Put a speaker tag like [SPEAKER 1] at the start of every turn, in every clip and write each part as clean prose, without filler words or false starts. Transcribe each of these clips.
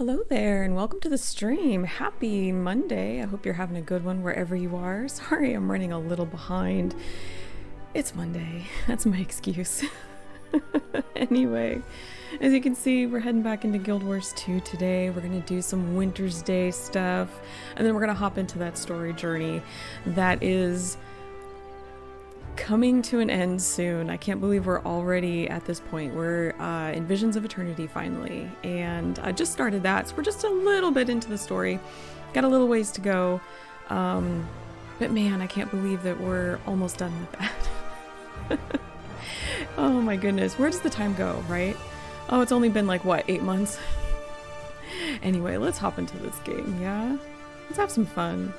[SPEAKER 1] Hello there, and welcome to the stream. Happy Monday. I hope you're having a good one wherever you are. Sorry, I'm running a little behind. It's Monday. That's my excuse. Anyway, as you can see, we're heading back into Guild Wars 2 today. We're going to do some Wintersday stuff, and then we're going to hop into that story journey that is coming to an end soon. I can't believe we're already at this point. We're in Visions of Eternity finally, and I just started that, so we're just a little bit into the story. Got a little ways to go, but man, I can't believe that we're almost done with that. Oh my goodness, where does the time go, right? Oh, it's only been like, what, 8 months? Anyway, let's hop into this game, yeah? Let's have some fun.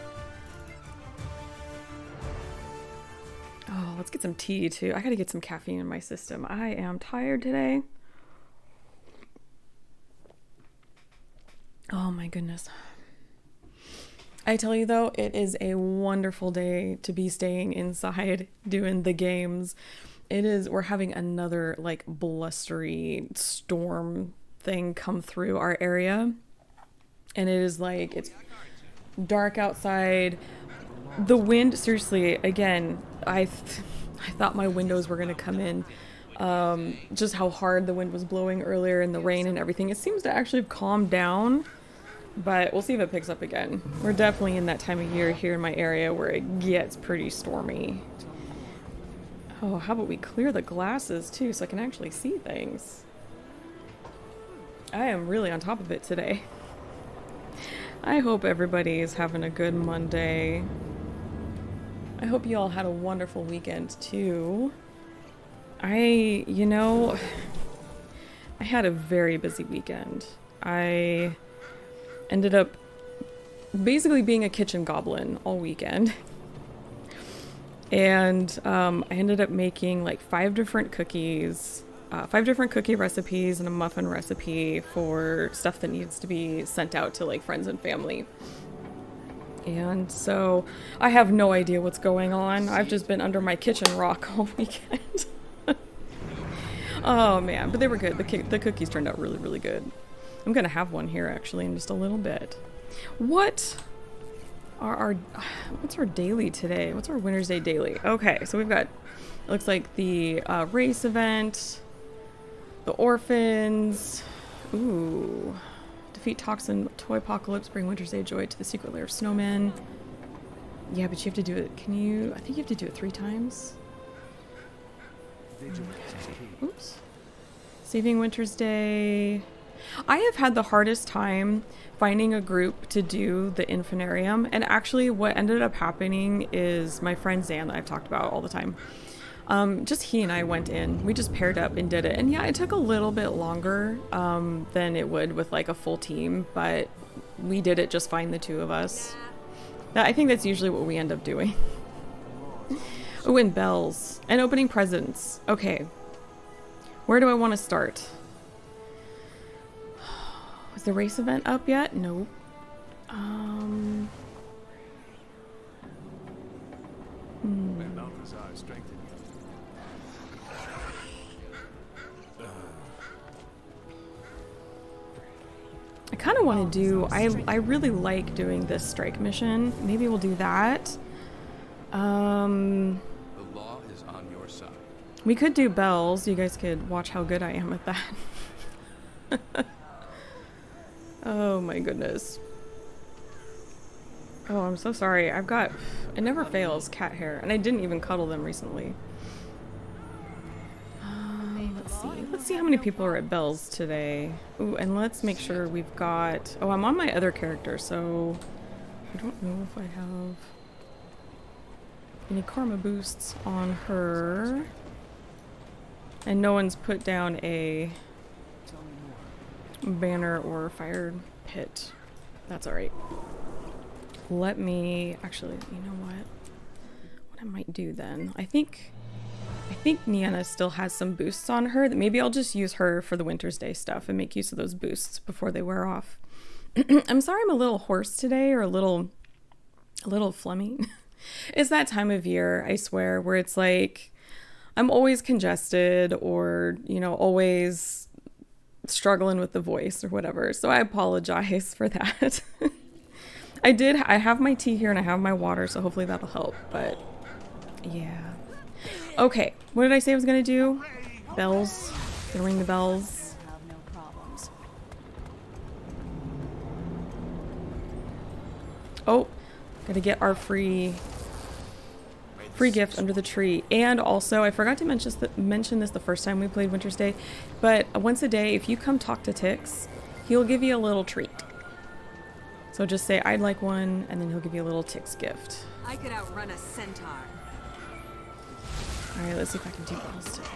[SPEAKER 1] Oh, let's get some tea too. I gotta get some caffeine in my system. I am tired today. Oh my goodness. I tell you though, it is a wonderful day to be staying inside doing the games. It is, we're having another like blustery storm thing come through our area. And it is like, it's dark outside. The wind, seriously, again, I thought my windows were going to come in. Just how hard the wind was blowing earlier and the rain and everything. It seems to actually have calmed down, but we'll see if it picks up again. We're definitely in that time of year here in my area where it gets pretty stormy. Oh, how about we clear the glasses too so I can actually see things. I am really on top of it today. I hope everybody is having a good Monday. I hope you all had a wonderful weekend too. I had a very busy weekend. I ended up basically being a kitchen goblin all weekend. And I ended up making like 5 different cookies, 5 different cookie recipes and a muffin recipe for stuff that needs to be sent out to like friends and family. And so I have no idea what's going on. I've just been under my kitchen rock all weekend. Oh man, but they were good. The cookies turned out really, really good. I'm gonna have one here actually in just a little bit. What's our daily today? What's our Wintersday daily? Okay, so we've got, it looks like the race event, the orphans, ooh. Defeat Toxin, Toy Apocalypse, bring Wintersday joy to the secret lair of snowmen. Yeah, but you have to do it, I think you have to do it 3 times. Okay. Oops. Saving Wintersday. I have had the hardest time finding a group to do the Infinarium, and actually what ended up happening is my friend Zan that I've talked about all the time. Just he and I went in. We just paired up and did it. And yeah, it took a little bit longer than it would with like a full team, but we did it just fine, the 2 of us. I think that's usually what we end up doing. Oh, and bells. And opening presents. Okay. Where do I want to start? Is the race event up yet? Nope. I kind of want to do, I really like doing this strike mission. Maybe we'll do that.
[SPEAKER 2] The law is on your side.
[SPEAKER 1] We could do bells. You guys could watch how good I am at that. Oh my goodness. Oh, I'm so sorry. It never fails, cat hair. And I didn't even cuddle them recently. Let's see how many people are at bells today. Ooh, and let's make sure we've got... Oh, I'm on my other character, so... I don't know if I have any karma boosts on her. And no one's put down a banner or fired pit. That's alright. Let me... Actually, you know what? What I might do then... I think Niana still has some boosts on her. That maybe I'll just use her for the Wintersday stuff and make use of those boosts before they wear off. I'm sorry I'm a little hoarse today, or a little phlegmy. It's that time of year, I swear, where it's like I'm always congested, or, you know, always struggling with the voice or whatever. So I apologize for that. I have my tea here and I have my water, so hopefully that'll help, but yeah. Okay, what did I say I was gonna do? Bells. Gonna ring the bells.
[SPEAKER 3] Have no problems.
[SPEAKER 1] Oh, gotta get our free gift under the tree. And also, I forgot to mention this the first time we played Winter's Day, but once a day, if you come talk to Tix, he'll give you a little treat. So just say, I'd like one, and then he'll give you a little Tix gift.
[SPEAKER 4] I could outrun a centaur.
[SPEAKER 1] Alright, let's see if I can do bells today.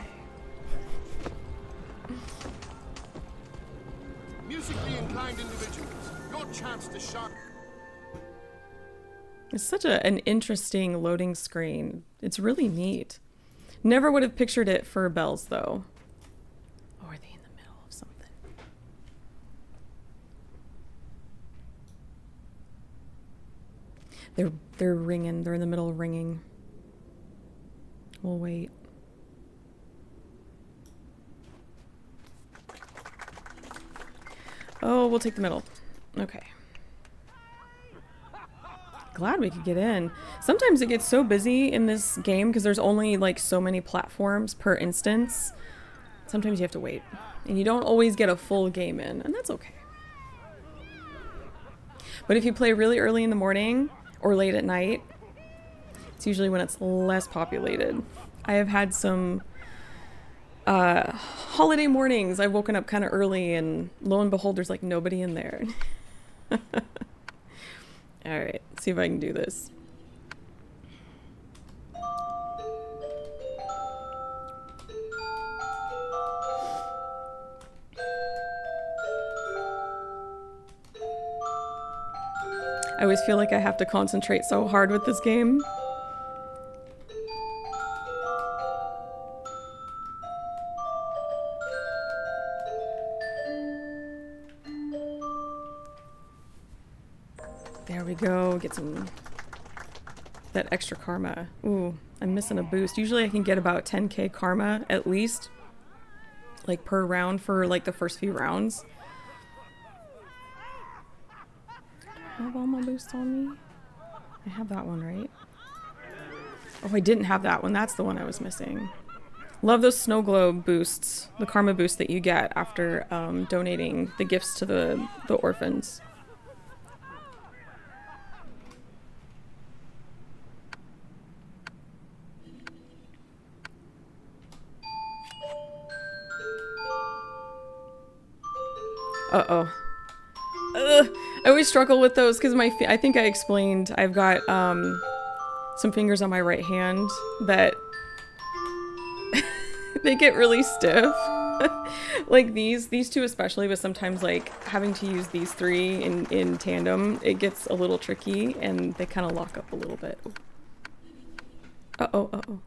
[SPEAKER 5] Musically inclined individuals, your chance to shock.
[SPEAKER 1] It's such an interesting loading screen. It's really neat. Never would have pictured it for bells, though. Oh, are they in the middle of something? They're ringing. They're in the middle of ringing. We'll wait. Oh, we'll take the middle. Okay. Glad we could get in. Sometimes it gets so busy in this game because there's only like so many platforms per instance. Sometimes you have to wait. And you don't always get a full game in, and that's okay. But if you play really early in the morning or late at night, it's usually when it's less populated. I have had some holiday mornings. I've woken up kind of early and lo and behold, there's like nobody in there. All right, see if I can do this. I always feel like I have to concentrate so hard with this game. There we go, get some, that extra karma. Ooh, I'm missing a boost. Usually I can get about 10k karma at least, like per round for like the first few rounds. I have all my boosts on me? I have that one, right? Oh, I didn't have that one. That's the one I was missing. Love those snow globe boosts, the karma boost that you get after donating the gifts to the orphans. Uh-oh. I always struggle with those because I think I explained I've got some fingers on my right hand that they get really stiff. Like these two especially, but sometimes like having to use these three in tandem, it gets a little tricky and they kind of lock up a little bit. Uh-oh, uh-oh.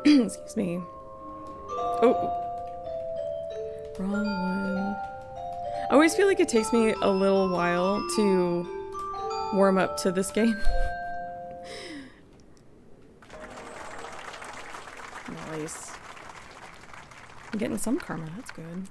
[SPEAKER 1] Excuse me. Oh. Wrong one. I always feel like it takes me a little while to warm up to this game. Nice. I'm getting some karma, that's good.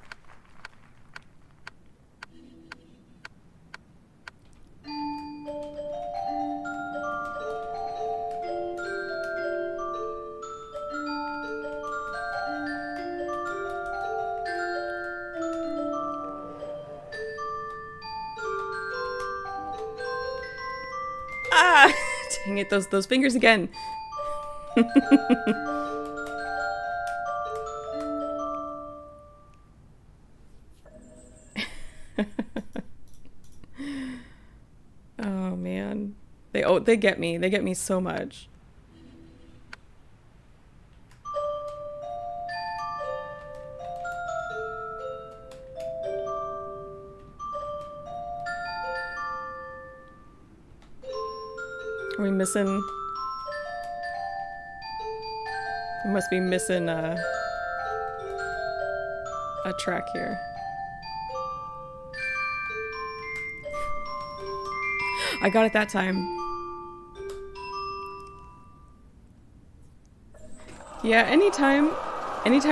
[SPEAKER 1] Dang it, those fingers again. Oh man. They get me. They get me so much. Are we missing? We must be missing a track here. I got it that time. Yeah, anytime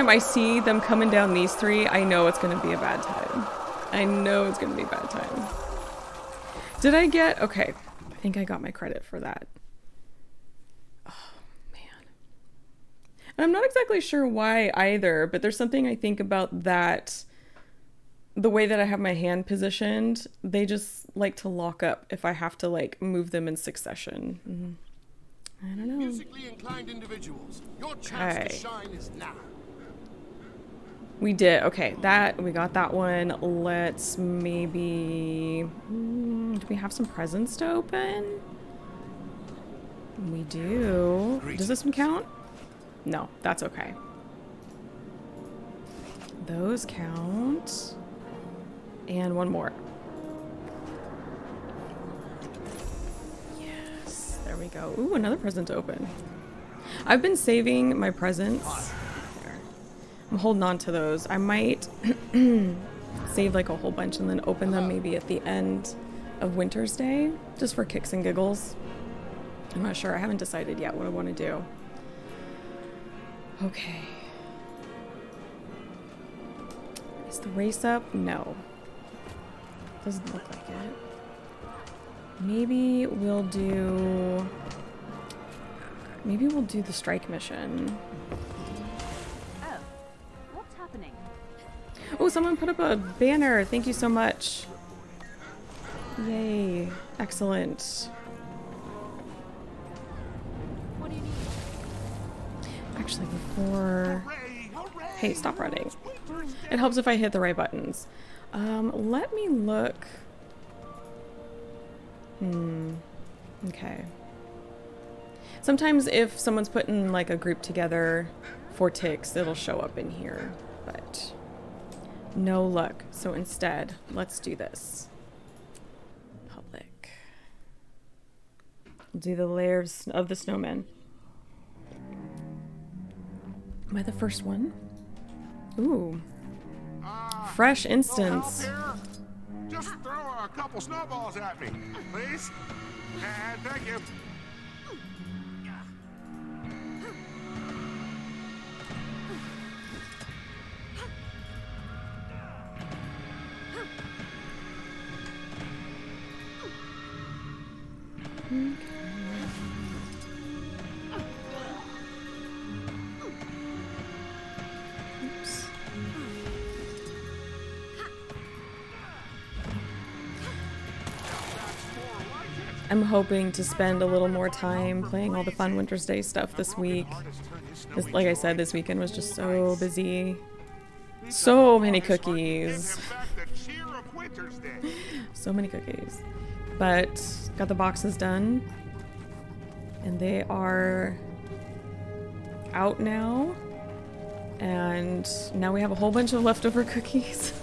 [SPEAKER 1] I see them coming down these three, I know it's gonna be a bad time. I know it's gonna be a bad time. Did I get... Okay, I think I got my credit for that. Oh, man. And I'm not exactly sure why either, but there's something I think about that... The way that I have my hand positioned, they just like to lock up if I have to like move them in succession. I don't know.
[SPEAKER 5] Musically inclined individuals, your chance to shine is now.
[SPEAKER 1] We did. Okay, we got that one. Let's maybe... do we have some presents to open? We do. Does this one count? No, that's okay. Those count. And one more. Yes, there we go. Ooh, another present to open. I've been saving my presents. There. I'm holding on to those. I might save like a whole bunch and then open them maybe at the end of Winter's Day, just for kicks and giggles. I'm not sure. I haven't decided yet what I want to do. Okay. Is the race up? No. Doesn't look like it. Maybe we'll do the strike mission.
[SPEAKER 3] Oh, what's happening?
[SPEAKER 1] Oh, someone put up a banner. Thank you so much. Yay. Excellent.
[SPEAKER 3] What do you need?
[SPEAKER 1] Actually, before... Hey, stop running. It helps if I hit the right buttons. Let me look. Okay. Sometimes if someone's putting like a group together for ticks, it'll show up in here, but no luck. So instead, let's do this. Public. We'll do the layers of the snowman. Am I the first one? Ooh. Fresh instance.
[SPEAKER 5] Just throw a couple snowballs at me, please. And thank you.
[SPEAKER 1] Oops. I'm hoping to spend a little more time playing all the fun Winter's Day stuff this week. Like I said, this weekend was just so busy. So many cookies. So many cookies. But got the boxes done. And they are out now. And now we have a whole bunch of leftover cookies.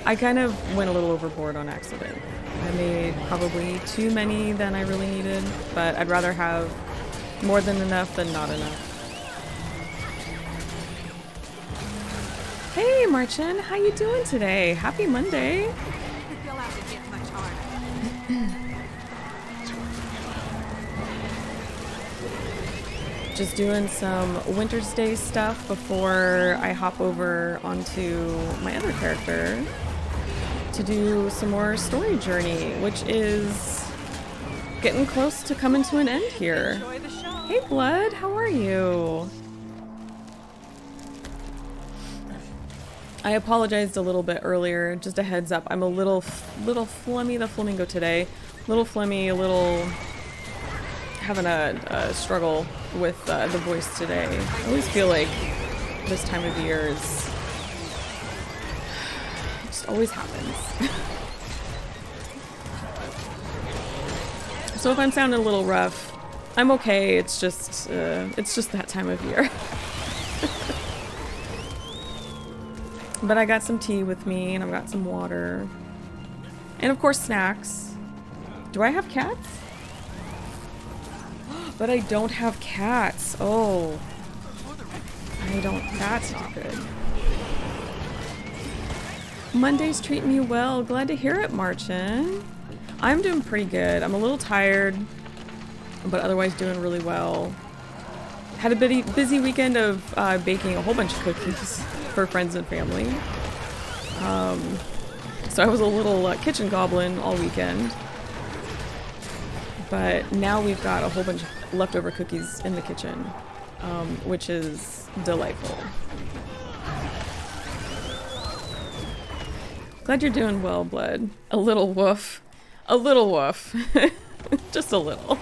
[SPEAKER 1] I kind of went a little overboard on accident. I made probably too many than I really needed, but I'd rather have more than enough than not enough. Hey Marchin, how you doing today? Happy Monday.
[SPEAKER 4] The fill out to get much harder.
[SPEAKER 1] Just doing some Winter's Day stuff before I hop over onto my other character to do some more story journey, which is getting close to coming to an end here.
[SPEAKER 4] Enjoy the show.
[SPEAKER 1] Hey Blood, how are you? I apologized a little bit earlier, just a heads up. I'm a little flummy the flamingo today. Little phlegmy, a little having a struggle with the voice today. I always feel like this time of year is just always happens. So if I'm sounding a little rough, I'm okay. It's just that time of year. But I got some tea with me, and I've got some water, and of course snacks. Do I have cats? But I don't have cats. Oh, I don't. That's not good. Monday's treating you well. Glad to hear it, Marchin. I'm doing pretty good. I'm a little tired, but otherwise doing really well. Had a busy weekend of baking a whole bunch of cookies for friends and family. So I was a little kitchen goblin all weekend. But now we've got a whole bunch of leftover cookies in the kitchen, which is delightful. Glad you're doing well, Blood. A little woof. A little woof. Just a little.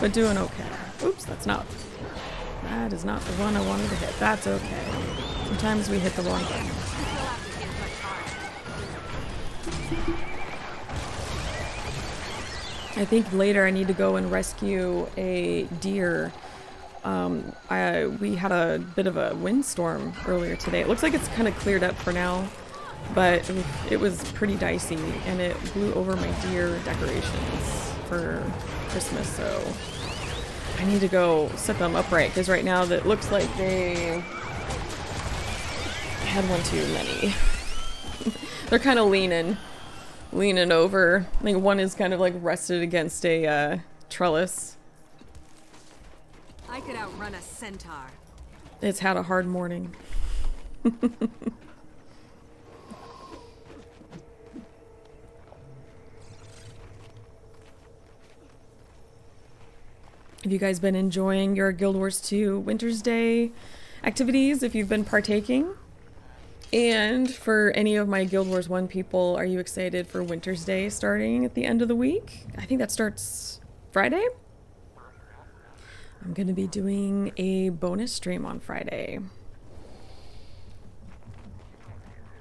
[SPEAKER 1] But doing okay. Oops, that is not the one I wanted to hit. That's okay. Sometimes we hit the wrong button. I think later I need to go and rescue a deer. We had a bit of a windstorm earlier today. It looks like it's kind of cleared up for now, but it was pretty dicey, and it blew over my deer decorations for Christmas, so I need to go set them upright, because right now that looks like they had one too many. They're kind of leaning over. I think one is kind of like rested against a trellis.
[SPEAKER 4] I could outrun a centaur.
[SPEAKER 1] It's had a hard morning. Have you guys been enjoying your Guild Wars 2 Wintersday activities, if you've been partaking? And for any of my Guild Wars 1 people, are you excited for Wintersday starting at the end of the week? I think that starts Friday. I'm going to be doing a bonus stream on Friday. I'm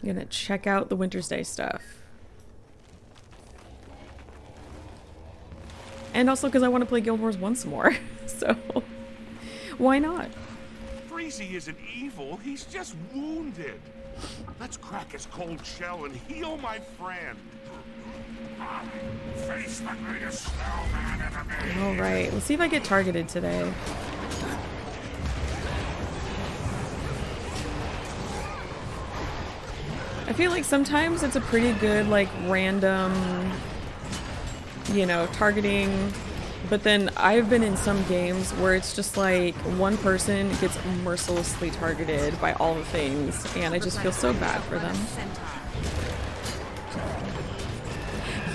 [SPEAKER 1] going to check out the Wintersday stuff. And also because I want to play Guild Wars 1 some more. So, why not?
[SPEAKER 5] Freezy isn't evil, he's just wounded. Let's crack his cold shell and heal my friend. Face the greatest snowman ever made.
[SPEAKER 1] Alright, let's see if I get targeted today. I feel like sometimes it's a pretty good, like, random, you know, targeting. But then I've been in some games where it's just like one person gets mercilessly targeted by all the things, and I just feel so bad for them.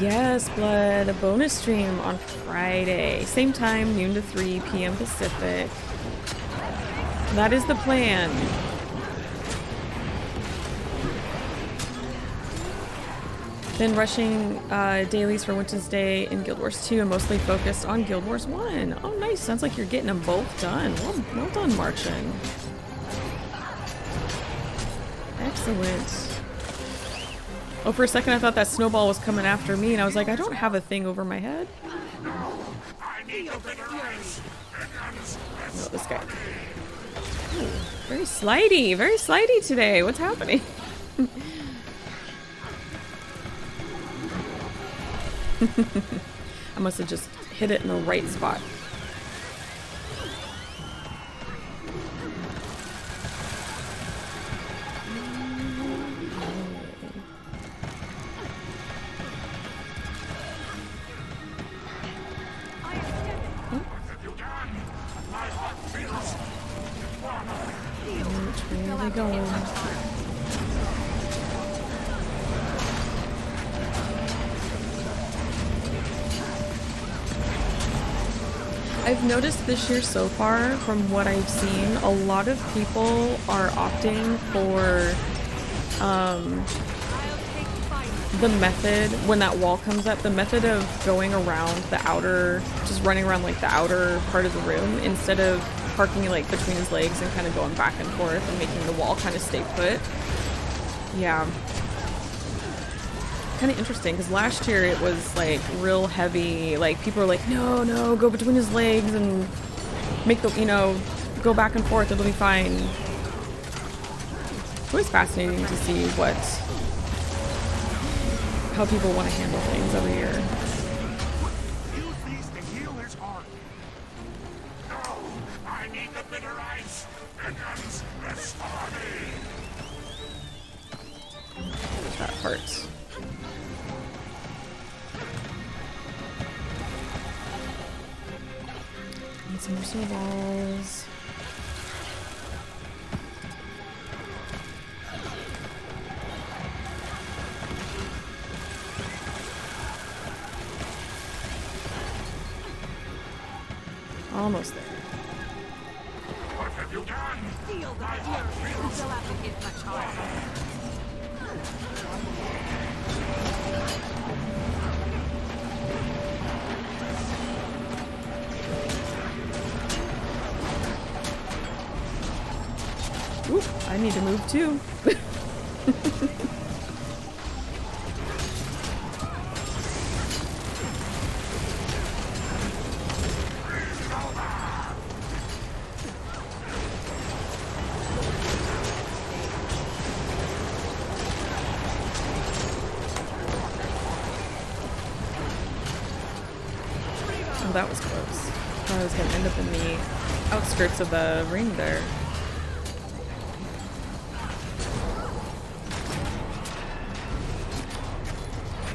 [SPEAKER 1] Yes, Blood, a bonus stream on Friday. Same time, noon to 3 p.m. Pacific. That is the plan. Been rushing dailies for Wintersday in Guild Wars 2 and mostly focused on Guild Wars 1. Oh, nice. Sounds like you're getting them both done. Well done, Marchin. Excellent. Oh, for a second I thought that snowball was coming after me, and I was like, I don't have a thing over my head. Oh, this guy. Ooh, very slidey today. What's happening? I must have just hit it in the right spot. Which way are we going? I've noticed this year so far, from what I've seen, a lot of people are opting for the method, when that wall comes up, the method of going around the outer, just running around like the outer part of the room, instead of parking like between his legs and kind of going back and forth and making the wall kind of stay put. Yeah. Kind of interesting, because last year it was like real heavy, like people were like, no, go between his legs and make the, you know, go back and forth, it'll be fine. It's always fascinating to see how people want to handle things every year.
[SPEAKER 5] Use these to heal his heart. No, I need the bitter ice. Minions, restore me.
[SPEAKER 1] That hurts. Need some more snowballs. Almost there.
[SPEAKER 5] What have you done?
[SPEAKER 4] Feel the fury. You'll have to hit much harder.
[SPEAKER 1] Oop, I need to move too. Oh, that was close. I was gonna end up in the outskirts of the ring there.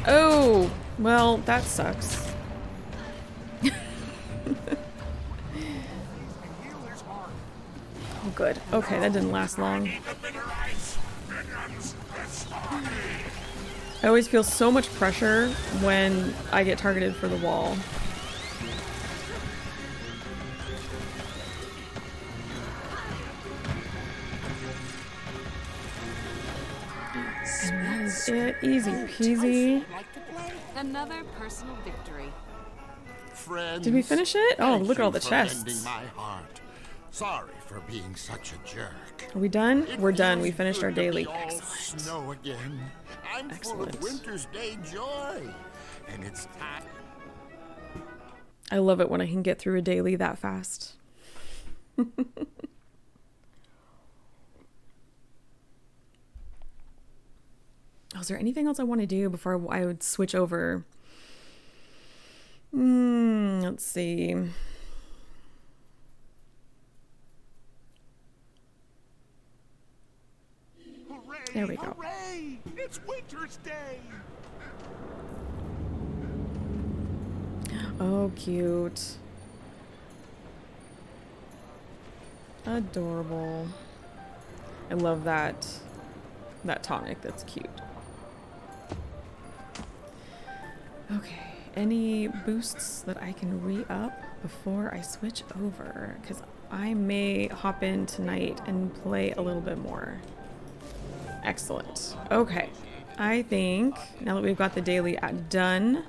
[SPEAKER 1] Oh, well, that sucks. Oh, good. Okay, that didn't last long. I always feel so much pressure when I get targeted for the wall. And that is it. Easy peasy.
[SPEAKER 4] Another personal victory.
[SPEAKER 6] Friends,
[SPEAKER 1] Did we finish it? Oh,
[SPEAKER 6] thank
[SPEAKER 1] look at all
[SPEAKER 6] you
[SPEAKER 1] the
[SPEAKER 6] for
[SPEAKER 1] chests.
[SPEAKER 6] mending my heart. Sorry for being such a jerk.
[SPEAKER 1] Are we done?
[SPEAKER 6] It
[SPEAKER 1] We're done.
[SPEAKER 6] feels
[SPEAKER 1] We finished
[SPEAKER 6] good
[SPEAKER 1] our
[SPEAKER 6] to
[SPEAKER 1] daily.
[SPEAKER 6] be all
[SPEAKER 1] Excellent.
[SPEAKER 6] Snow again. I'm full
[SPEAKER 1] Excellent.
[SPEAKER 6] of Wintersday joy, and it's time.
[SPEAKER 1] I love it when I can get through a daily that fast. Oh, is there anything else I want to do before I would switch over? Let's see.
[SPEAKER 5] Hooray!
[SPEAKER 1] There we go.
[SPEAKER 5] Hooray! It's Wintersday!
[SPEAKER 1] Oh, cute. Adorable. I love that tonic. That's cute. Okay. Any boosts that I can re-up before I switch over? Because I may hop in tonight and play a little bit more. Excellent. Okay. I think now that we've got the daily done,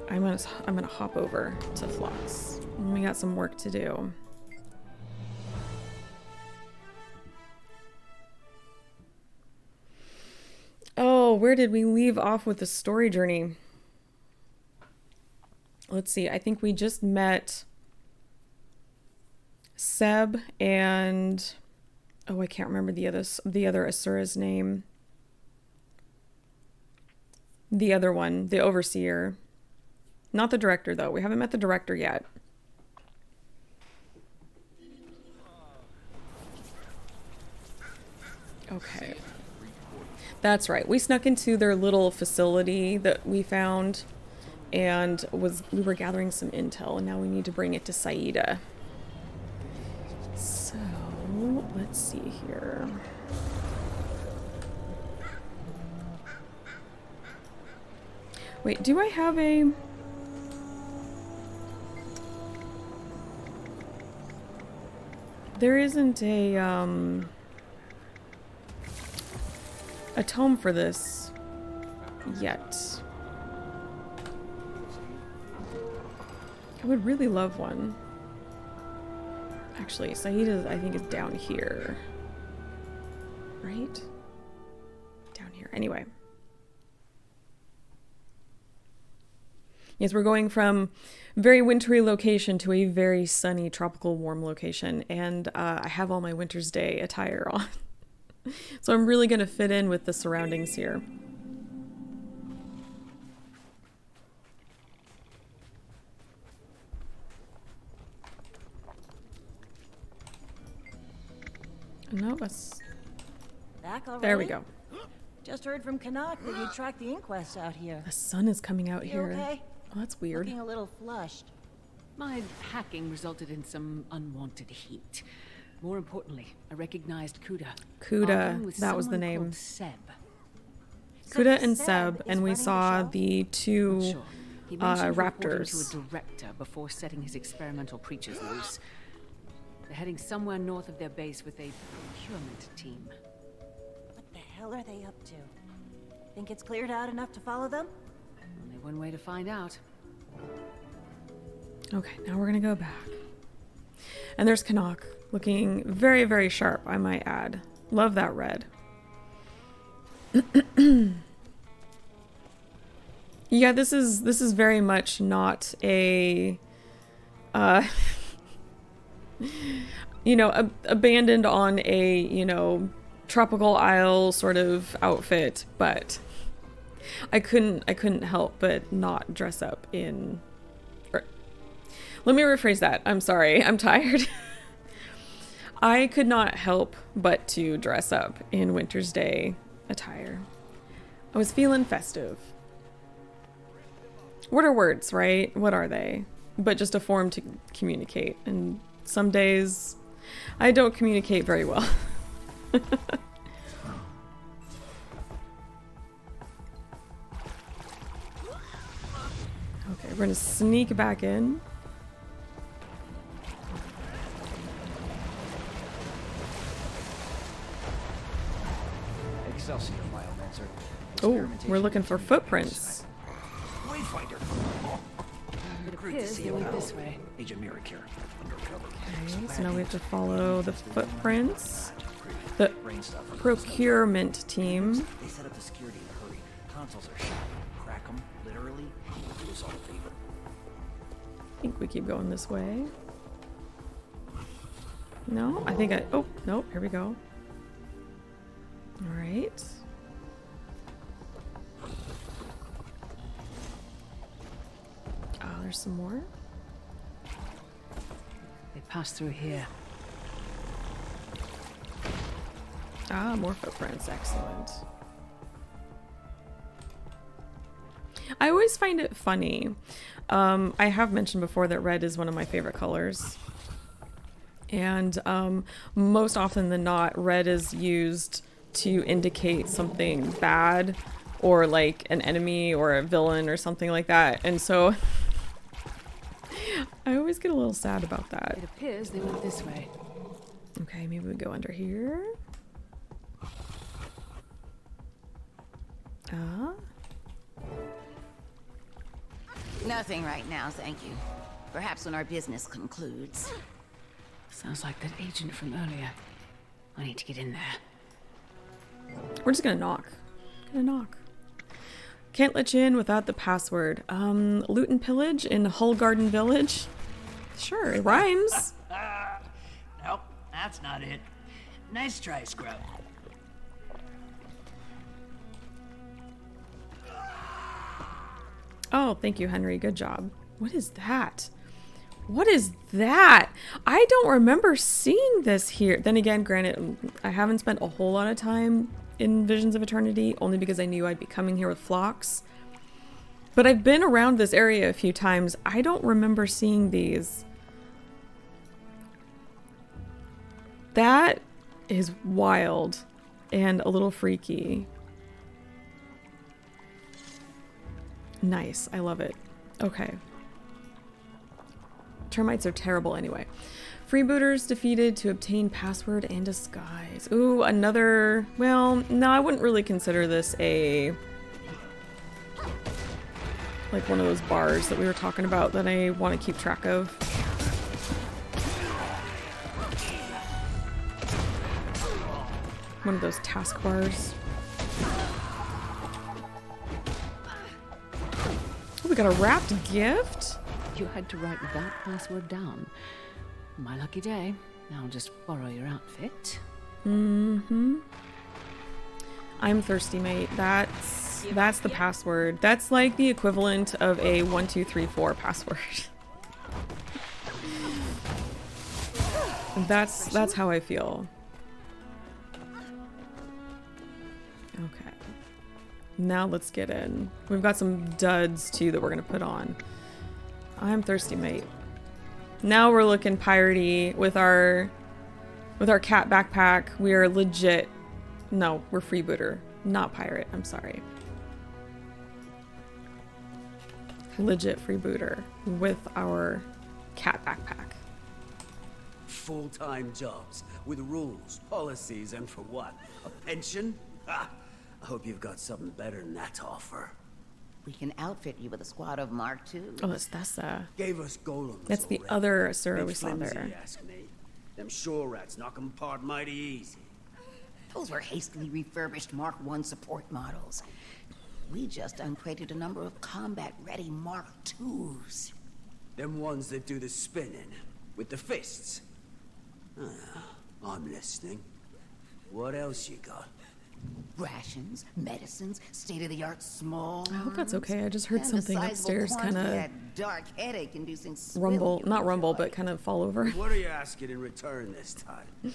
[SPEAKER 1] I'm gonna hop over to Flux. We got some work to do. Oh, where did we leave off with the story journey? Let's see. I think we just met Seb and oh, I can't remember the other Asura's name. The other one, the overseer. Not the director though. We haven't met the director yet. Okay. That's right. We snuck into their little facility that we found and we were gathering some intel, and now we need to bring it to Saida. So, let's see here. Wait, do I have a... There isn't a tome for this yet. I would really love one. Actually, Saida's, I think, is down here. Right? Down here. Anyway. Yes, we're going from very wintry location to a very sunny, tropical, warm location. And I have all my Wintersday attire on. So I'm really going to fit in with the surroundings here. No, that's...
[SPEAKER 7] Back already?
[SPEAKER 1] There we go.
[SPEAKER 7] Just heard from Canuck that you tracked the inquest out here.
[SPEAKER 1] The sun is coming out
[SPEAKER 7] You
[SPEAKER 1] here.
[SPEAKER 7] okay?
[SPEAKER 1] Oh, that's weird.
[SPEAKER 7] Looking a little flushed.
[SPEAKER 8] My hacking resulted in some unwanted heat. More importantly, I recognized Kuda.
[SPEAKER 1] Kuda, that was the
[SPEAKER 8] Someone
[SPEAKER 1] name.
[SPEAKER 8] called Seb.
[SPEAKER 1] Kuda and
[SPEAKER 7] Seb
[SPEAKER 1] Seb,
[SPEAKER 7] is
[SPEAKER 1] and we
[SPEAKER 7] running the
[SPEAKER 1] saw
[SPEAKER 7] show?
[SPEAKER 1] the two
[SPEAKER 8] Sure. He mentioned reporting
[SPEAKER 1] raptors.
[SPEAKER 8] to a director before setting his experimental creatures loose. They're heading somewhere north of their base with a procurement team.
[SPEAKER 7] What the hell are they up to? Think it's cleared out enough to follow them?
[SPEAKER 8] Only one way to find out.
[SPEAKER 1] Okay, now we're gonna go back. And there's Canuck, looking very, very sharp, I might add. Love that red. Yeah, this is very much not a you know, abandoned on a, you know, tropical isle sort of outfit, but I couldn't help but not dress up in, or, let me rephrase that. I'm sorry. I'm tired. I could not help but to dress up in Wintersday attire. I was feeling festive. What are words, right? What are they? But just a form to communicate. And some days I don't communicate very well. Okay, we're gonna sneak back in.
[SPEAKER 9] Excelsior, Biomancer.
[SPEAKER 1] Oh, we're looking for footprints.
[SPEAKER 9] Wayfinder.
[SPEAKER 8] It appears they went this way.
[SPEAKER 9] Agent Merrick here.
[SPEAKER 1] Okay, so now we have to follow the footprints. The
[SPEAKER 9] Brain stuff.
[SPEAKER 1] procurement team.
[SPEAKER 9] They set up the security in a hurry. Consoles are shot. Crack them, literally. Do us all a favor.
[SPEAKER 1] I think we keep going this way. No, I think oh, nope, here we go. All right. Oh, there's some more.
[SPEAKER 8] They passed through here.
[SPEAKER 1] Ah, more footprints. Excellent. I always find it funny. I have mentioned before that red is one of my favorite colors. And most often than not, red is used to indicate something bad or like an enemy or a villain or something like that. And so I always get a little sad about that.
[SPEAKER 8] It appears they went this way.
[SPEAKER 1] Okay, maybe we go under here. Ah.
[SPEAKER 10] Nothing right now, thank you. Perhaps when our business concludes.
[SPEAKER 8] Sounds like that agent from earlier. I need to get in there.
[SPEAKER 1] We're just gonna knock. Gonna knock. Can't let you in without the password. Loot and pillage in Hull Garden Village? Sure, it rhymes.
[SPEAKER 9] Nope, that's not it. Nice try, Scrub.
[SPEAKER 1] Oh, thank you, Henry. Good job. What is that? What is that? I don't remember seeing this here. Then again, granted, I haven't spent a whole lot of time in Visions of Eternity, only because I knew I'd be coming here with flocks. But I've been around this area a few times. I don't remember seeing these. That is wild and a little freaky. Nice. I love it. Okay. Termites are terrible anyway. Freebooters defeated to obtain password and disguise. Ooh, another... Well, no, I wouldn't really consider this a... like one of those bars that we were talking about that I want to keep track of. One of those task bars. Oh, we got a wrapped gift?
[SPEAKER 8] You had to write that password down. My lucky day. I'll just borrow your outfit.
[SPEAKER 1] Mm-hmm. I'm thirsty, mate. That's the password. That's like the equivalent of a 1234 password. That's how I feel. Okay. Now let's get in. We've got some duds too that we're gonna put on. I'm thirsty, mate. Now we're looking piratey with our cat backpack. We are legit. No, we're freebooter, not pirate. I'm sorry. Legit freebooter with our cat backpack.
[SPEAKER 11] Full-time jobs with rules, policies, and for what? A pension? Ha! I hope you've got something better than that to offer.
[SPEAKER 10] We can outfit you with a squad of Mark II.
[SPEAKER 1] Oh, that's
[SPEAKER 11] Gave us golems.
[SPEAKER 1] that's the
[SPEAKER 11] already.
[SPEAKER 1] other Asura we
[SPEAKER 11] Bit
[SPEAKER 1] saw
[SPEAKER 11] flimsy,
[SPEAKER 1] there.
[SPEAKER 11] ask me. Them shore rats knock 'em apart mighty easy.
[SPEAKER 10] Those were hastily refurbished Mark I support models. We just uncrated a number of combat-ready Mark IIs.
[SPEAKER 11] Them ones that do the spinning with the fists. Ah, I'm listening. What else you got?
[SPEAKER 10] Rations, medicines, state-of-the-art small.
[SPEAKER 1] I hope that's okay. I just heard
[SPEAKER 10] and a
[SPEAKER 1] something
[SPEAKER 10] sizable
[SPEAKER 1] upstairs kind
[SPEAKER 10] quantity
[SPEAKER 1] of
[SPEAKER 10] that dark headache-inducing swill
[SPEAKER 1] rumble,
[SPEAKER 10] you
[SPEAKER 1] not rumble,
[SPEAKER 10] enjoy.
[SPEAKER 1] but kind of fall over.
[SPEAKER 11] What are you asking in return this time?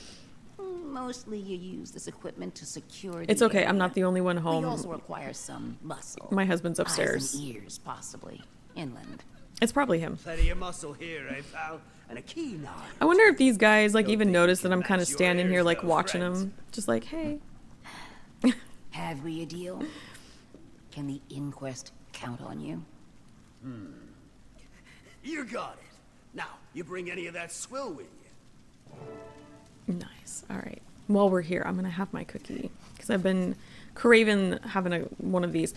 [SPEAKER 10] Mostly you use this equipment to secure
[SPEAKER 1] It's
[SPEAKER 10] the
[SPEAKER 1] okay. I'm
[SPEAKER 10] area.
[SPEAKER 1] not the only one
[SPEAKER 10] We
[SPEAKER 1] home.
[SPEAKER 10] also require some muscle.
[SPEAKER 1] My husband's
[SPEAKER 10] Eyes
[SPEAKER 1] upstairs.
[SPEAKER 10] and ears, possibly. Inland.
[SPEAKER 1] It's probably him.
[SPEAKER 11] Plenty of muscle here, eh, pal? And a keen eye.
[SPEAKER 1] I wonder if these guys like
[SPEAKER 11] Don't
[SPEAKER 1] even
[SPEAKER 11] think you
[SPEAKER 1] notice
[SPEAKER 11] can
[SPEAKER 1] that I'm kind of
[SPEAKER 11] match your
[SPEAKER 1] standing here
[SPEAKER 11] ears,
[SPEAKER 1] like
[SPEAKER 11] though,
[SPEAKER 1] watching
[SPEAKER 11] friends.
[SPEAKER 1] them, just like, hey.
[SPEAKER 10] Have we a deal? Can the inquest count on you?
[SPEAKER 11] You got it. Now, you bring any of that swill with you?
[SPEAKER 1] Nice. All right. While we're here, I'm gonna have my cookie because I've been craving having one of these.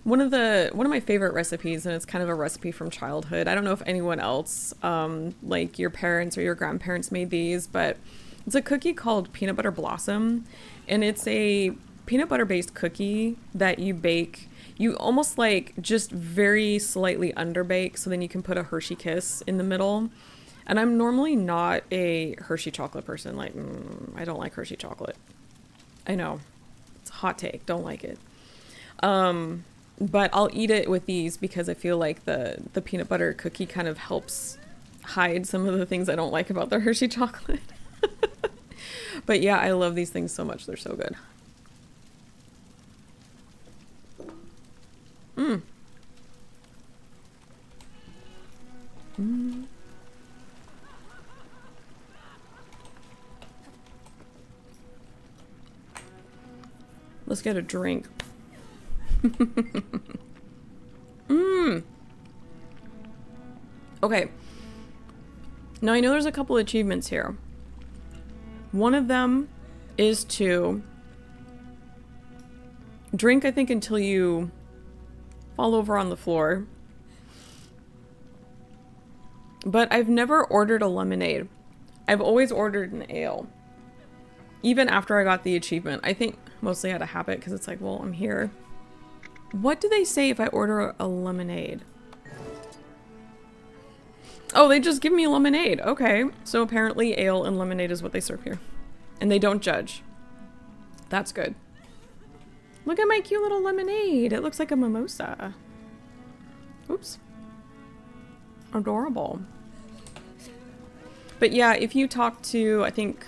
[SPEAKER 1] One of my favorite recipes, and it's kind of a recipe from childhood. I don't know if anyone else, like your parents or your grandparents, made these, but it's a cookie called Peanut Butter Blossom, and it's a peanut butter based cookie that you bake. You almost like just very slightly underbake, so then you can put a Hershey Kiss in the middle. And I'm normally not a Hershey chocolate person. Like, I don't like Hershey chocolate. I know. It's a hot take. Don't like it. But I'll eat it with these because I feel like the peanut butter cookie kind of helps hide some of the things I don't like about the Hershey chocolate. But yeah, I love these things so much. They're so good. Let's get a drink. Okay. Now I know there's a couple achievements here. One of them is to drink, I think, until you fall over on the floor. But I've never ordered a lemonade. I've always ordered an ale. Even after I got the achievement. I think mostly out of habit because it's like, well, I'm here. What do they say if I order a lemonade? Oh, they just give me lemonade. Okay. So apparently ale and lemonade is what they serve here. And they don't judge. That's good. Look at my cute little lemonade. It looks like a mimosa. Oops. Adorable. But yeah, if you talk to, I think,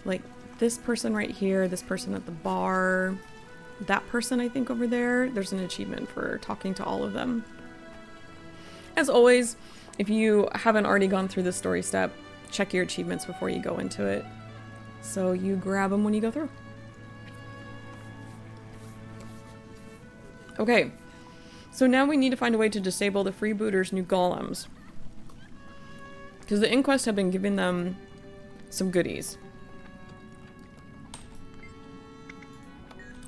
[SPEAKER 1] like this person right here, this person at the bar, that person I think over there, there's an achievement for talking to all of them. As always, if you haven't already gone through the story step, check your achievements before you go into it. So you grab them when you go through. Okay, so now we need to find a way to disable the freebooters' new golems. Because the Inquest have been giving them some goodies.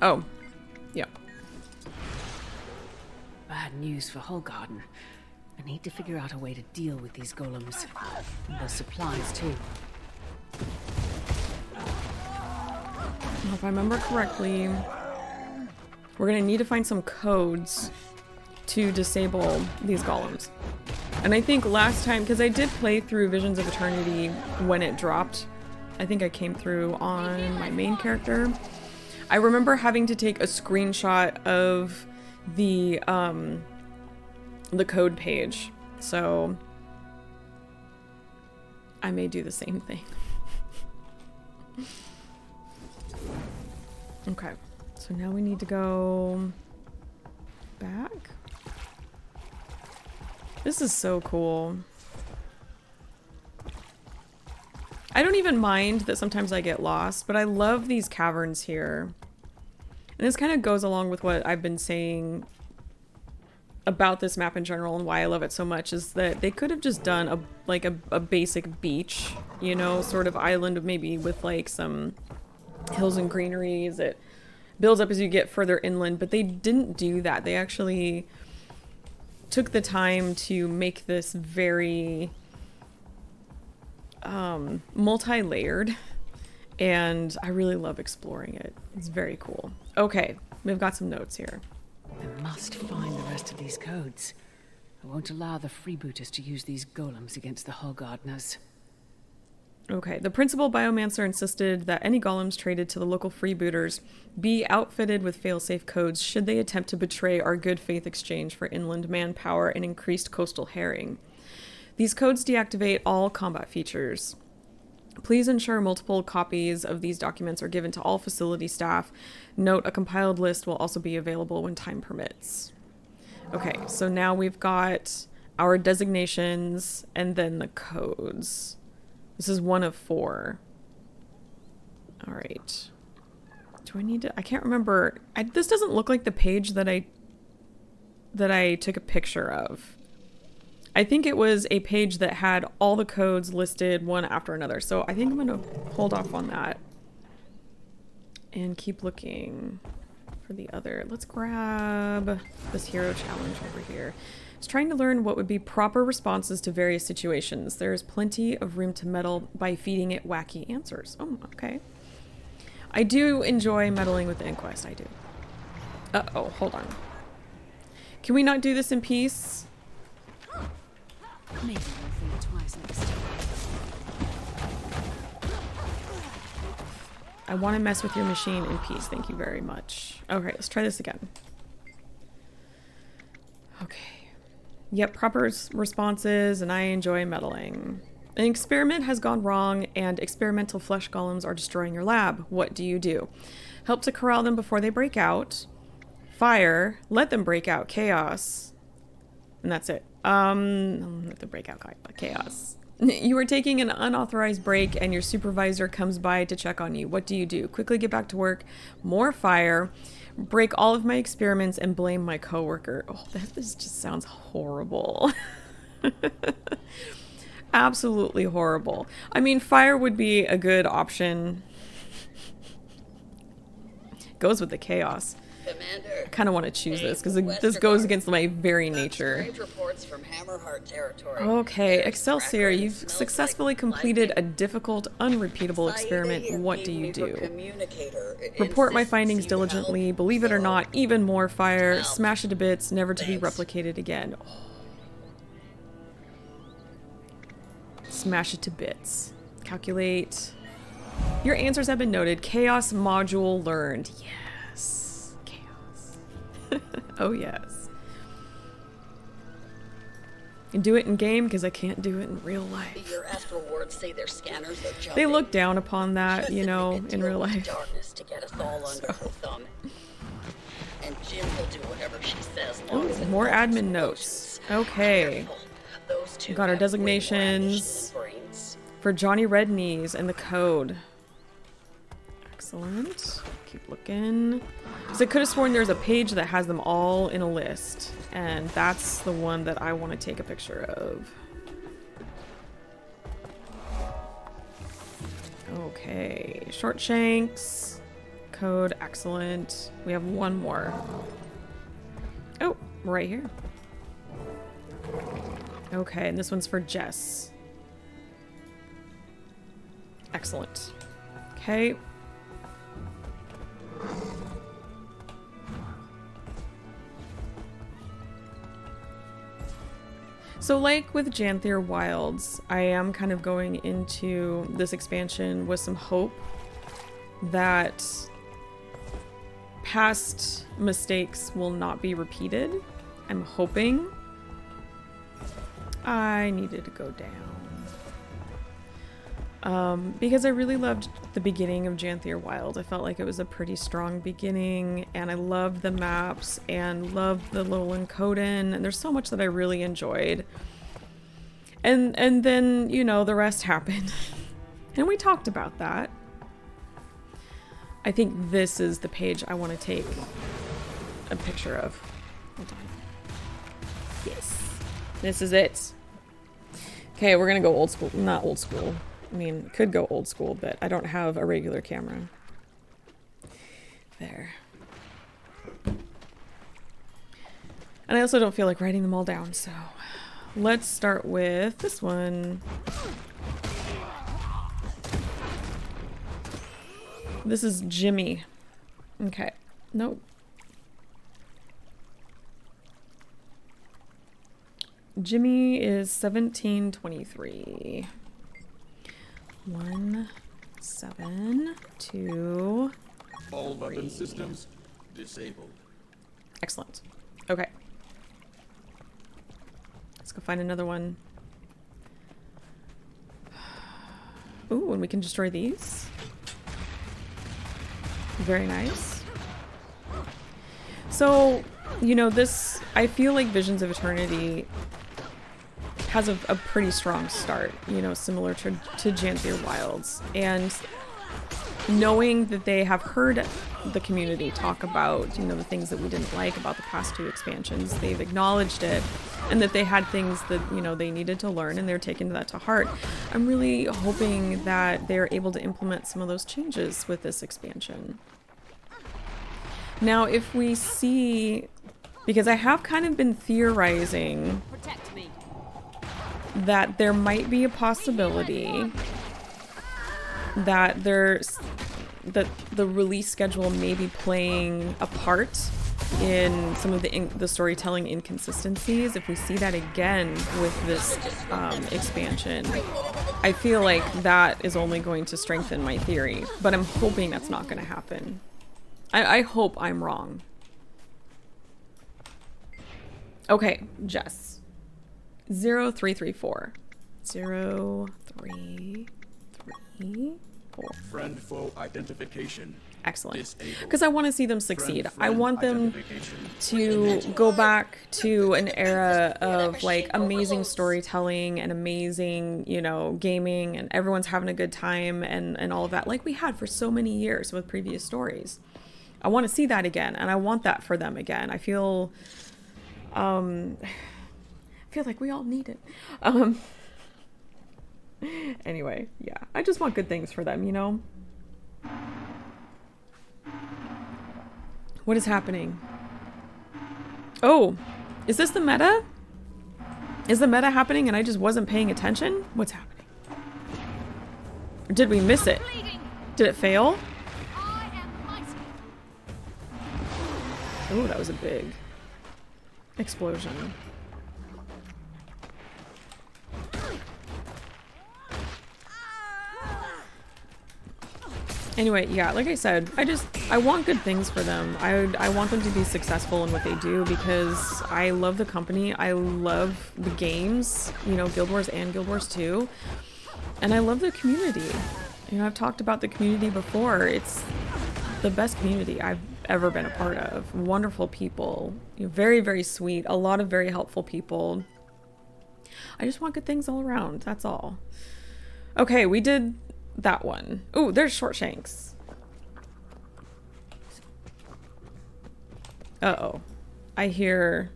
[SPEAKER 1] Oh, yeah.
[SPEAKER 8] Bad news for Holgarden. I need to figure out a way to deal with these golems. And the supplies, too.
[SPEAKER 1] If I remember correctly, we're gonna need to find some codes to disable these golems. And I think last time, because I did play through Visions of Eternity when it dropped, I think I came through on my main character. I remember having to take a screenshot of the code page, so I may do the same thing. Okay, so now we need to go back. This is so cool. I don't even mind that sometimes I get lost, but I love these caverns here. And this kind of goes along with what I've been saying about this map in general and why I love it so much, is that they could have just done a basic beach, you know, sort of island, maybe with like some hills and greeneries. It builds up as you get further inland, but they didn't do that. They actually took the time to make this very multi-layered, and I really love exploring it. It's very cool. Okay, we've got some notes here.
[SPEAKER 8] I must find the rest of these codes. I won't allow the freebooters to use these golems against the Hull Gardeners.
[SPEAKER 1] Okay, the principal biomancer insisted that any golems traded to the local freebooters be outfitted with failsafe codes should they attempt to betray our good faith exchange for inland manpower and increased coastal herring. These codes deactivate all combat features. Please ensure multiple copies of these documents are given to all facility staff. Note, a compiled list will also be available when time permits. Okay, so now we've got our designations and then the codes. This is 1 of 4. All right. Do I need to... I can't remember. This doesn't look like the page that I took a picture of. I think it was a page that had all the codes listed one after another. So I think I'm going to hold off on that and keep looking for the other. Let's grab this hero challenge over here. It's trying to learn what would be proper responses to various situations. There is plenty of room to meddle by feeding it wacky answers. Oh, okay. I do enjoy meddling with the Inquest. I do. Uh-oh, hold on. Can we not do this in peace?
[SPEAKER 8] Maybe I'll think twice next time.
[SPEAKER 1] I want to mess with your machine in peace. Thank you very much. Okay, let's try this again. Okay. Yep, proper responses, and I enjoy meddling. An experiment has gone wrong, and experimental flesh golems are destroying your lab. What do? Help to corral them before they break out. Fire. Let them break out. Chaos. And that's it. Let them break out. Chaos. You are taking an unauthorized break, and your supervisor comes by to check on you. What do? Quickly get back to work. More fire. Break all of my experiments and blame my coworker. Oh, this just sounds horrible. Absolutely horrible. I mean, fire would be a good option. Goes with the chaos.
[SPEAKER 12] Commander,
[SPEAKER 1] I kind of want to choose this because this goes against my very nature.
[SPEAKER 12] Reports from Hammerheart territory.
[SPEAKER 1] Okay, Excelsior, you've successfully completed a difficult, unrepeatable experiment. What do? Report my findings diligently. Believe it or not, even more fire. Smash it to bits, never to be replicated again. Oh. Smash it to bits. Calculate. Your answers have been noted. Chaos module learned. Yes. Chaos. Oh, yes. And do it in game because I can't do it in real life.
[SPEAKER 12] Your astral wards say their scanners are jumping.
[SPEAKER 1] They look down upon that, you know, in real life.
[SPEAKER 12] Darkness to get us all under her thumb. And Jim will do whatever she says.
[SPEAKER 1] Ooh, more admin notes. Okay. We got our designations for Johnny Red Knees and the code. Excellent. Keep looking. Because I could have sworn there's a page that has them all in a list. And that's the one that I want to take a picture of. Okay. Short shanks. Code. Excellent. We have one more. Oh, right here. Okay, and this one's for Jess. Excellent. Okay. So like with Janthier Wilds, I am kind of going into this expansion with some hope that past mistakes will not be repeated. I'm hoping. I needed to go down. Because I really loved the beginning of Janthier Wild. I felt like it was a pretty strong beginning, and I loved the maps, and loved the little Encoden, and there's so much that I really enjoyed. And then, you know, the rest happened. And we talked about that. I think this is the page I want to take a picture of. Hold on. Yes. This is it. Okay, we're gonna go old school. Not old school. I mean, could go old school, but I don't have a regular camera. There. And I also don't feel like writing them all down, so let's start with this one. This is Jimmy. Okay. Nope. Jimmy is 1723. 1, 7, 2,
[SPEAKER 2] All
[SPEAKER 1] 3.
[SPEAKER 2] weapon systems disabled.
[SPEAKER 1] Excellent. Okay. Let's go find another one. Ooh, and we can destroy these. Very nice. So, you know, this, I feel like Visions of Eternity has a pretty strong start, you know, similar to Janthier Wilds. And knowing that they have heard the community talk about, you know, the things that we didn't like about the past 2 expansions, they've acknowledged it, and that they had things that, you know, they needed to learn, and they're taking that to heart. I'm really hoping that they're able to implement some of those changes with this expansion. Now, if we see, because I have kind of been theorizing that there might be a possibility that that the release schedule may be playing a part in some of the storytelling inconsistencies. If we see that again with this expansion, I feel like that is only going to strengthen my theory, but I'm hoping that's not going to happen. I hope I'm wrong. Okay, Jess. 0334. 0334.
[SPEAKER 2] Friend foe identification.
[SPEAKER 1] Excellent. Because I want to see them succeed. I want them to go back to an era of like amazing storytelling and amazing, you know, gaming, and everyone's having a good time and all of that, like we had for so many years with previous stories. I want to see that again, and I want that for them again. I feel like we all need it. Anyway, yeah, I just want good things for them, you know? What is happening? Oh, is this the meta? Is the meta happening and I just wasn't paying attention? What's happening? Or did we miss it? Did it fail? Oh, that was a big explosion. Anyway, yeah, like I said, I want good things for them. I want them to be successful in what they do because I love the company. I love the games, you know, Guild Wars and Guild Wars 2. And I love the community. You know, I've talked about the community before. It's the best community I've ever been a part of. Wonderful people. You know, very, very sweet. A lot of very helpful people. I just want good things all around. That's all. Okay, we did that one. Ooh, there's short shanks. Uh-oh. I hear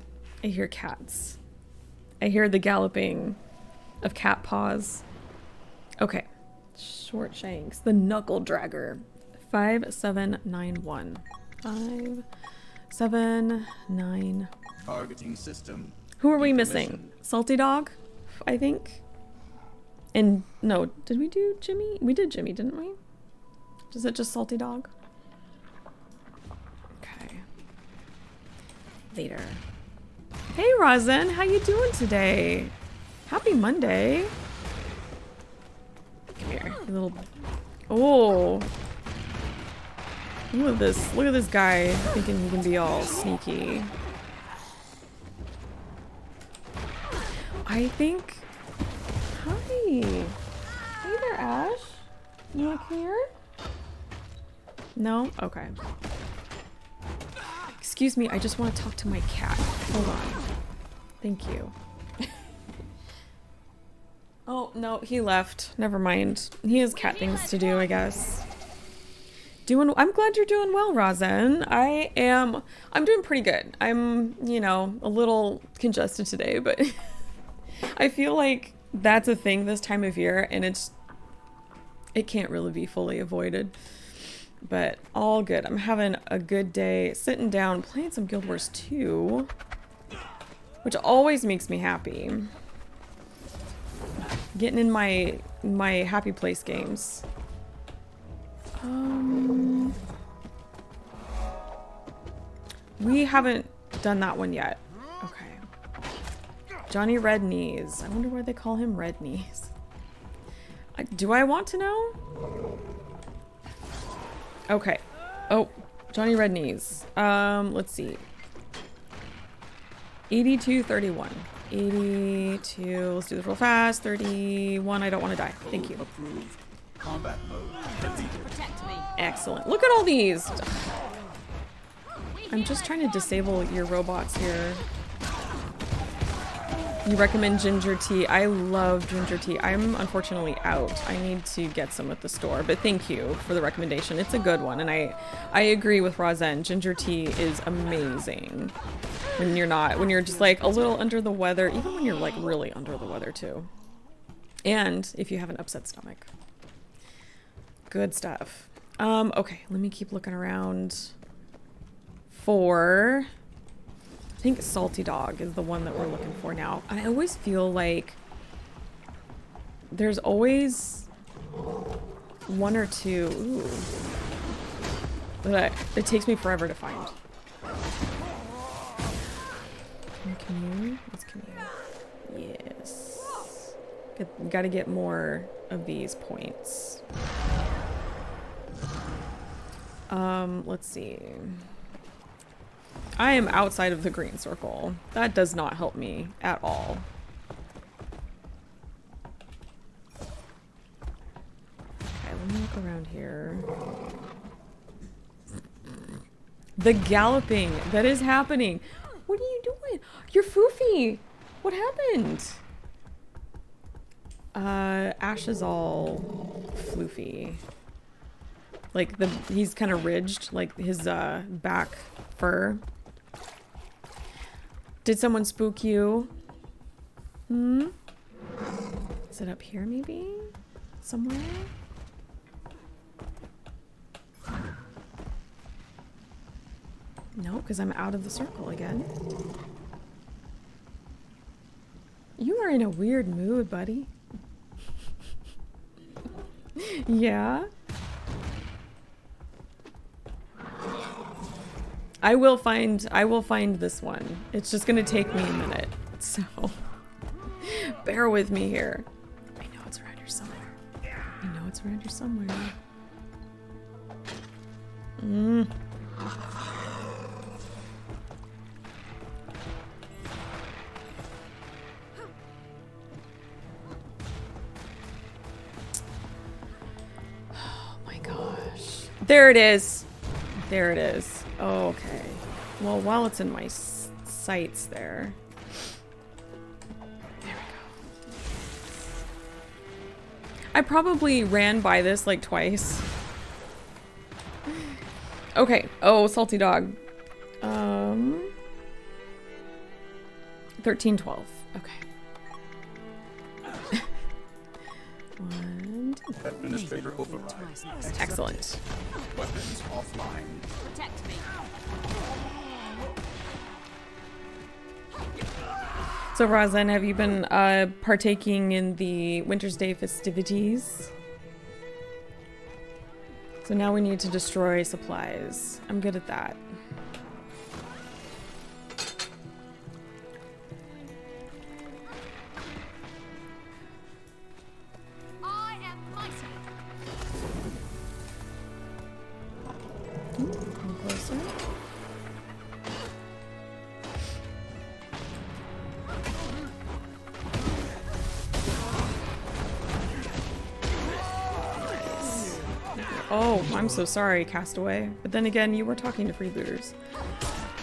[SPEAKER 1] cats. I hear the galloping of cat paws. Okay. Short shanks. The knuckle dragger. 5791. 5791.
[SPEAKER 2] Targeting system.
[SPEAKER 1] Who are we missing? Salty Dog, I think. And no, did we do Jimmy? We did Jimmy, didn't we? Is it just Salty Dog? Okay. Later. Hey Rosin, how you doing today? Happy Monday. Come here, you little. Oh. Look at this. Look at this guy thinking he can be all sneaky. I think. Hi. Hey there, Ash. You wanna come here? No? Okay. Excuse me, I just want to talk to my cat. Hold on. Thank you. Oh, no, he left. Never mind. He has cat things to do, I guess. I'm glad you're doing well, Razen. I'm doing pretty good. I'm, you know, a little congested today, but I feel like that's a thing this time of year, and it can't really be fully avoided. But all good. I'm having a good day, sitting down, playing some Guild Wars 2, which always makes me happy. Getting in my happy place games. We haven't done that one yet. Okay. Johnny Red Knees. I wonder why they call him Red Knees. Do I want to know? Okay. Oh, Johnny Red Knees. Let's see. 82-31. 82. Let's do this real fast. 31. I don't want to die. Thank you.
[SPEAKER 5] Approved. Combat mode.
[SPEAKER 3] Protect me.
[SPEAKER 1] Excellent. Look at all these. I'm just trying to disable your robots here. You recommend ginger tea. I love ginger tea. I'm unfortunately out. I need to get some at the store, but thank you for the recommendation. It's a good one, and I agree with Razen. Ginger tea is amazing when you're just like a little under the weather, even when you're like really under the weather too. And if you have an upset stomach. Good stuff. Okay, let me keep looking around for... I think Salty Dog is the one that we're looking for now. I always feel like there's always one or two that it takes me forever to find. Can you? Let's can you? Yes. Gotta get more of these points. Let's see. I am outside of the green circle. That does not help me at all. Okay, let me look around here. The galloping that is happening. What are you doing? You're foofy. What happened? Ash is all floofy. Like he's kind of ridged, like his back fur. Did someone spook you? Is it up here maybe? Somewhere? No, because I'm out of the circle again. You are in a weird mood, buddy. Yeah? I will find this one. It's just gonna take me a minute. So bear with me here. I know it's around here somewhere. I know it's around here somewhere. Oh my gosh. There it is. There it is. Okay. Well, while it's in my sights there. There we go. I probably ran by this like twice. Okay. Oh, Salty Dog. 13-12. Okay. One, two.
[SPEAKER 5] Administrator override.
[SPEAKER 1] Excellent.
[SPEAKER 5] Weapons offline.
[SPEAKER 3] Protect me.
[SPEAKER 1] So, Razen, have you been partaking in the Wintersday festivities? So now we need to destroy supplies. I'm good at that.
[SPEAKER 3] I am mighty.
[SPEAKER 1] Come closer. Oh, I'm so sorry, Castaway. But then again, you were talking to freebooters.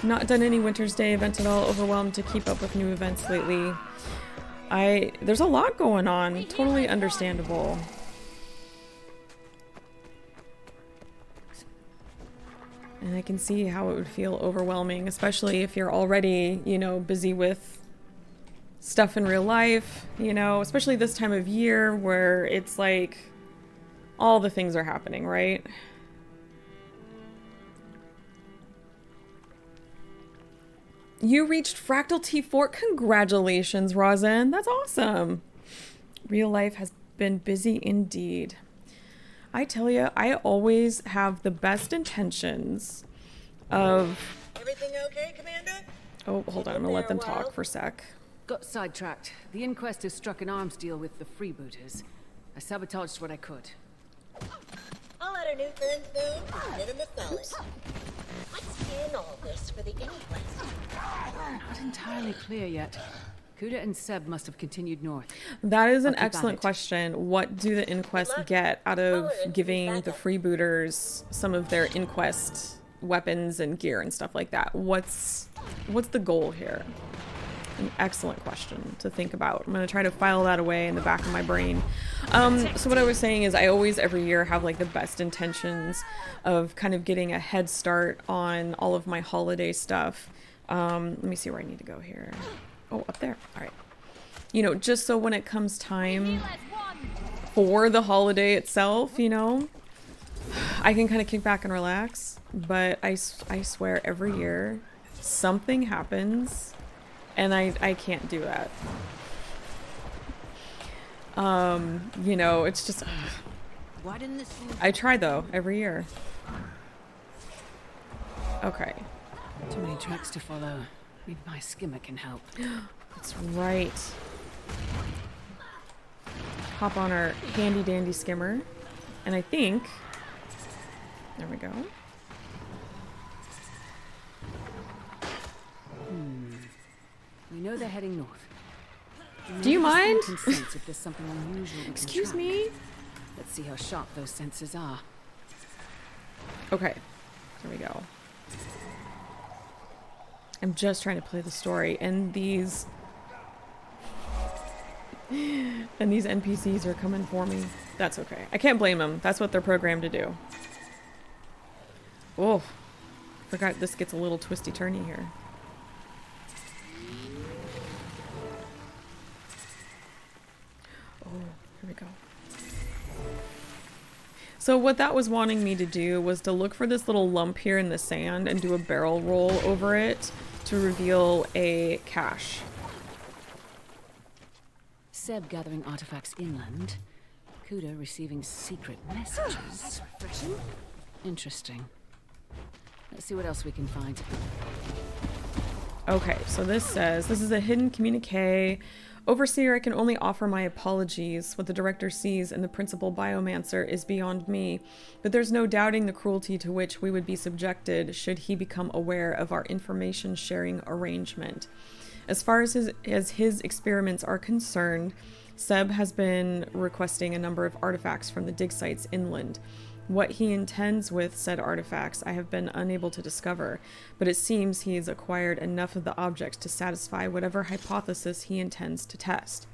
[SPEAKER 1] Not done any Wintersday events at all. Overwhelmed to keep up with new events lately. There's a lot going on. Totally understandable. And I can see how it would feel overwhelming, especially if you're already, you know, busy with stuff in real life, you know, especially this time of year where it's like all the things are happening, right? You reached Fractal T4. Congratulations, Rosin. That's awesome. Real life has been busy indeed. I tell you, I always have the best intentions of...
[SPEAKER 12] Everything okay, Commander?
[SPEAKER 1] Oh, hold on. I'm gonna let them talk for a sec.
[SPEAKER 8] Got sidetracked. The Inquest has struck an arms deal with the freebooters. I sabotaged what I could.
[SPEAKER 12] I'll let our new friends know and get them a solid. What's in all this for the Inquest?
[SPEAKER 8] Not entirely clear yet. Kuda and Seb must have continued north.
[SPEAKER 1] That is an
[SPEAKER 8] I'll keep at
[SPEAKER 1] excellent
[SPEAKER 8] it.
[SPEAKER 1] question. What do the Inquest get out of giving the freebooters some of their Inquest weapons and gear and stuff like that? What's the goal here? An excellent question to think about. I'm going to try to file that away in the back of my brain. So what I was saying is I always every year have like the best intentions of kind of getting a head start on all of my holiday stuff. Let me see where I need to go here. Oh, up there. All right. You know, just so when it comes time for the holiday itself, you know, I can kind of kick back and relax. But I swear every year something happens and I can't do that. You know, it's just...
[SPEAKER 4] Why didn't this...
[SPEAKER 1] I try though, every year. Okay.
[SPEAKER 8] Too many tracks to follow. Maybe my skimmer can help.
[SPEAKER 1] That's right. Hop on our handy dandy skimmer. And I think... There we go.
[SPEAKER 8] We know they're heading north.
[SPEAKER 1] Do you mind?
[SPEAKER 8] Can sense if there's something unusual we can
[SPEAKER 1] Excuse
[SPEAKER 8] track.
[SPEAKER 1] me?
[SPEAKER 8] Let's see how sharp those sensors are.
[SPEAKER 1] Okay. There we go. I'm just trying to play the story, and these NPCs are coming for me. That's okay. I can't blame them. That's what they're programmed to do. Oh, forgot this gets a little twisty-turny here. Oh, here we go. So what that was wanting me to do was to look for this little lump here in the sand and do a barrel roll over it to reveal a cache.
[SPEAKER 8] Seb gathering artifacts inland. Kuda receiving secret messages. Interesting. Let's see what else we can find.
[SPEAKER 1] Okay, so this says, this is a hidden communique. Overseer, I can only offer my apologies. What the director sees in the principal biomancer is beyond me, but there's no doubting the cruelty to which we would be subjected should he become aware of our information sharing arrangement. As far as his experiments are concerned, Seb has been requesting a number of artifacts from the dig sites inland. What he intends with said artifacts I have been unable to discover, but it seems he has acquired enough of the objects to satisfy whatever hypothesis he intends to test.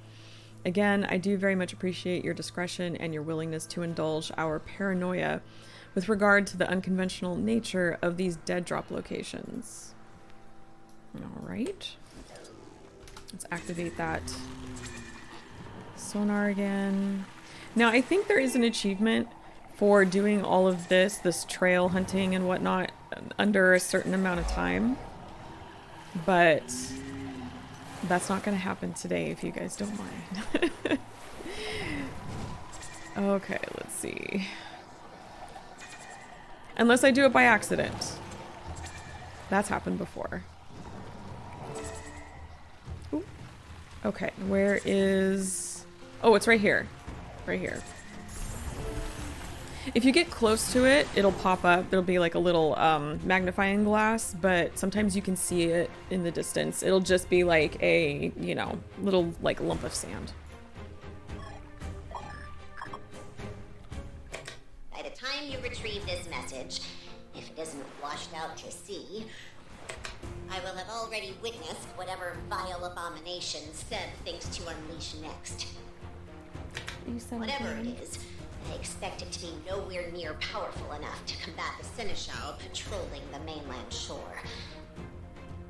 [SPEAKER 1] Again, I do very much appreciate your discretion and your willingness to indulge our paranoia with regard to the unconventional nature of these dead drop locations. All right. Let's activate that sonar again. Now, I think there is an achievement for doing all of this trail hunting and whatnot under a certain amount of time. But that's not going to happen today if you guys don't mind. Okay, let's see. Unless I do it by accident. That's happened before. Ooh. Okay, where is... Oh, it's right here. Right here. If you get close to it, it'll pop up. There'll be like a little magnifying glass, but sometimes you can see it in the distance. It'll just be like a, you know, little like lump of sand.
[SPEAKER 13] By the time you retrieve this message, if it isn't washed out to sea,
[SPEAKER 12] I will have already witnessed whatever vile abomination Seb thinks to unleash next. Whatever it is, I expect it to be nowhere near powerful enough to combat the Senechal patrolling the mainland shore.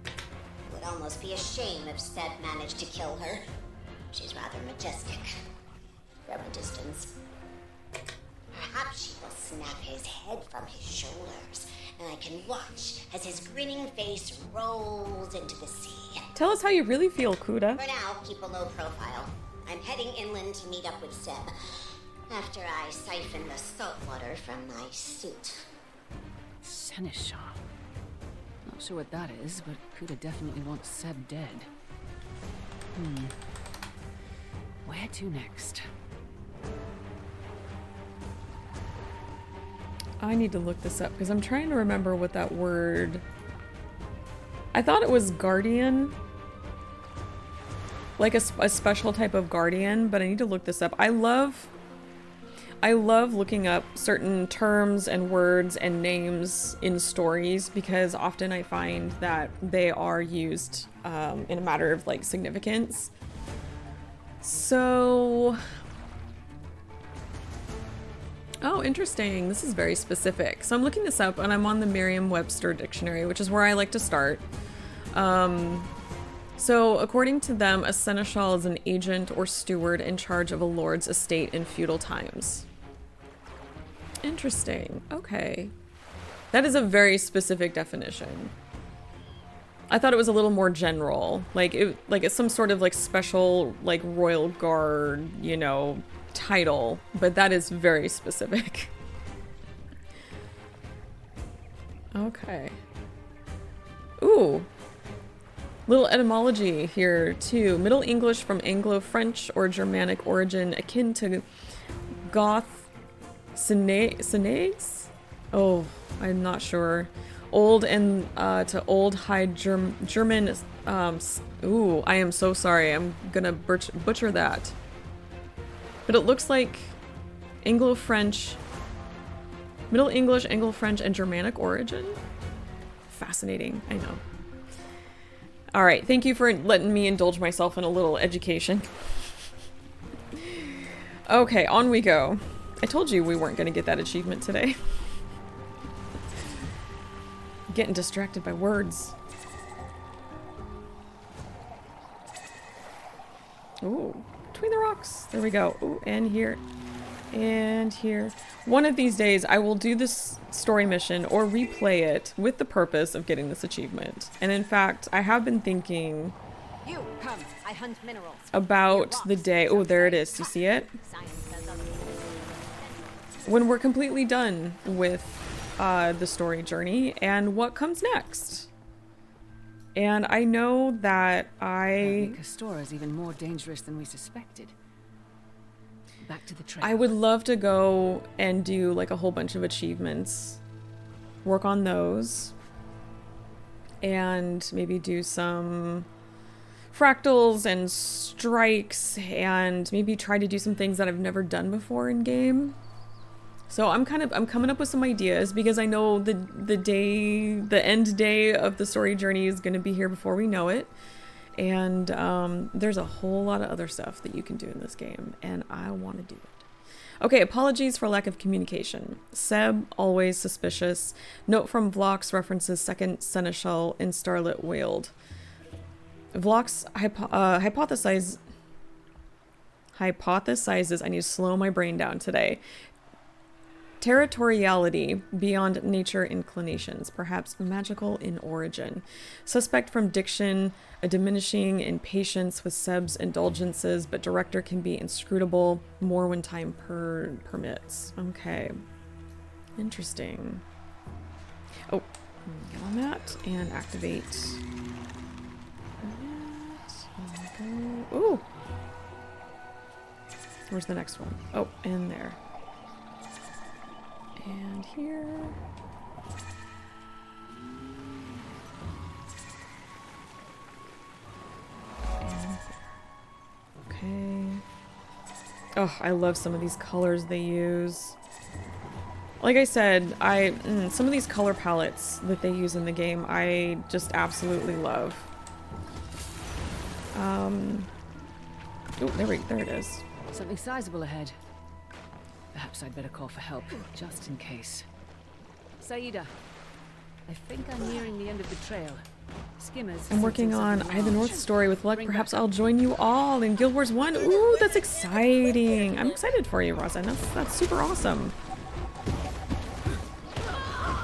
[SPEAKER 12] It would almost be a shame if Seb managed to kill her. She's rather majestic from a distance. Perhaps she will snap his head from his shoulders, and I can watch as his grinning face rolls into the sea.
[SPEAKER 1] Tell us how you really feel, Kuda.
[SPEAKER 12] For now, keep a low profile. I'm heading inland to meet up with Seb, after I siphon the salt water from my suit.
[SPEAKER 8] Seneschal. Not sure what that is, but Kuda definitely wants Seb dead. Where to next?
[SPEAKER 1] I need to look this up because I'm trying to remember what that word... I thought it was guardian. Like a special type of guardian, but I need to look this up. I love looking up certain terms and words and names in stories because often I find that they are used in a matter of like significance. So... Oh, interesting. This is very specific. So I'm looking this up and I'm on the Merriam-Webster dictionary, which is where I like to start. So according to them, a seneschal is an agent or steward in charge of a lord's estate in feudal times. Interesting. Okay. That is a very specific definition. I thought it was a little more general. Like it's some sort of like special like royal guard, you know, title, but that is very specific. Okay. Ooh. Little etymology here too. Middle English from Anglo-French or Germanic origin akin to Goth Senex? Oh, I'm not sure. Old and to Old High German. Ooh, I am so sorry. I'm gonna butcher that. But it looks like Anglo-French, Middle English, Anglo-French, and Germanic origin. Fascinating, I know. All right, thank you for letting me indulge myself in a little education. Okay, on we go. I told you we weren't going to get that achievement today. Getting distracted by words. Ooh, between the rocks. There we go. Ooh, and here. And here. One of these days, I will do this story mission or replay it with the purpose of getting this achievement. And in fact, I have been thinking
[SPEAKER 4] I hunt minerals.
[SPEAKER 1] about the day. Oh, there it is. You see it? When we're completely done with the story journey and what comes next. And I know that
[SPEAKER 8] Castora is even more dangerous than we suspected. Back to the trail.
[SPEAKER 1] I would love to go and do like a whole bunch of achievements, work on those, and maybe do some fractals and strikes, and maybe try to do some things that I've never done before in game. So I'm coming up with some ideas because I know the end day of the story journey is going to be here before we know it. And there's a whole lot of other stuff that you can do in this game, and I want to do it. Okay, apologies for lack of communication. Seb, always suspicious. Note from Vlox references second Seneschal in Starlit Weald. Vlox hypothesizes I need to slow my brain down today. Territoriality beyond nature inclinations, perhaps magical in origin. Suspect from diction, a diminishing impatience with Seb's indulgences, but director can be inscrutable, more when time permits. Okay. Interesting. Oh, get on that and activate. Ooh. Where's the next one? Oh, in there. And here. And okay. Oh, I love some of these colors they use. Like I said, some of these color palettes that they use in the game, I just absolutely love. Oh, there it is.
[SPEAKER 8] Something sizable ahead. Perhaps I'd better call for help, just in case. Saida, I think I'm nearing the end of the trail. Skimmers.
[SPEAKER 1] I'm working on Eye of the North story with luck. Perhaps I'll join you all in Guild Wars 1. Ooh, that's exciting. I'm excited for you, Rosin. That's super awesome.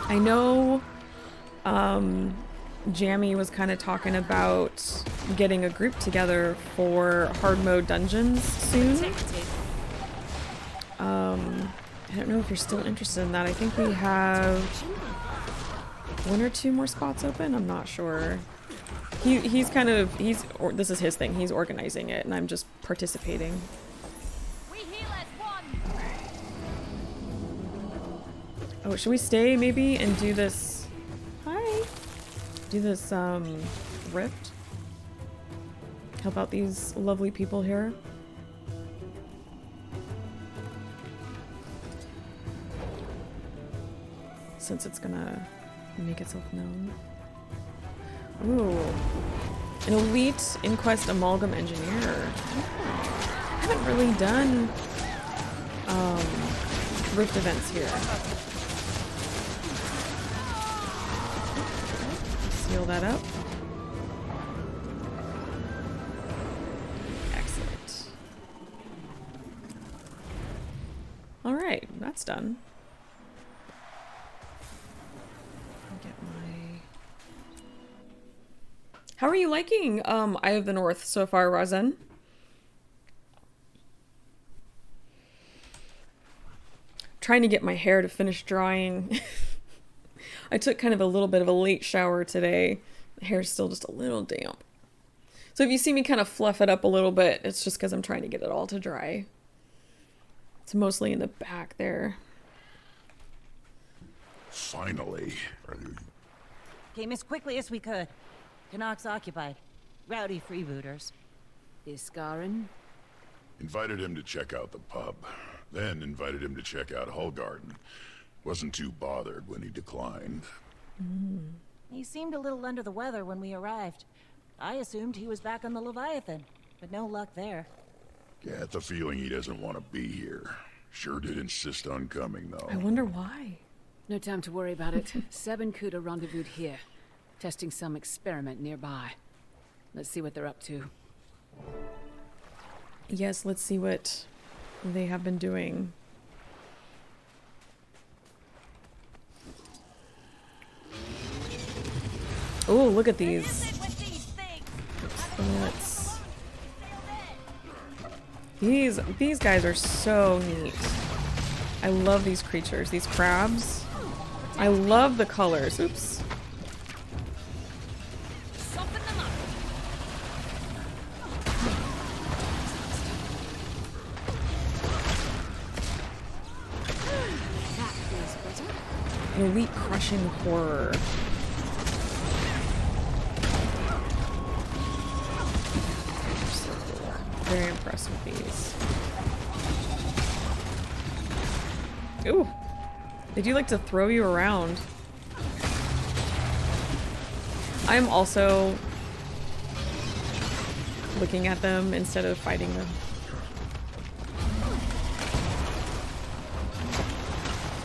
[SPEAKER 1] I know Jammy was kind of talking about getting a group together for hard mode dungeons soon. I don't know if you're still interested in that. I think we have 1 or 2 more spots open. I'm not sure. This is his thing. He's organizing it, and I'm just participating.
[SPEAKER 3] We heal as one.
[SPEAKER 1] Oh, should we stay maybe and do this? Hi. Do this rift. Help out these lovely people here. Since it's gonna make itself known. Ooh. An elite inquest amalgam engineer. I haven't really done rift events here. Seal that up. Excellent. Alright, that's done. How are you liking Eye of the North so far, Razen? Trying to get my hair to finish drying. I took kind of a little bit of a late shower today. The hair's still just a little damp. So if you see me kind of fluff it up a little bit, it's just because I'm trying to get it all to dry. It's mostly in the back there.
[SPEAKER 5] Finally.
[SPEAKER 7] Came as quickly as we could. Canucks occupied. Rowdy freebooters.
[SPEAKER 8] Iskarin?
[SPEAKER 5] Invited him to check out the pub. Then invited him to check out Hullgarden. Wasn't too bothered when he declined.
[SPEAKER 7] He seemed a little under the weather when we arrived. I assumed he was back on the Leviathan, but no luck there.
[SPEAKER 5] Get the feeling he doesn't want to be here. Sure did insist on coming, though.
[SPEAKER 1] I wonder why.
[SPEAKER 8] No time to worry about it. Seb and Kuda rendezvoused here, testing some experiment nearby. Let's see what they're up to.
[SPEAKER 1] Yes, let's see what they have been doing. Oh, look at these. These guys are so neat. I love these creatures, these crabs. I love the colors. Oops. An elite crushing horror. So cool. Very impressed with these. Ooh. They do like to throw you around. I'm also looking at them instead of fighting them.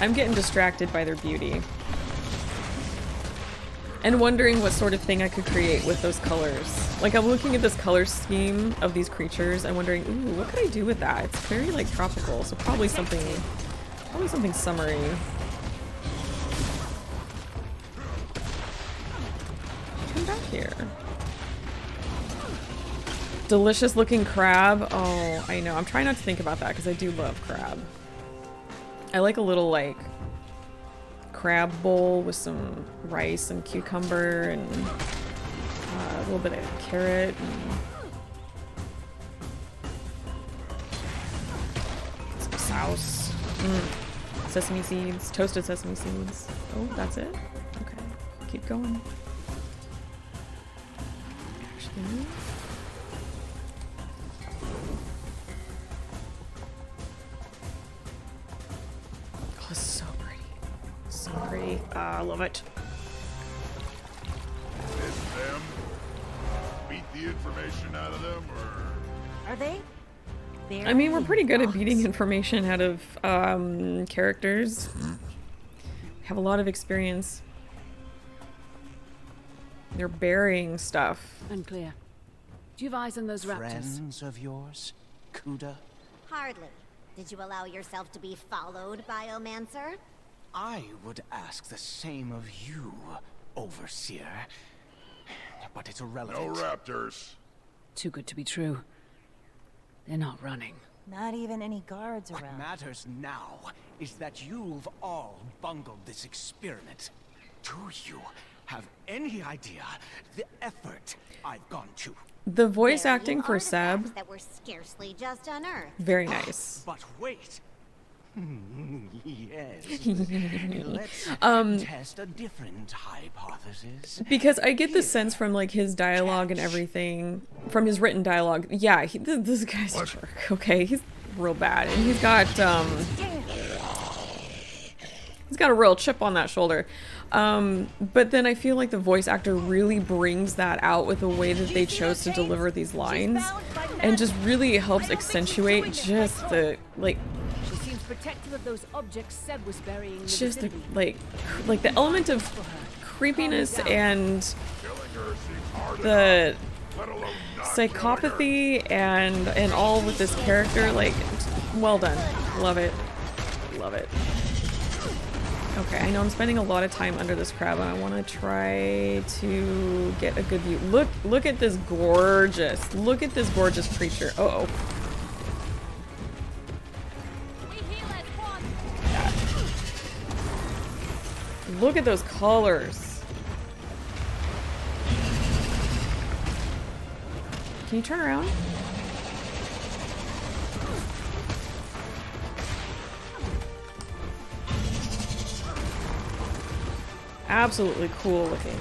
[SPEAKER 1] I'm getting distracted by their beauty. And wondering what sort of thing I could create with those colors. Like, I'm looking at this color scheme of these creatures and wondering, ooh, what could I do with that? It's very, like, tropical, so probably something summery. Come back here. Delicious looking crab. Oh, I know. I'm trying not to think about that because I do love crab. I like a little, like, crab bowl with some rice and cucumber and a little bit of carrot and some sauce. Sesame seeds, toasted sesame seeds. Oh, that's it? Okay, keep going. Actually... Oh, this is so pretty. Pretty. I love it.
[SPEAKER 5] It's them. Beat the information out of them, or...
[SPEAKER 7] Are they?
[SPEAKER 1] I mean, we're pretty good at beating information out of characters. Have a lot of experience. They're burying stuff.
[SPEAKER 8] Unclear. Do you have eyes on those raptors?
[SPEAKER 9] Friends of yours, Kuda?
[SPEAKER 12] Hardly. Did you allow yourself to be followed, Biomancer?
[SPEAKER 9] I would ask the same of you, Overseer. But it's irrelevant.
[SPEAKER 5] No raptors.
[SPEAKER 8] Too good to be true. They're not running.
[SPEAKER 7] Not even any guards
[SPEAKER 9] What
[SPEAKER 7] around.
[SPEAKER 9] matters now is that you've all bungled this experiment. Do you have any idea the effort I've gone to?
[SPEAKER 1] The voice
[SPEAKER 12] Burying
[SPEAKER 1] acting for
[SPEAKER 12] artifacts
[SPEAKER 1] Seb,
[SPEAKER 12] that were scarcely just unearthed.
[SPEAKER 1] very nice.
[SPEAKER 9] But wait. Yes. Let's test a different hypothesis.
[SPEAKER 1] Because I get the sense from like his dialogue and everything, from his written dialogue. Yeah, this guy's a jerk. Okay, he's real bad, and he's got a real chip on that shoulder. But then I feel like the voice actor really brings that out with the way that they chose to deliver these lines, and just really helps accentuate just the like.
[SPEAKER 8] She seems protective of those objects Seb was burying. In the
[SPEAKER 1] Just the,
[SPEAKER 8] vicinity.
[SPEAKER 1] like the element of creepiness and the psychopathy and all with this character. Like, well done. Love it. Love it. Okay, I know I'm spending a lot of time under this crab, and I want to try to get a good view. Look at this gorgeous creature. Uh-oh. Look at those colors. Can you turn around? Absolutely cool looking.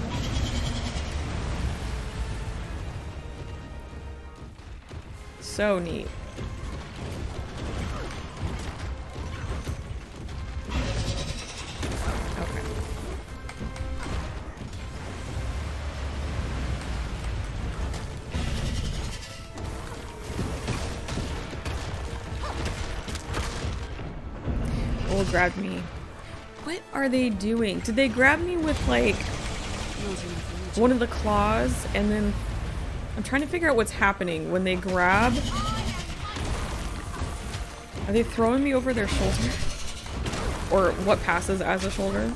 [SPEAKER 1] So neat. Okay. Oh, grabbed me. What are they doing? Did they grab me with like one of the claws, and then I'm trying to figure out what's happening when they grab. Are they throwing me over their shoulder? Or what passes as a shoulder?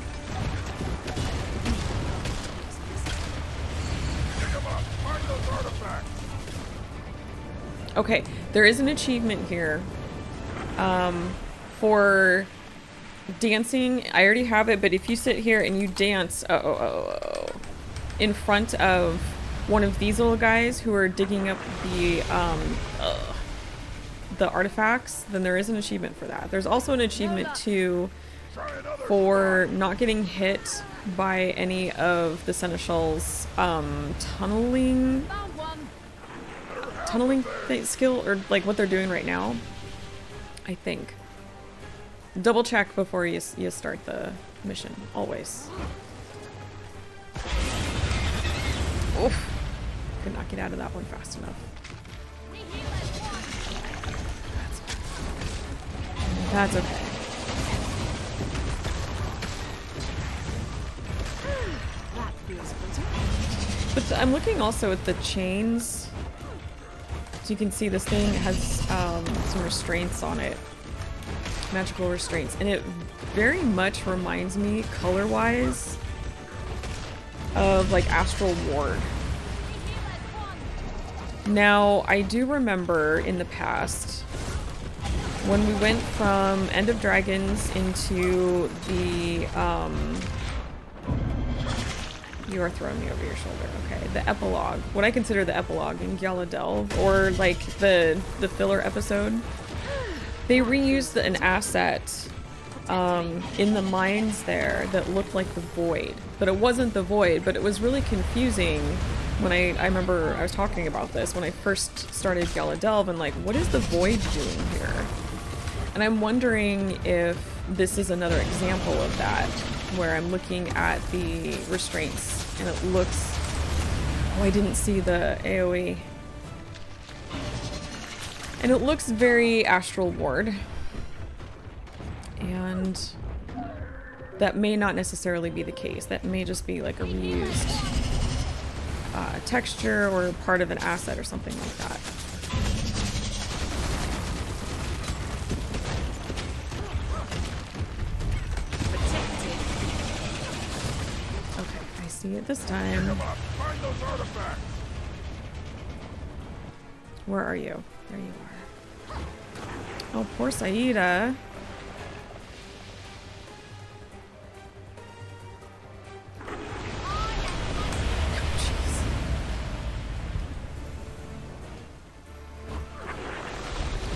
[SPEAKER 1] Okay, there is an achievement here for dancing. I already have it, but if you sit here and you dance in front of one of these little guys who are digging up the artifacts, then there is an achievement for that. There's also an achievement too for not getting hit by any of the Senechal's tunneling skill, or like what they're doing right now, I think. Double check before you start the mission, always. Oof. Could not get out of that one fast enough. That's okay. But I'm looking also at the chains. So you can see this thing has some restraints on it. Magical restraints. And it very much reminds me, color-wise, of like Astral Ward. Now, I do remember in the past when we went from End of Dragons into the you are throwing me over your shoulder. Okay, the epilogue. What I consider the epilogue in GW2, or like the filler episode. They reused an asset in the mines there that looked like the Void, but it wasn't the Void. But it was really confusing when I remember I was talking about this when I first started GW2, and like, what is the Void doing here? And I'm wondering if this is another example of that, where I'm looking at the restraints and it looks... Oh, I didn't see the AoE. And it looks very Astral Ward. And that may not necessarily be the case. That may just be like a reused texture or part of an asset or something like that. Okay, I see it this time.
[SPEAKER 5] Find those artifacts.
[SPEAKER 1] Where are you? There you are. Oh, poor Saida.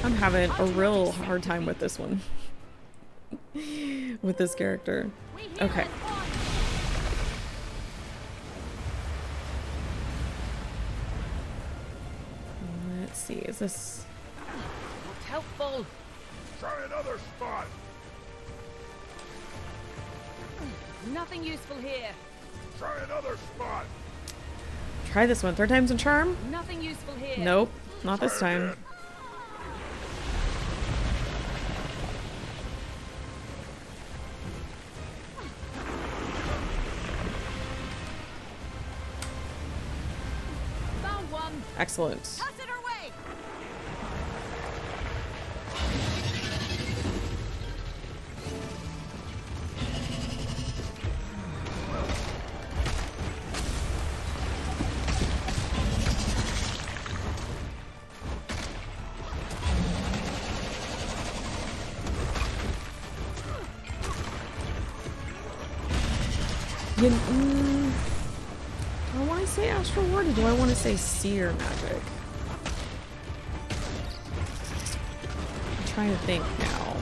[SPEAKER 1] I'm having a real hard time with this one. With this character. Okay. Let's see, is this...
[SPEAKER 8] Not helpful.
[SPEAKER 5] Try another spot.
[SPEAKER 8] Nothing useful here.
[SPEAKER 5] Try another spot.
[SPEAKER 1] Try this one. 3rd time's a charm?
[SPEAKER 8] Nothing useful here.
[SPEAKER 1] Nope, not this time.
[SPEAKER 8] Found one.
[SPEAKER 1] Excellent.
[SPEAKER 3] Toss it our way.
[SPEAKER 1] Do I want to say Astral Ward or do I want to say Seer Magic? I'm trying to think now.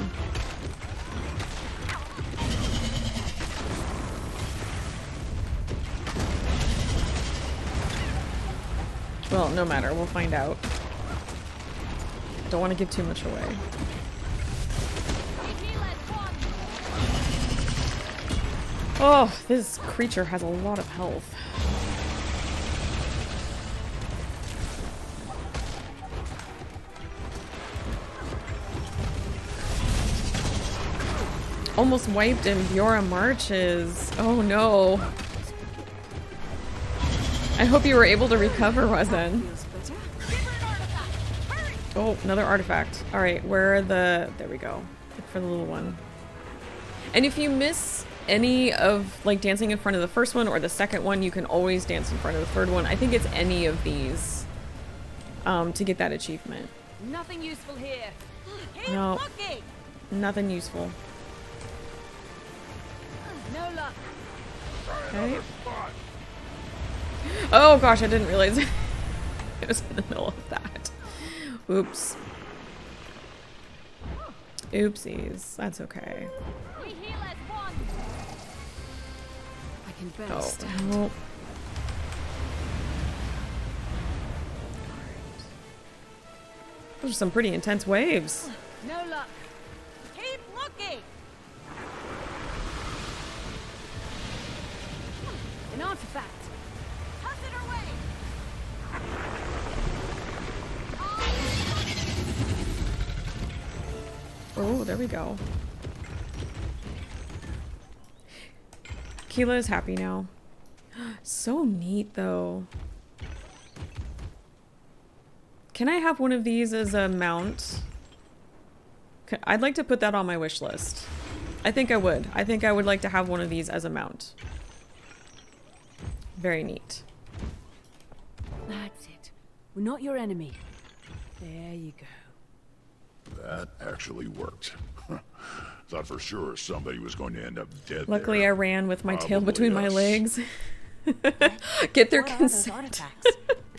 [SPEAKER 1] Well, no matter. We'll find out. Don't want to give too much away. Oh, this creature has a lot of health. Almost wiped and Biora marches. Oh no. I hope you were able to recover, Wazen. Oh, another artifact. Alright, where are the... There we go. Look for the little one. And if you miss any of, like, dancing in front of the first one or the second one, you can always dance in front of the third one. I think it's any of these to get that achievement.
[SPEAKER 8] Nothing useful here.
[SPEAKER 1] No, nothing useful.
[SPEAKER 8] No luck.
[SPEAKER 1] Okay. Oh gosh, I didn't realize it was in the middle of that. Oops. Oopsies. That's okay.
[SPEAKER 3] We heal as one.
[SPEAKER 8] I can barely
[SPEAKER 1] Oh,
[SPEAKER 8] stand.
[SPEAKER 1] well. Those are some pretty intense waves.
[SPEAKER 8] No luck.
[SPEAKER 3] Keep looking.
[SPEAKER 8] An artifact.
[SPEAKER 3] Toss it our way.
[SPEAKER 1] Oh, there we go. Kela is happy now. So neat, though. Can I have one of these as a mount? I'd like to put that on my wish list. I think I would. I think I would like to have one of these as a mount. Very neat.
[SPEAKER 8] That's it. We're not your enemy. There you go.
[SPEAKER 5] That actually worked. Thought for sure somebody was going to end up dead.
[SPEAKER 1] Luckily,
[SPEAKER 5] there.
[SPEAKER 1] I ran with my tail
[SPEAKER 5] Probably
[SPEAKER 1] between my
[SPEAKER 5] us.
[SPEAKER 1] legs. Get their
[SPEAKER 7] What are those
[SPEAKER 1] consent.
[SPEAKER 7] artifacts?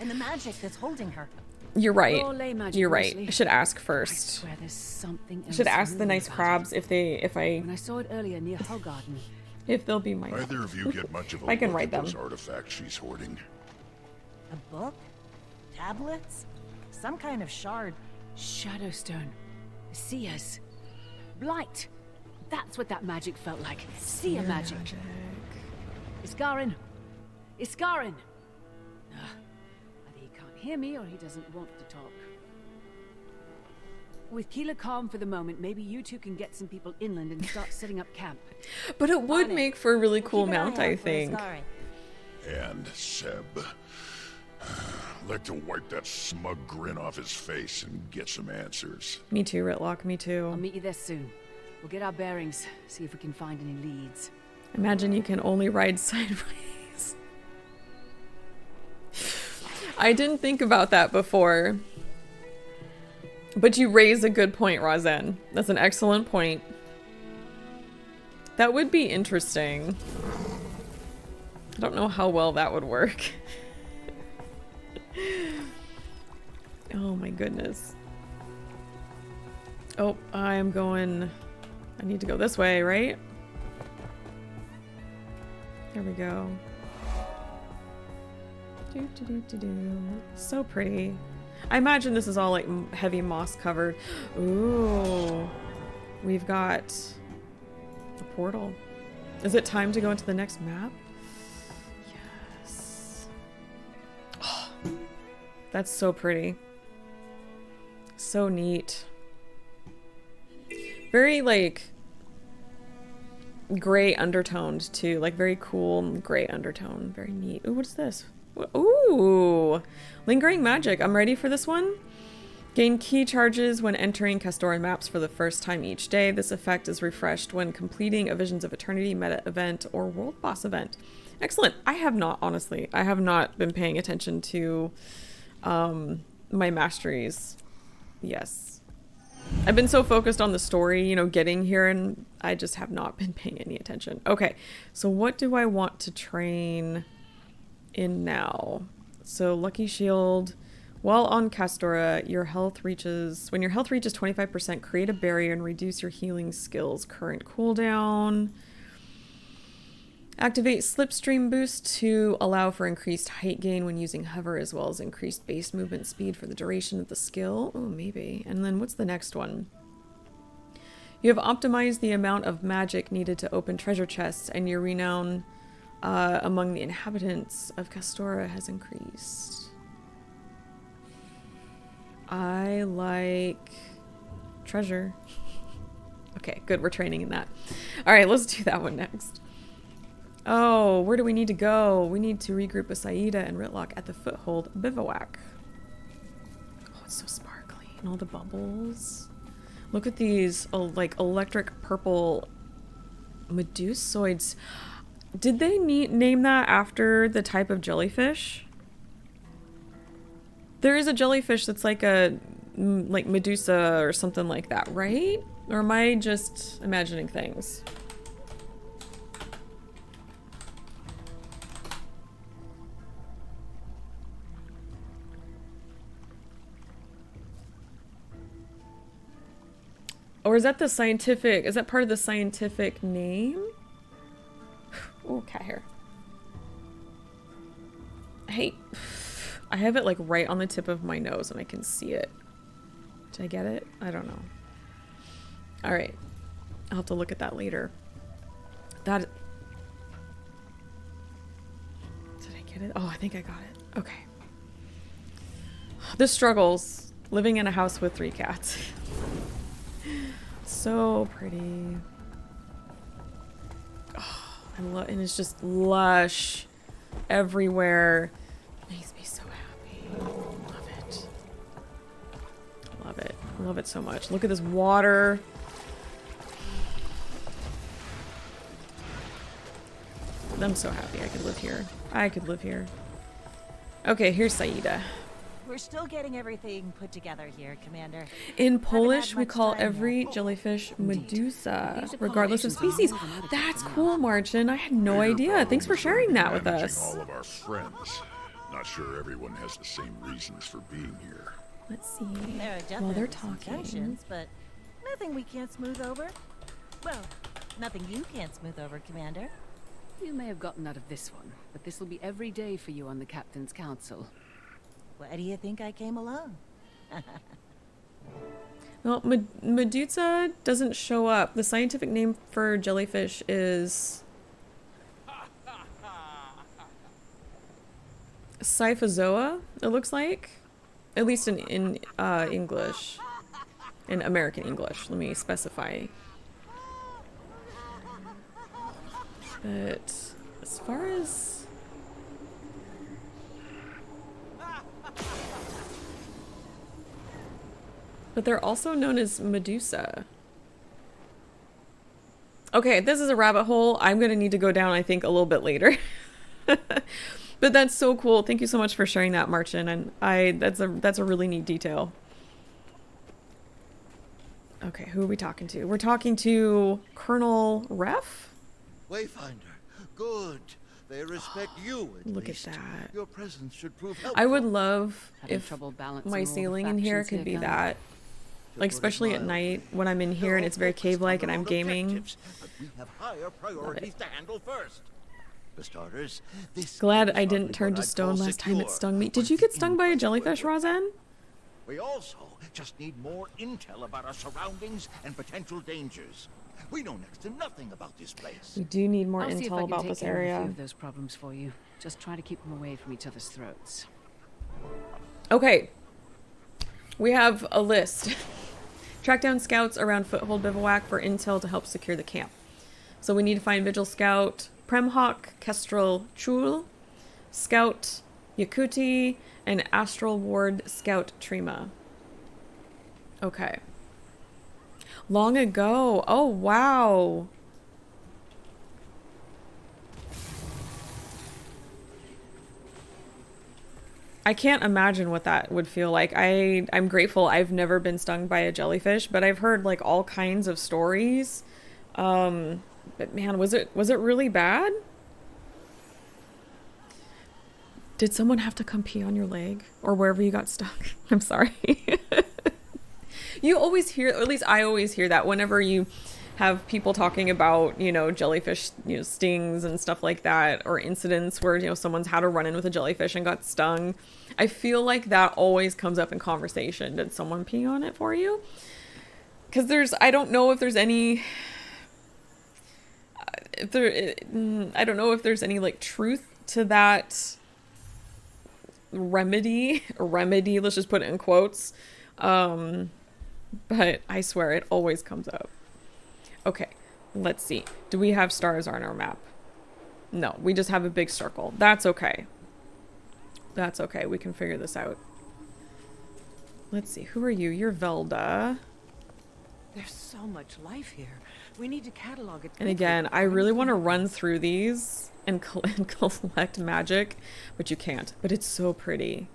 [SPEAKER 7] And the magic that's holding her.
[SPEAKER 1] You're right.
[SPEAKER 8] Raw lay magic,
[SPEAKER 1] You're right.
[SPEAKER 8] mostly.
[SPEAKER 1] I should ask
[SPEAKER 8] I
[SPEAKER 1] first.
[SPEAKER 8] swear there's something
[SPEAKER 1] I should
[SPEAKER 8] else
[SPEAKER 1] ask the
[SPEAKER 8] moving
[SPEAKER 1] nice
[SPEAKER 8] about
[SPEAKER 1] crabs
[SPEAKER 8] it.
[SPEAKER 1] if
[SPEAKER 8] When I saw it earlier near Hoggarden.
[SPEAKER 1] if they'll be my.
[SPEAKER 5] Either of you get much of a
[SPEAKER 1] I can
[SPEAKER 5] look
[SPEAKER 1] write
[SPEAKER 5] at those
[SPEAKER 1] them.
[SPEAKER 5] artifacts she's hoarding.
[SPEAKER 7] A book? Tablets? Some kind of shard.
[SPEAKER 8] Shadowstone. Seers. Blight. That's what that magic felt like. Seer magic. Iskarin! Iskarin! Either he can't hear me or he doesn't want to talk. With Kela calm for the moment, maybe you two can get some people inland and start setting up camp.
[SPEAKER 1] But it would make for a really cool mount, I think.
[SPEAKER 5] And Seb. Like to wipe that smug grin off his face and get some answers.
[SPEAKER 1] Me too, Ritlock, me too.
[SPEAKER 8] I'll meet you there soon. We'll get our bearings, see if we can find any leads.
[SPEAKER 1] Imagine you can only ride sideways. I didn't think about that before. But you raise a good point, Rozen. That's an excellent point. That would be interesting. I don't know how well that would work. Oh my goodness. Oh, I need to go this way, right? There we go. So pretty. I imagine this is all like heavy moss covered. Ooh. We've got a portal. Is it time to go into the next map? Yes. Oh, that's so pretty. So neat. Very like gray undertoned too. Like very cool gray undertone. Very neat. Ooh, what is this? Ooh, lingering magic. I'm ready for this one. Gain key charges when entering Castoran maps for the first time each day. This effect is refreshed when completing a Visions of Eternity meta event or world boss event. Excellent. I have not, honestly, I have not been paying attention to my masteries. Yes. I've been so focused on the story, you know, getting here, and I just have not been paying any attention. Okay, so what do I want to train in now? So Lucky Shield. While on Castora, when your health reaches 25%, create a barrier and reduce your healing skill's current cooldown. Activate Slipstream Boost to allow for increased height gain when using hover, as well as increased base movement speed for the duration of the skill. Oh, maybe. And then what's the next one? You have optimized the amount of magic needed to open treasure chests, and your renown among the inhabitants of Castora has increased. I like treasure. Okay, good. We're training in that. All right, let's do that one next. Oh, where do we need to go? We need to regroup with Saida and Ritlock at the Foothold Bivouac. Oh, it's so sparkly. And all the bubbles. Look at these, like, electric purple medusoids. Did they name that after the type of jellyfish? There is a jellyfish that's like a, like Medusa or something like that, right? Or am I just imagining things? Or is that the scientific, is that part of the scientific name? Oh, cat hair. Hey, I have it like right on the tip of my nose and I can see it. Did I get it? I don't know. All right. I'll have to look at that later. Did I get it? Oh, I think I got it. Okay. The struggles. Living in a house with 3 cats. So pretty. Oh, and it's just lush everywhere. Makes me so happy. Love it. Love it. Love it so much. Look at this water. I'm so happy I could live here. I could live here. Okay, here's Saida.
[SPEAKER 7] We're still getting everything put together here, Commander.
[SPEAKER 1] In Polish, we call every jellyfish Medusa, regardless of species. That's cool, Marcin. I had no idea. Thanks for sharing that with us.
[SPEAKER 5] All of our friends. Not sure everyone has the same reasons for being here.
[SPEAKER 1] Let's see.
[SPEAKER 7] There are definitely
[SPEAKER 1] While they're
[SPEAKER 7] some
[SPEAKER 1] talking.
[SPEAKER 7] tensions, but nothing we can't smooth over. Well, nothing you can't smooth over, Commander.
[SPEAKER 8] You may have gotten out of this one, but this will be every day for you on the Captain's Council.
[SPEAKER 7] Why do you think I came along?
[SPEAKER 1] Well, Medusa doesn't show up. The scientific name for jellyfish is Scyphozoa, it looks like. At least in English. In American English. Let me specify. But as far as... But they're also known as Medusa. Okay, this is a rabbit hole. I'm gonna need to go down, I think, a little bit later. But that's so cool. Thank you so much for sharing that, Marchin. And that's a really neat detail. Okay, who are we talking to? We're talking to Colonel Ref?
[SPEAKER 6] Wayfinder, good. They respect you, at
[SPEAKER 1] Look
[SPEAKER 6] least.
[SPEAKER 1] at that.
[SPEAKER 6] Your presence should prove helpful.
[SPEAKER 1] I would love
[SPEAKER 8] Having
[SPEAKER 1] if
[SPEAKER 8] trouble balancing
[SPEAKER 1] my
[SPEAKER 8] all the
[SPEAKER 1] ceiling in here
[SPEAKER 8] factions
[SPEAKER 1] could be
[SPEAKER 8] here,
[SPEAKER 1] that. Like, especially at night when I'm in here and it's very cave-like and I'm gaming.
[SPEAKER 6] But we have higher priorities to handle first. For starters, this
[SPEAKER 1] Glad
[SPEAKER 6] is
[SPEAKER 1] I didn't
[SPEAKER 6] hardly
[SPEAKER 1] turn
[SPEAKER 6] what
[SPEAKER 1] to
[SPEAKER 6] I'd
[SPEAKER 1] stone
[SPEAKER 6] call
[SPEAKER 1] last time it
[SPEAKER 6] secure,
[SPEAKER 1] stung me.
[SPEAKER 6] but
[SPEAKER 1] Did you get
[SPEAKER 6] the
[SPEAKER 1] stung by a jellyfish, Rozanne?
[SPEAKER 6] We also just need more intel about our surroundings and potential dangers. We know next to nothing about this place.
[SPEAKER 1] We do need more
[SPEAKER 8] I'll see if I
[SPEAKER 1] intel
[SPEAKER 8] can
[SPEAKER 1] about
[SPEAKER 8] take
[SPEAKER 1] this
[SPEAKER 8] care of a
[SPEAKER 1] area.
[SPEAKER 8] few of those problems for you. Just try to keep them away from each other's throats.
[SPEAKER 1] Okay. We have a list. Track down scouts around Foothold Bivouac for intel to help secure the camp. So we need to find Vigil Scout Premhawk, Kestrel Chul, Scout Yakuti, and Astral Ward Scout Trima. Okay. Long ago. Oh, wow. I can't imagine what that would feel like. I'm grateful I've never been stung by a jellyfish, but I've heard like all kinds of stories. But man, was it really bad? Did someone have to come pee on your leg or wherever you got stuck? I'm sorry. You always hear, or at least I always hear that whenever you have people talking about, you know, jellyfish, you know, stings and stuff like that, or incidents where, you know, someone's had a run-in with a jellyfish and got stung. I feel like that always comes up in conversation. Did someone pee on it for you? Because I don't know if there's any, I don't know if there's any like truth to that remedy, let's just put it in quotes. But I swear it always comes up. Okay, let's see. Do we have stars on our map? No, we just have a big circle. That's okay. That's okay. We can figure this out. Let's see. Who are you? You're Velda.
[SPEAKER 13] There's so much life here. We need to catalog it.
[SPEAKER 1] And again, I really want to run through these and collect magic, but you can't. But it's so pretty.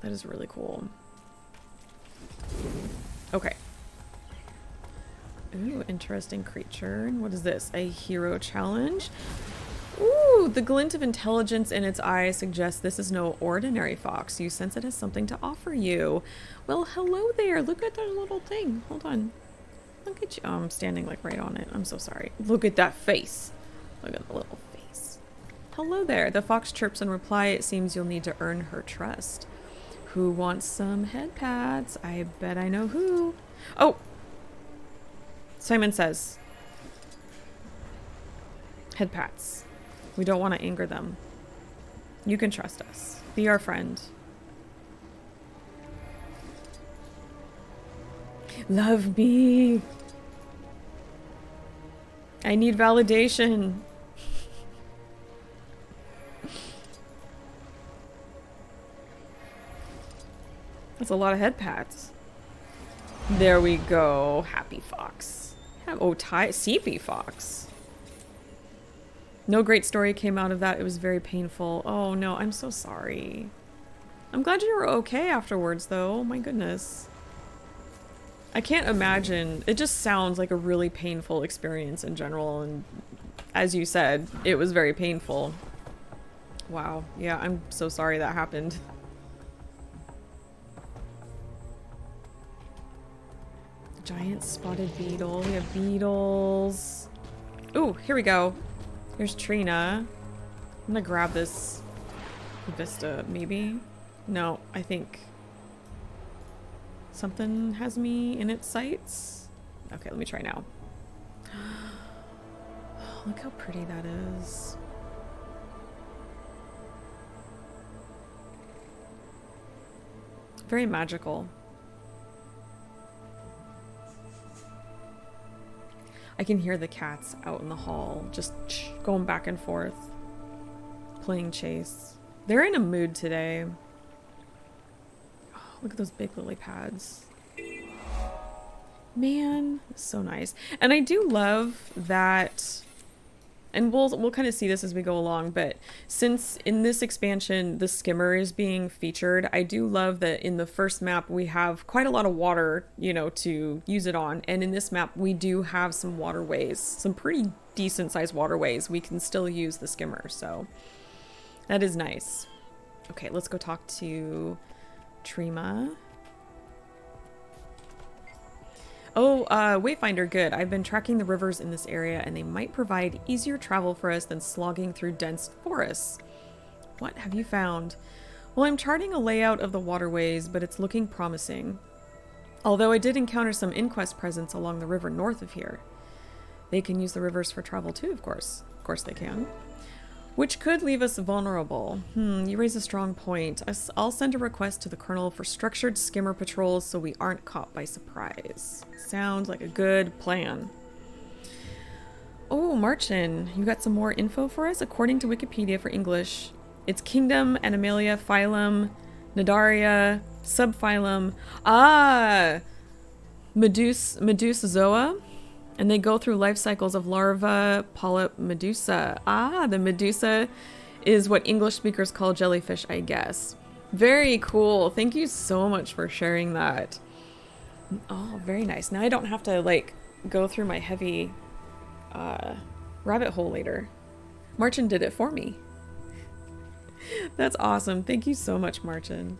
[SPEAKER 1] That is really cool. Okay. Ooh, interesting creature. What is this? A hero challenge? Ooh, the glint of intelligence in its eye suggests this is no ordinary fox. You sense it has something to offer you. Well, hello there. Look at that little thing. Hold on. Look at you. Oh, I'm standing like right on it. I'm so sorry. Look at that face. Look at the little face. Hello there. The fox chirps in reply. It seems you'll need to earn her trust. Who wants some head pads? I bet I know who. Oh! Simon says. Head pats. We don't want to anger them. You can trust us. Be our friend. Love me. I need validation. That's a lot of head pats. There we go. Happy fox. Oh, Seepy fox. No great story came out of that. It was very painful. Oh no, I'm so sorry. I'm glad you were okay afterwards though. My goodness. I can't imagine. It just sounds like a really painful experience in general. And as you said, it was very painful. Wow. Yeah, I'm so sorry that happened. Giant spotted beetle. We have beetles. Ooh, here we go. Here's Trina. I'm gonna grab this Vista, maybe? No, I think Something has me in its sights. Okay, let me try now. Look how pretty that is. Very magical. I can hear the cats out in the hall, just going back and forth, playing chase. They're in a mood today. Oh, look at those big lily pads. Man, so nice. And I do love that, and we'll kind of see this as we go along, but since in this expansion the skimmer is being featured, I do love that in the first map we have quite a lot of water, you know, to use it on, and in this map we do have some waterways, some pretty decent sized waterways. We can still use the skimmer, so that is nice. Okay, let's go talk to Trima. Oh, Wayfinder, good. I've been tracking the rivers in this area and they might provide easier travel for us than slogging through dense forests. What have you found? Well, I'm charting a layout of the waterways, but it's looking promising. Although I did encounter some inquest presence along the river north of here. They can use the rivers for travel too, of course. Of course they can. Which could leave us vulnerable. You raise a strong point. I'll send a request to the Colonel for structured skimmer patrols so we aren't caught by surprise. Sounds like a good plan. Oh, Marchin, you got some more info for us? According to Wikipedia for English, it's Kingdom, Animalia, Phylum, Nidaria, Subphylum. Medusozoa. And they go through life cycles of larva, polyp, medusa. The medusa is what English speakers call jellyfish, I guess. Very cool. Thank you so much for sharing that. Oh, very nice. Now I don't have to, like, go through my heavy rabbit hole later. Marchin did it for me. That's awesome. Thank you so much, Marchin.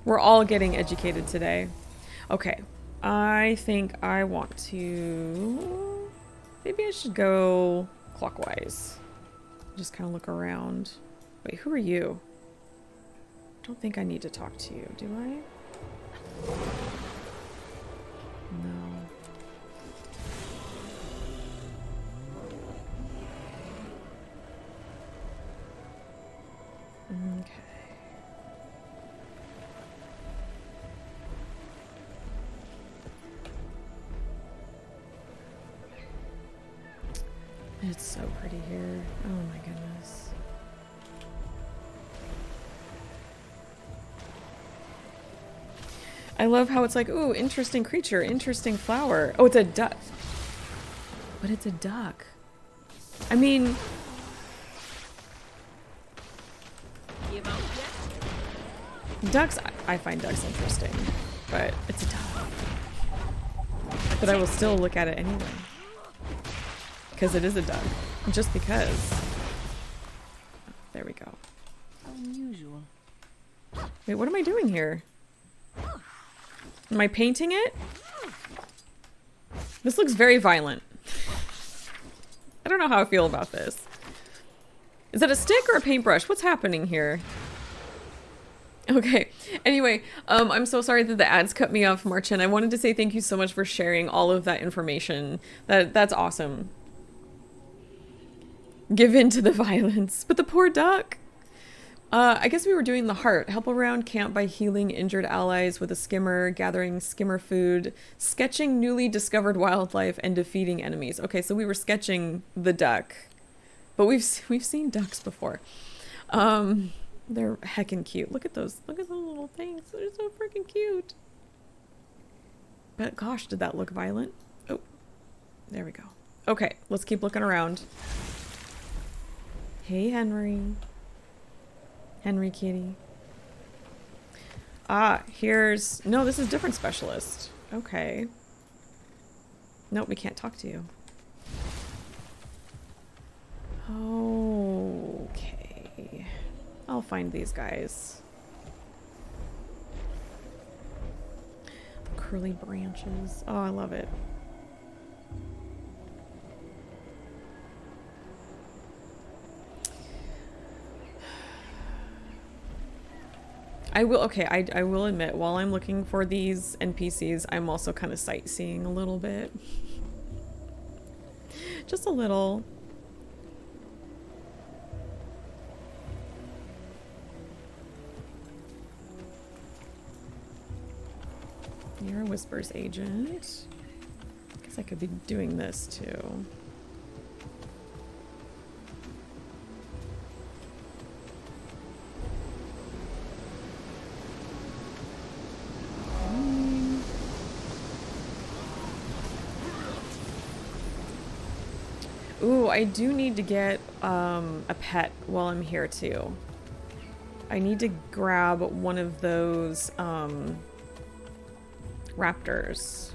[SPEAKER 1] We're all getting educated today. Okay. I think I want to... Maybe I should go clockwise. Just kind of look around. Wait, who are you? I don't think I need to talk to you, do I? No. Okay. It's so pretty here. Oh my goodness. I love how it's like, ooh, interesting creature, interesting flower. Oh, it's a duck. But it's a duck. I mean... Ducks, I find ducks interesting. But it's a duck. But I will still look at it anyway. Because it is a duck. Just because. There we go.
[SPEAKER 13] Unusual.
[SPEAKER 1] Wait, what am I doing here? Am I painting it? This looks very violent. I don't know how I feel about this. Is that a stick or a paintbrush? What's happening here? Okay. Anyway, I'm so sorry that the ads cut me off, Marchin. I wanted to say thank you so much for sharing all of that information. That's awesome. Give in to the violence. But the poor duck. I guess we were doing the heart. Help around camp by healing injured allies with a skimmer, gathering skimmer food, sketching newly discovered wildlife, and defeating enemies. Okay, so we were sketching the duck. But we've seen ducks before. They're heckin' cute. Look at those. Look at those little things. They're so freaking cute. But gosh, did that look violent? Oh, there we go. Okay, let's keep looking around. Hey, Henry. Henry kitty. Here's... No, this is a different specialist. Okay. Nope, we can't talk to you. Okay. I'll find these guys. The curly branches. Oh, I love it. I will, okay, I will admit, while I'm looking for these NPCs, I'm also kind of sightseeing a little bit. Just a little. You're a Whispers agent. Guess I could be doing this too. Ooh, I do need to get a pet while I'm here too. I need to grab one of those raptors.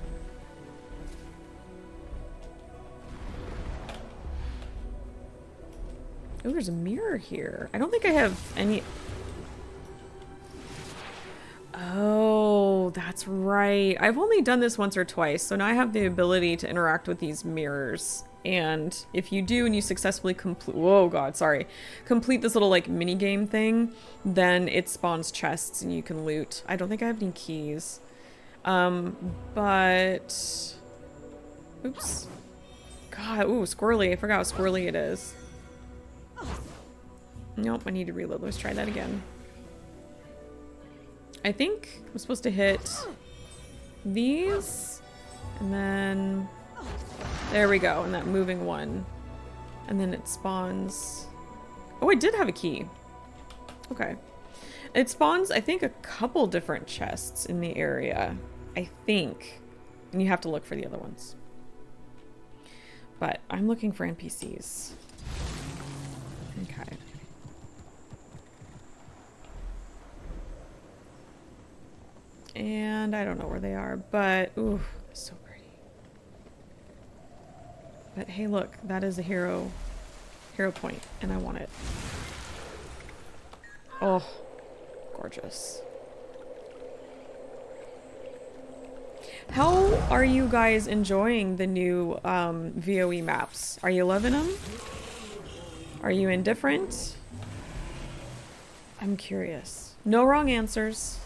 [SPEAKER 1] Oh, there's a mirror here. I don't think I have any... Oh, that's right. I've only done this once or twice, so now I have the ability to interact with these mirrors. And if you do and you successfully complete... Whoa, God, sorry. Complete this little, like, mini-game thing, then it spawns chests and you can loot. I don't think I have any keys. But... Oops. God, ooh, squirrely. I forgot how squirrely it is. Nope, I need to reload. Let's try that again. I think I'm supposed to hit these, and then there we go, and that moving one, and then it spawns. Oh, I did have a key. Okay, it spawns, I think, a couple different chests in the area, I think, and you have to look for the other ones. But I'm looking for NPCs. Okay. And I don't know where they are, but ooh, so pretty. But hey, look, that is a hero point, and I want it. Oh, gorgeous. How are you guys enjoying the new VOE maps? Are you loving them? Are you indifferent? I'm curious. No wrong answers.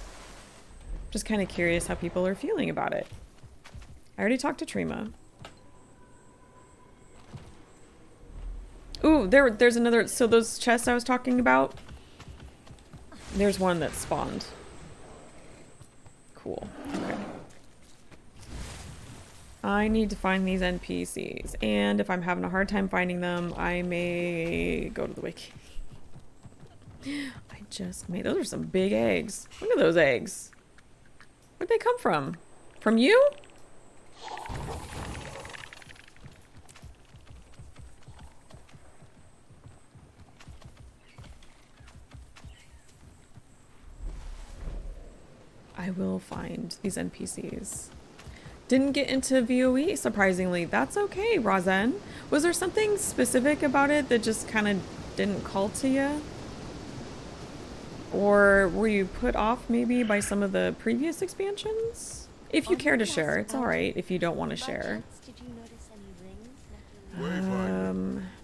[SPEAKER 1] Just kind of curious how people are feeling about it. I already talked to Trima. Ooh, there's another. So those chests I was talking about, there's one that spawned. Cool. Okay. I need to find these NPCs, and if I'm having a hard time finding them, I may go to the wiki. I just made. Those are some big eggs. Look at those eggs. Where'd they come from? From you? I will find these NPCs. Didn't get into VOE, surprisingly. That's okay, Rozen. Was there something specific about it that just kind of didn't call to you? Or were you put off maybe by some of the previous expansions? If you care to share, it's alright if you don't want to share.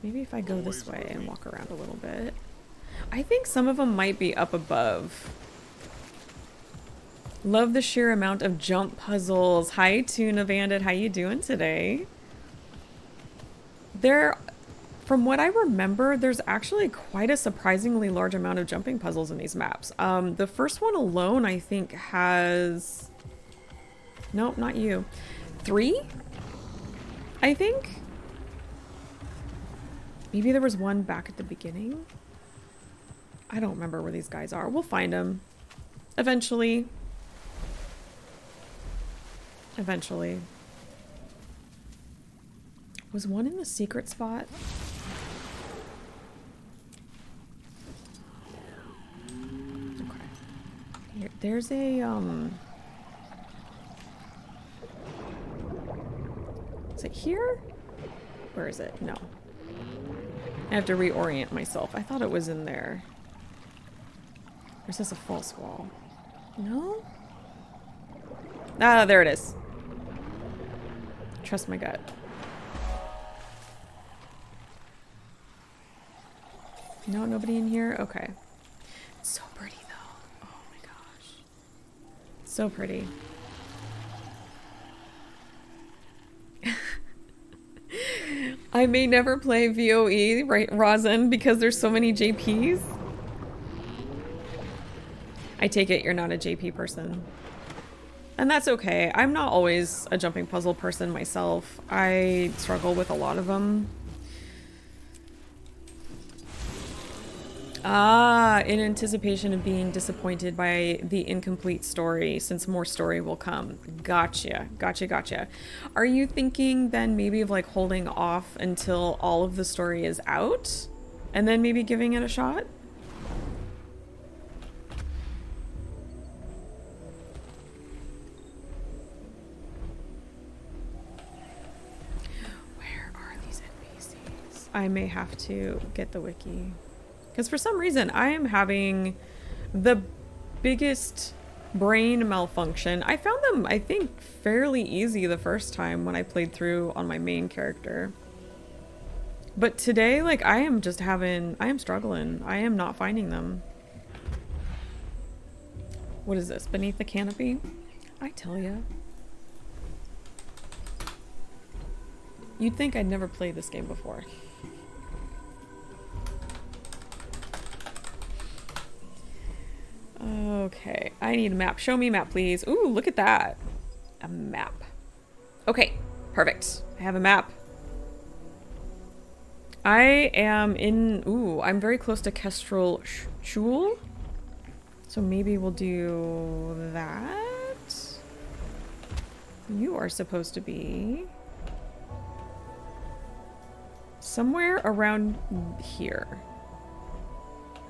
[SPEAKER 1] Maybe if I go this way and walk around a little bit. I think some of them might be up above. Love the sheer amount of jump puzzles. Hi, Tuna Bandit. How you doing today? From what I remember, there's actually quite a surprisingly large amount of jumping puzzles in these maps. The first one alone, I think, has... Nope, not you. 3? I think? Maybe there was one back at the beginning? I don't remember where these guys are. We'll find them. Eventually. Eventually. Was one in the secret spot? Okay. Here, there's a, is it here? Where is it? No. I have to reorient myself. I thought it was in there. Or is this a false wall? No? Ah, there it is. Trust my gut. No, nobody in here? Okay. It's so pretty though. Oh my god. So pretty. I may never play VOE, right, Rosin, because there's so many JPs. I take it you're not a JP person. And that's okay. I'm not always a jumping puzzle person myself. I struggle with a lot of them. Ah, in anticipation of being disappointed by the incomplete story, since more story will come. Gotcha, gotcha, gotcha. Are you thinking then maybe of like holding off until all of the story is out? And then maybe giving it a shot? Where are these NPCs? I may have to get the wiki. Because for some reason, I am having the biggest brain malfunction. I found them, I think, fairly easy the first time when I played through on my main character. But today, like, I am struggling. I am not finding them. What is this? Beneath the canopy? I tell ya. You'd think I'd never played this game before. Okay, I need a map. Show me a map, please. Ooh, look at that. A map. Okay, perfect. I have a map. I am in... Ooh, I'm very close to Kestrel Shul. So maybe we'll do that. You are supposed to be... somewhere around here.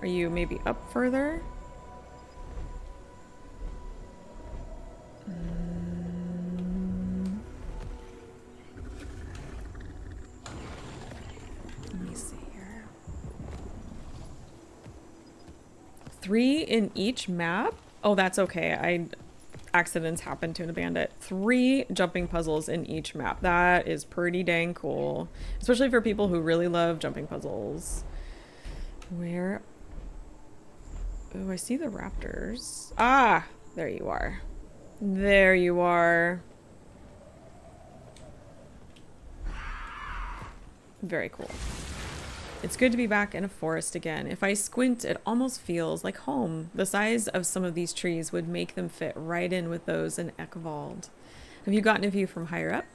[SPEAKER 1] Are you maybe up further? Let me see here. 3 in each map? Oh, that's okay. Accidents happen to a bandit. 3 jumping puzzles in each map. That is pretty dang cool. Especially for people who really love jumping puzzles. Where? Oh, I see the raptors. Ah, there you are. There you are. Very cool. It's good to be back in a forest again. If I squint, it almost feels like home. The size of some of these trees would make them fit right in with those in Ekvald. Have you gotten a view from higher up?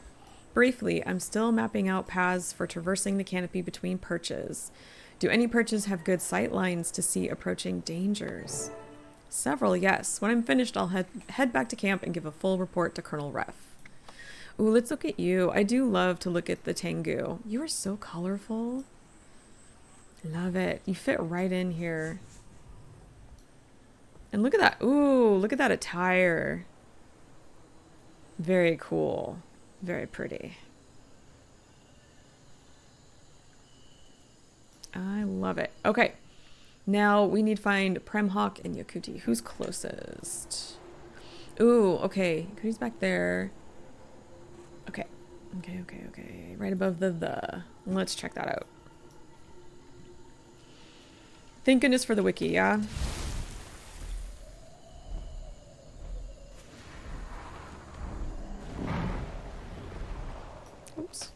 [SPEAKER 1] Briefly, I'm still mapping out paths for traversing the canopy between perches. Do any perches have good sight lines to see approaching dangers? Several, yes. When I'm finished, I'll head back to camp and give a full report to Colonel Ref. Ooh, let's look at you. I do love to look at the Tengu. You are so colorful. Love it. You fit right in here. And look at that. Ooh, look at that attire. Very cool. Very pretty. I love it. Okay. Now we need to find Premhawk and Yakuti. Who's closest? Ooh, okay. Yakuti's back there. Okay. Okay. Right above the. Let's check that out. Thank goodness for the wiki, yeah? Oops.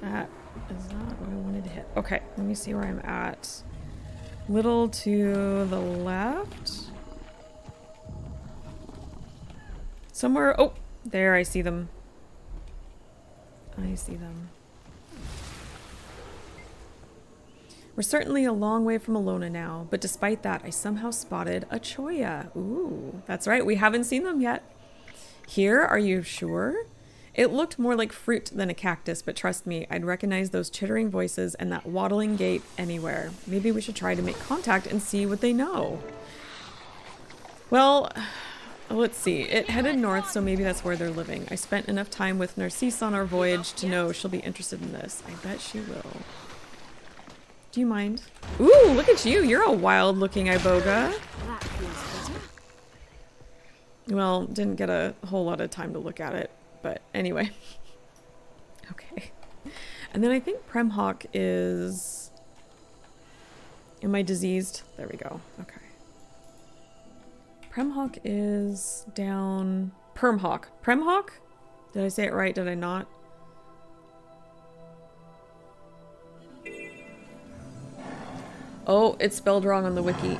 [SPEAKER 1] That is not what I wanted to hit. Okay, let me see where I'm at. Little to the left. Somewhere. Oh, there, I see them. I see them. We're certainly a long way from Alona now, but despite that, I somehow spotted a Choya. Ooh, that's right, we haven't seen them yet. Here, are you sure? It looked more like fruit than a cactus, but trust me, I'd recognize those chittering voices and that waddling gait anywhere. Maybe we should try to make contact and see what they know. Well, let's see. It headed north, so maybe that's where they're living. I spent enough time with Narcisse on our voyage to know she'll be interested in this. I bet she will. Do you mind? Ooh, look at you. You're a wild-looking iboga. Well, didn't get a whole lot of time to look at it. But anyway. Okay. And then I think Premhawk is... Am I diseased? There we go. Okay. Premhawk is down. Permhawk. Premhawk? Did I say it right? Did I not? Oh, it's spelled wrong on the wiki.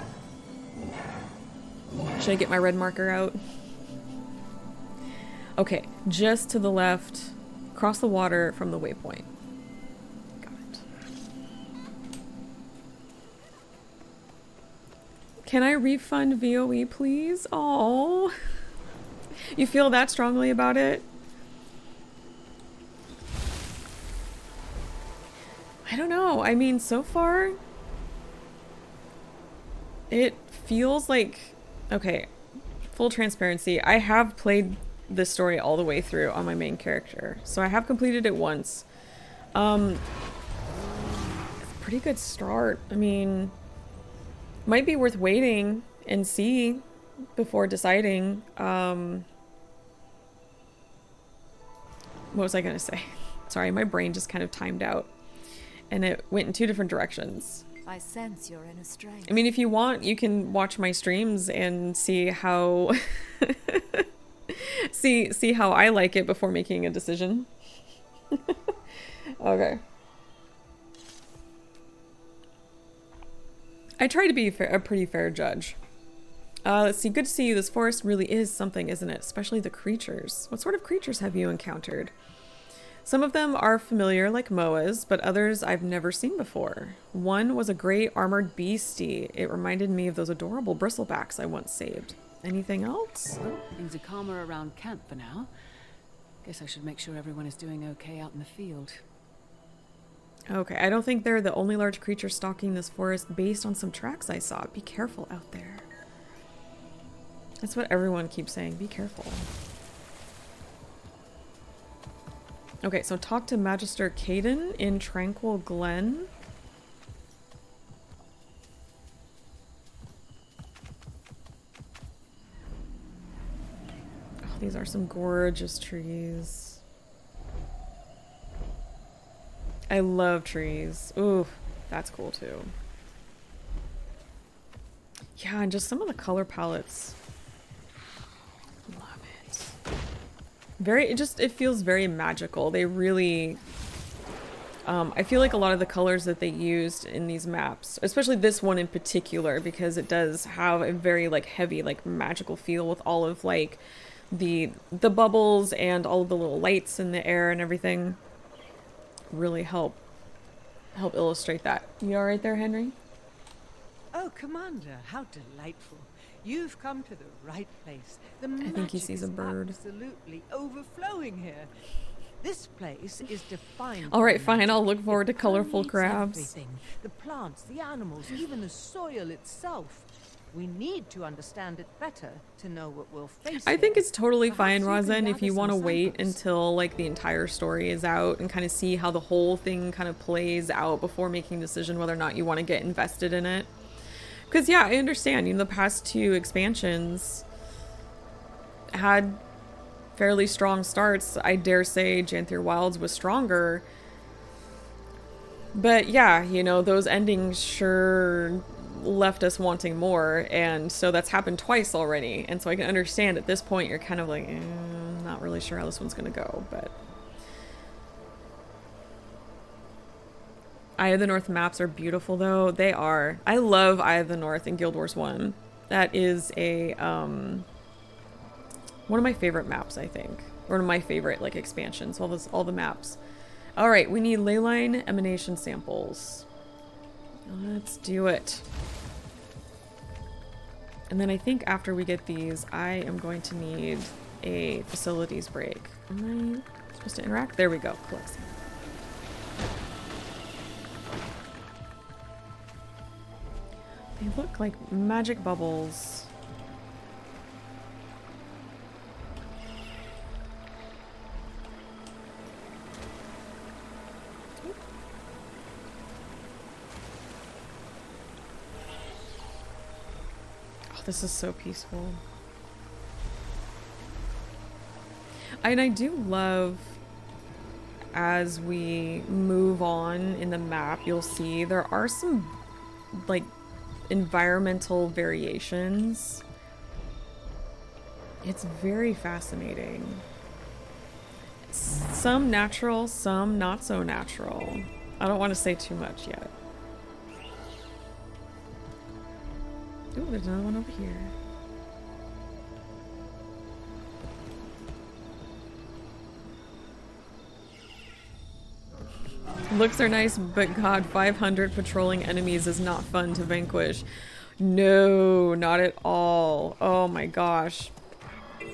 [SPEAKER 1] Should I get my red marker out? Okay, just to the left, across the water from the waypoint. Got it. Can I refund VOE, please? Oh, you feel that strongly about it? I don't know. I mean, so far, it feels like, okay, full transparency, I have played this story all the way through on my main character. So I have completed it once. It's a pretty good start. I mean, might be worth waiting and see before deciding. What was I gonna say? Sorry, my brain just kind of timed out and it went in two different directions.
[SPEAKER 14] I sense your inner strength.
[SPEAKER 1] I mean, if you want, you can watch my streams and see how see how I like it before making a decision. Okay. I try to be a pretty fair judge. Let's see. Good to see you. This forest really is something, isn't it? Especially the creatures. What sort of creatures have you encountered? Some of them are familiar, like moas, but others I've never seen before. One was a great armored beastie. It reminded me of those adorable bristlebacks I once saved. Anything else?
[SPEAKER 8] Well, things are calmer around camp for now. Guess I should make sure everyone is doing okay out in the field.
[SPEAKER 1] Okay, I don't think they're the only large creature stalking this forest based on some tracks I saw. Be careful out there. That's what everyone keeps saying. Be careful. Okay, so talk to Magister Caden in Tranquil Glen. Oh, these are some gorgeous trees. I love trees. Ooh, that's cool too. Yeah, and just some of the color palettes. Love it. It feels very magical. They really, I feel like a lot of the colors that they used in these maps, especially this one in particular, because it does have a very like heavy, like magical feel with all of like the bubbles and all of the little lights in the air and everything. Really help illustrate that. You all right there, Henry?
[SPEAKER 13] Oh, Commander, how delightful. You've come to the right place. The
[SPEAKER 1] I think he sees a bird.
[SPEAKER 13] Absolutely overflowing here. This place is defined.
[SPEAKER 1] All right, fine. I'll look forward to colorful crabs.
[SPEAKER 13] Everything. The plants, the animals, even the soil itself. We need to understand it better to know what we'll face.
[SPEAKER 1] I think it's totally fine,
[SPEAKER 13] Perhaps you can
[SPEAKER 1] Rosin, if you
[SPEAKER 13] gather
[SPEAKER 1] want to
[SPEAKER 13] some
[SPEAKER 1] wait
[SPEAKER 13] samples.
[SPEAKER 1] until like the entire story is out and kind of see how the whole thing kind of plays out before making a decision whether or not you want to get invested in it. Because yeah, I understand. You know, the past two expansions had fairly strong starts. I dare say Janthier Wilds was stronger. But yeah, you know, those endings sure left us wanting more, and so that's happened twice already, and so I can understand at this point you're kind of like, not really sure how this one's gonna go. But Eye of the North maps are beautiful though. They are. I love Eye of the North in Guild Wars 1. That is a one of my favorite maps, I think. One of my favorite like expansions, all the maps. All right, we need leyline emanation samples. Let's do it. And then I think after we get these, I am going to need a facilities break. Am I supposed to interact? There we go. Collect. They look like magic bubbles. This is so peaceful. And I do love, as we move on in the map, you'll see there are some like environmental variations It's very fascinating. Some natural, some not so natural. I don't want to say too much yet. Ooh, there's another one over here. Looks are nice, but God, 500 patrolling enemies is not fun to vanquish. No, not at all. Oh my gosh.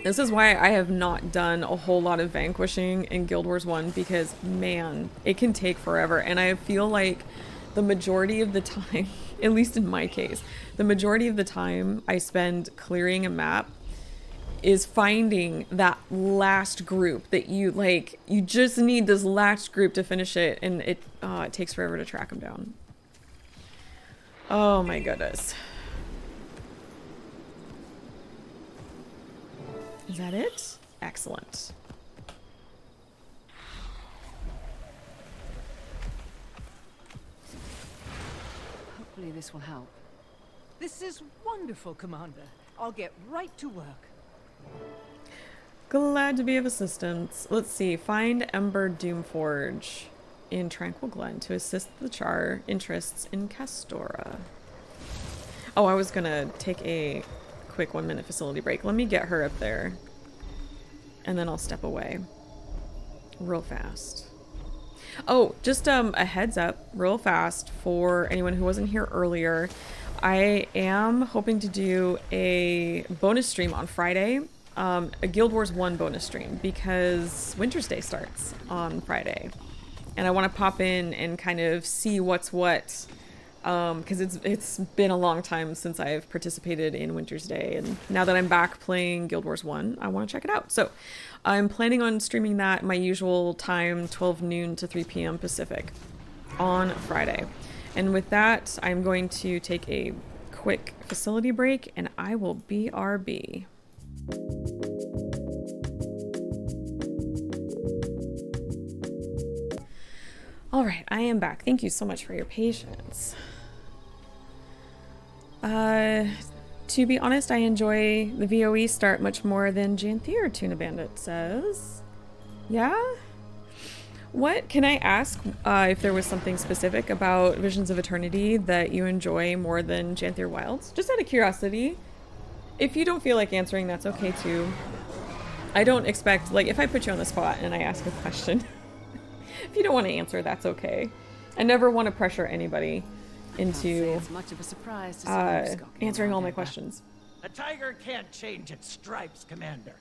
[SPEAKER 1] This is why I have not done a whole lot of vanquishing in Guild Wars 1 because, man, it can take forever. And I feel like the majority of the time, at least in my case, the majority of the time I spend clearing a map is finding that last group that you just need this last group to finish it, and it takes forever to track them down. Oh my goodness. Is that it? Excellent.
[SPEAKER 8] Hopefully this will help.
[SPEAKER 13] This is wonderful, Commander. I'll get right to work.
[SPEAKER 1] Glad to be of assistance. Let's see. Find Ember Doomforge in Tranquil Glen to assist the Char interests in Castora. Oh, I was gonna take a quick 1-minute facility break. Let me get her up there. And then I'll step away. Real fast. Oh, just a heads up real fast for anyone who wasn't here earlier. I am hoping to do a bonus stream on Friday. A Guild Wars 1 bonus stream because Wintersday starts on Friday. And I want to pop in and kind of see what's what. Because it's been a long time since I've participated in Wintersday, and now that I'm back playing Guild Wars 1, I want to check it out. So I'm planning on streaming that my usual time, 12 noon to 3 p.m. Pacific on Friday. And with that, I'm going to take a quick facility break, and I will BRB. All right, I am back. Thank you so much for your patience. To be honest, I enjoy the VOE start much more than Janthier, Tuna Bandit says. Yeah? What, can I ask if there was something specific about Visions of Eternity that you enjoy more than Janthier Wilds? Just out of curiosity. If you don't feel like answering, that's okay too. I don't expect, like, if I put you on the spot and I ask a question, if you don't want to answer, that's okay. I never want to pressure anybody into
[SPEAKER 8] it's much of a surprise to see
[SPEAKER 1] answering all my questions.
[SPEAKER 6] A tiger can't change its stripes, Commander.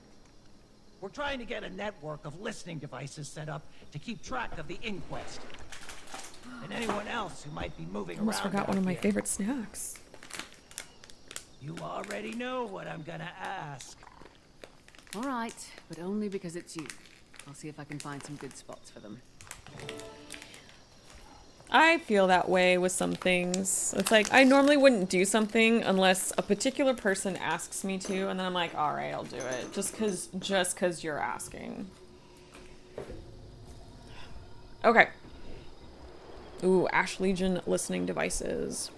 [SPEAKER 6] We're trying to get a network of listening devices set up to keep track of the inquest. And anyone else who might be moving around.
[SPEAKER 1] Almost forgot one of my favorite snacks.
[SPEAKER 6] You already know what I'm gonna ask.
[SPEAKER 8] All right, but only because it's you. I'll see if I can find some good spots for them.
[SPEAKER 1] I feel that way with some things. It's like, I normally wouldn't do something unless a particular person asks me to, and then I'm like, all right, I'll do it. Just cause you're asking. Okay. Ooh, Ash Legion listening devices.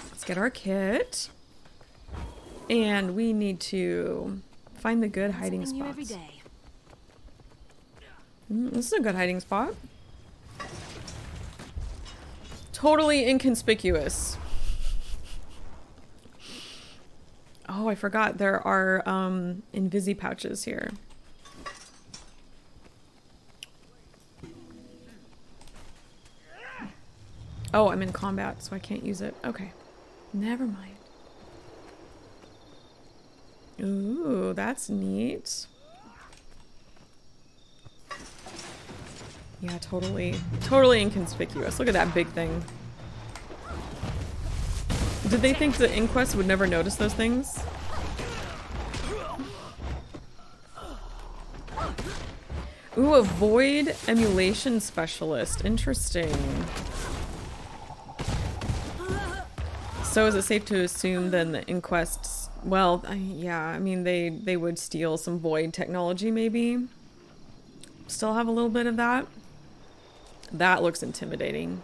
[SPEAKER 1] Let's get our kit. And we need to find the good hiding spots.
[SPEAKER 4] Every day.
[SPEAKER 1] This is a good hiding spot. Totally inconspicuous. Oh, I forgot there are invisi pouches here. Oh, I'm in combat, so I can't use it. Okay. Never mind. Ooh, that's neat. Yeah, totally inconspicuous. Look at that big thing. Did they think the Inquest would never notice those things? Ooh, a void emulation specialist. Interesting. So is it safe to assume then the Inquests, well, yeah, I mean, they would steal some void technology maybe? Still have a little bit of that? That looks intimidating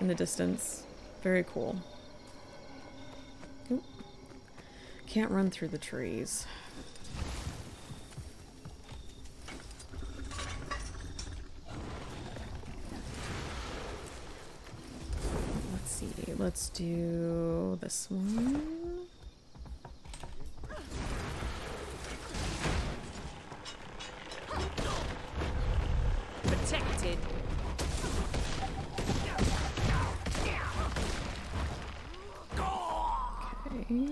[SPEAKER 1] in the distance. Very cool. can't run through the trees. Let's see. Let's do this one.
[SPEAKER 8] Protected.
[SPEAKER 1] Okay.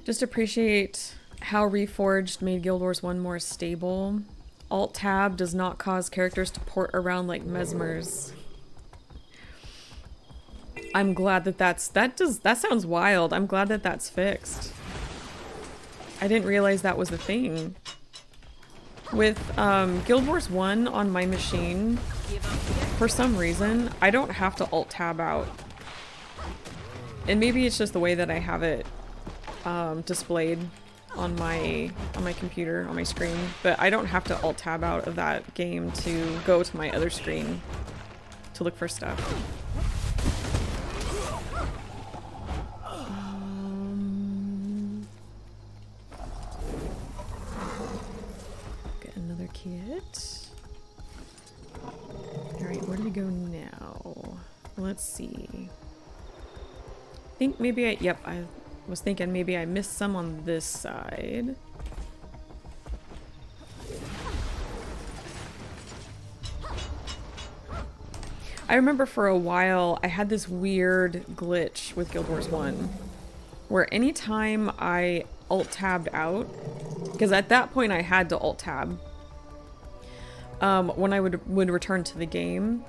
[SPEAKER 1] Just appreciate how Reforged made Guild Wars 1 more stable. Alt-Tab does not cause characters to port around like mesmers. I'm glad that that sounds wild. I'm glad that that's fixed. I didn't realize that was a thing. With Guild Wars 1 on my machine, for some reason, I don't have to Alt-Tab out. And maybe it's just the way that I have it displayed on my computer, on my screen, but I don't have to Alt-Tab out of that game to go to my other screen to look for stuff. Get another kit. Alright, where do we go now? Let's see. I think maybe I was thinking maybe I missed some on this side. I remember for a while I had this weird glitch with Guild Wars 1 where anytime I alt-tabbed out, because at that point I had to alt-tab, when I would return to the game,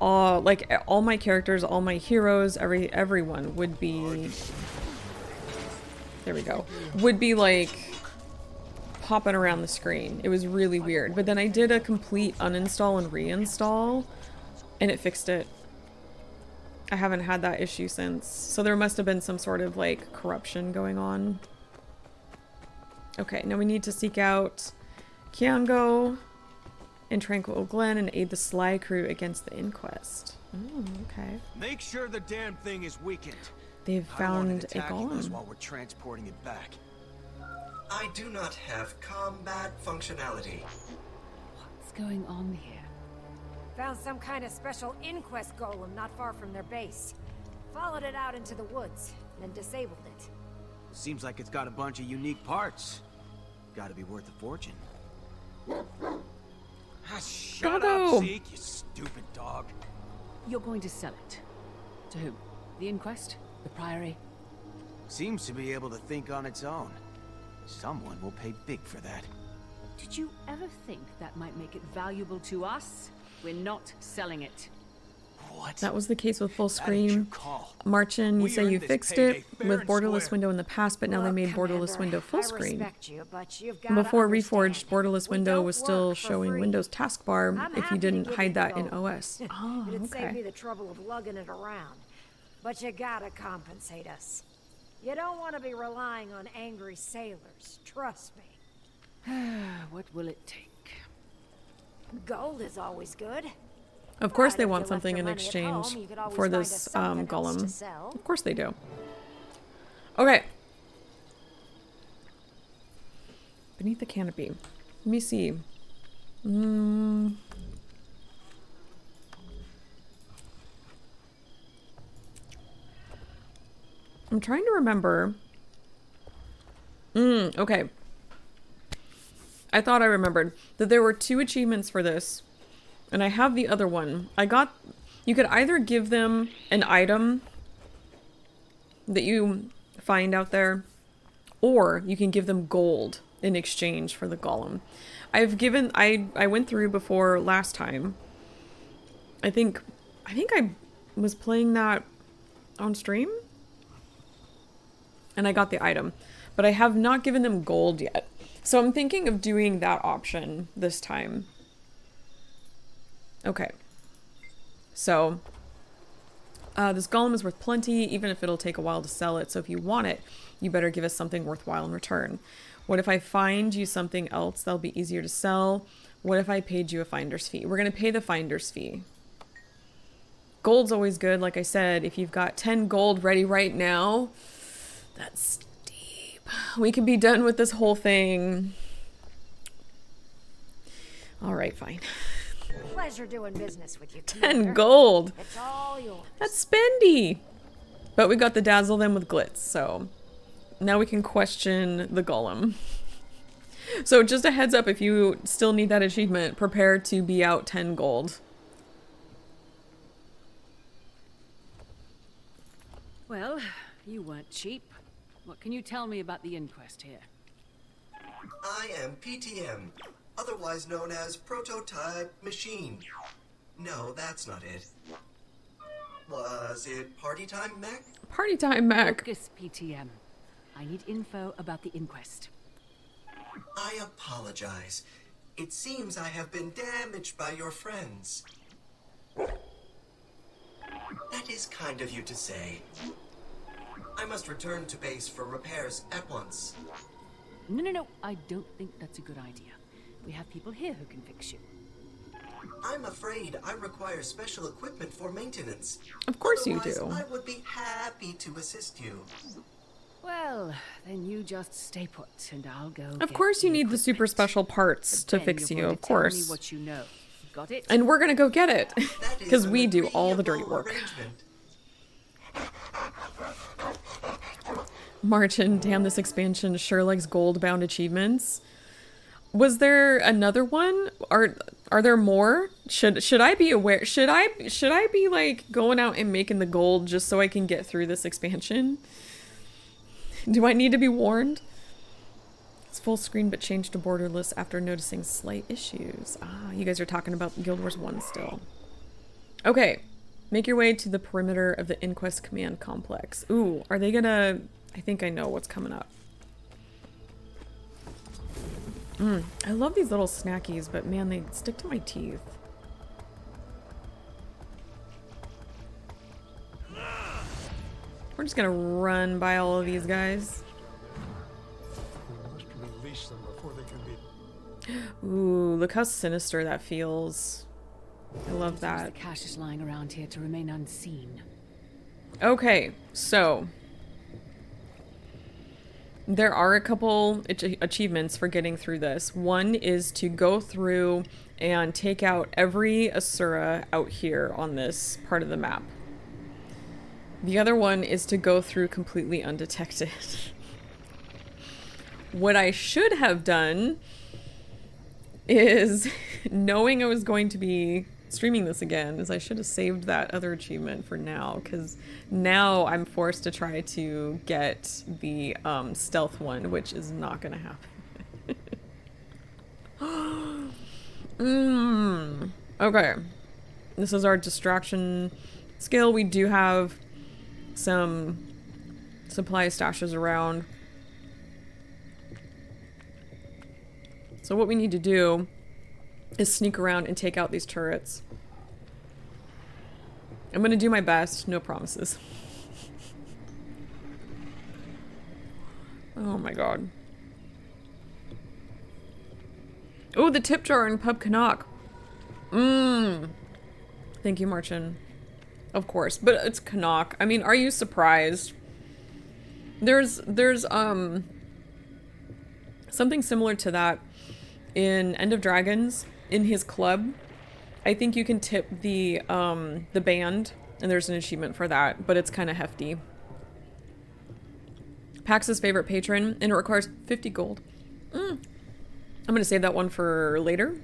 [SPEAKER 1] like all my characters, all my heroes, everyone would be, there we go, would be like popping around the screen. It was really weird. But then I did a complete uninstall and reinstall and it fixed it. I haven't had that issue since. So there must have been some sort of like corruption going on. Okay, now we need to seek out Kiango in Tranquil Glen and aid the Sly crew against the Inquest. Oh, okay.
[SPEAKER 9] Make sure the damn thing is weakened.
[SPEAKER 1] They've found a golem.
[SPEAKER 9] While we're transporting it back.
[SPEAKER 15] I do not have combat functionality.
[SPEAKER 8] What's going on here?
[SPEAKER 16] Found some kind of special inquest golem not far from their base. Followed it out into the woods, then disabled it.
[SPEAKER 9] Seems like it's got a bunch of unique parts. Gotta be worth a fortune. Shut up, Zeke, you stupid dog.
[SPEAKER 8] You're going to sell it. To whom? The Inquest? The Priory?
[SPEAKER 9] Seems to be able to think on its own. Someone will pay big for that.
[SPEAKER 8] Did you ever think that might make it valuable to us? We're not selling it.
[SPEAKER 9] What?
[SPEAKER 1] That was the case with full screen. Marchin, you say you fixed it with borderless window in the past, but now they made borderless window full screen. Before Reforged, borderless window was still showing Windows taskbar if you didn't hide that in OS. Oh,
[SPEAKER 16] It'd save me
[SPEAKER 1] okay.
[SPEAKER 16] the trouble of lugging it around. But you gotta compensate us. You don't want to be relying on angry sailors, trust me.
[SPEAKER 8] What will it take?
[SPEAKER 16] Gold is always good.
[SPEAKER 1] Of course they
[SPEAKER 16] But if
[SPEAKER 1] want
[SPEAKER 16] you left
[SPEAKER 1] something
[SPEAKER 16] your
[SPEAKER 1] in
[SPEAKER 16] money at
[SPEAKER 1] exchange
[SPEAKER 16] home, you could always
[SPEAKER 1] for
[SPEAKER 16] find
[SPEAKER 1] this
[SPEAKER 16] us something else to
[SPEAKER 1] golem.
[SPEAKER 16] sell.
[SPEAKER 1] Of course they do. Okay. Beneath the canopy. Let me see. I'm trying to remember. Okay. I thought I remembered that there were 2 achievements for this. And I have the other one. You could either give them an item that you find out there, or you can give them gold in exchange for the golem. I went through before last time. I think I was playing that on stream. And I got the item. But I have not given them gold yet. So I'm thinking of doing that option this time. Okay. So, this golem is worth plenty, even if it'll take a while to sell it. So if you want it, you better give us something worthwhile in return. What if I find you something else that'll be easier to sell? What if I paid you a finder's fee? We're going to pay the finder's fee. Gold's always good. Like I said, if you've got 10 gold ready right now, that's deep. We could be done with this whole thing. All right, fine.
[SPEAKER 16] Pleasure doing business with you,
[SPEAKER 1] 10 gold.
[SPEAKER 16] It's all yours.
[SPEAKER 1] That's spendy. But we got the dazzle them with glitz, so now we can question the golem. So just a heads up, if you still need that achievement, prepare to be out 10 gold.
[SPEAKER 8] Well, you weren't cheap. What can you tell me about the inquest here?
[SPEAKER 15] I am PTM, otherwise known as Prototype Machine. No, that's not it. Was it Party Time, Mac?
[SPEAKER 1] Party Time, Mac.
[SPEAKER 8] Focus, PTM. I need info about the inquest.
[SPEAKER 15] I apologize. It seems I have been damaged by your friends. That is kind of you to say. I must return to base for repairs at once.
[SPEAKER 8] No. I don't think that's a good idea. We have people here who can fix you.
[SPEAKER 15] I'm afraid I require special equipment for maintenance.
[SPEAKER 1] Of course you
[SPEAKER 15] Otherwise,
[SPEAKER 1] do.
[SPEAKER 15] I would be happy to assist you.
[SPEAKER 8] Well, then you just stay put, and I'll go.
[SPEAKER 1] Of course you need the super special parts to fix you, of course.
[SPEAKER 8] Tell me what you know. Got it?
[SPEAKER 1] And we're gonna go get it. Because we do all the dirty work. Martin, damn, this expansion sure likes gold-bound achievements. Was there another one? Are there more? Should I be aware? Should I be like going out and making the gold just so I can get through this expansion? Do I need to be warned? It's full screen but changed to borderless after noticing slight issues. Ah, you guys are talking about Guild Wars 1 still. Okay. Make your way to the perimeter of the Inquest Command Complex. Ooh, are they gonna... I think I know what's coming up. I love these little snackies, but man, they stick to my teeth. We're just gonna run by all of these guys.
[SPEAKER 5] We must release them before they can be...
[SPEAKER 1] Ooh, look how sinister that feels. I love that.
[SPEAKER 8] The cash is lying around here to remain unseen.
[SPEAKER 1] Okay, so there are a couple achievements for getting through this. One is to go through and take out every Asura out here on this part of the map. The other one is to go through completely undetected. What I should have done is, knowing I was going to be streaming this again, is I should have saved that other achievement for now, because now I'm forced to try to get the stealth one, which is not gonna happen. Okay, this is our distraction skill. We do have some supply stashes around, so what we need to do is sneak around and take out these turrets. I'm gonna do my best, no promises. Oh my god. Oh, the tip jar in Pub Canuck. Thank you, Marchin. Of course, but it's Canuck. I mean, are you surprised? There's something similar to that in End of Dragons. In his club, I think you can tip the band, and there's an achievement for that, but it's kind of hefty. Pax's favorite patron, and it requires 50 gold. I'm gonna save that one for later.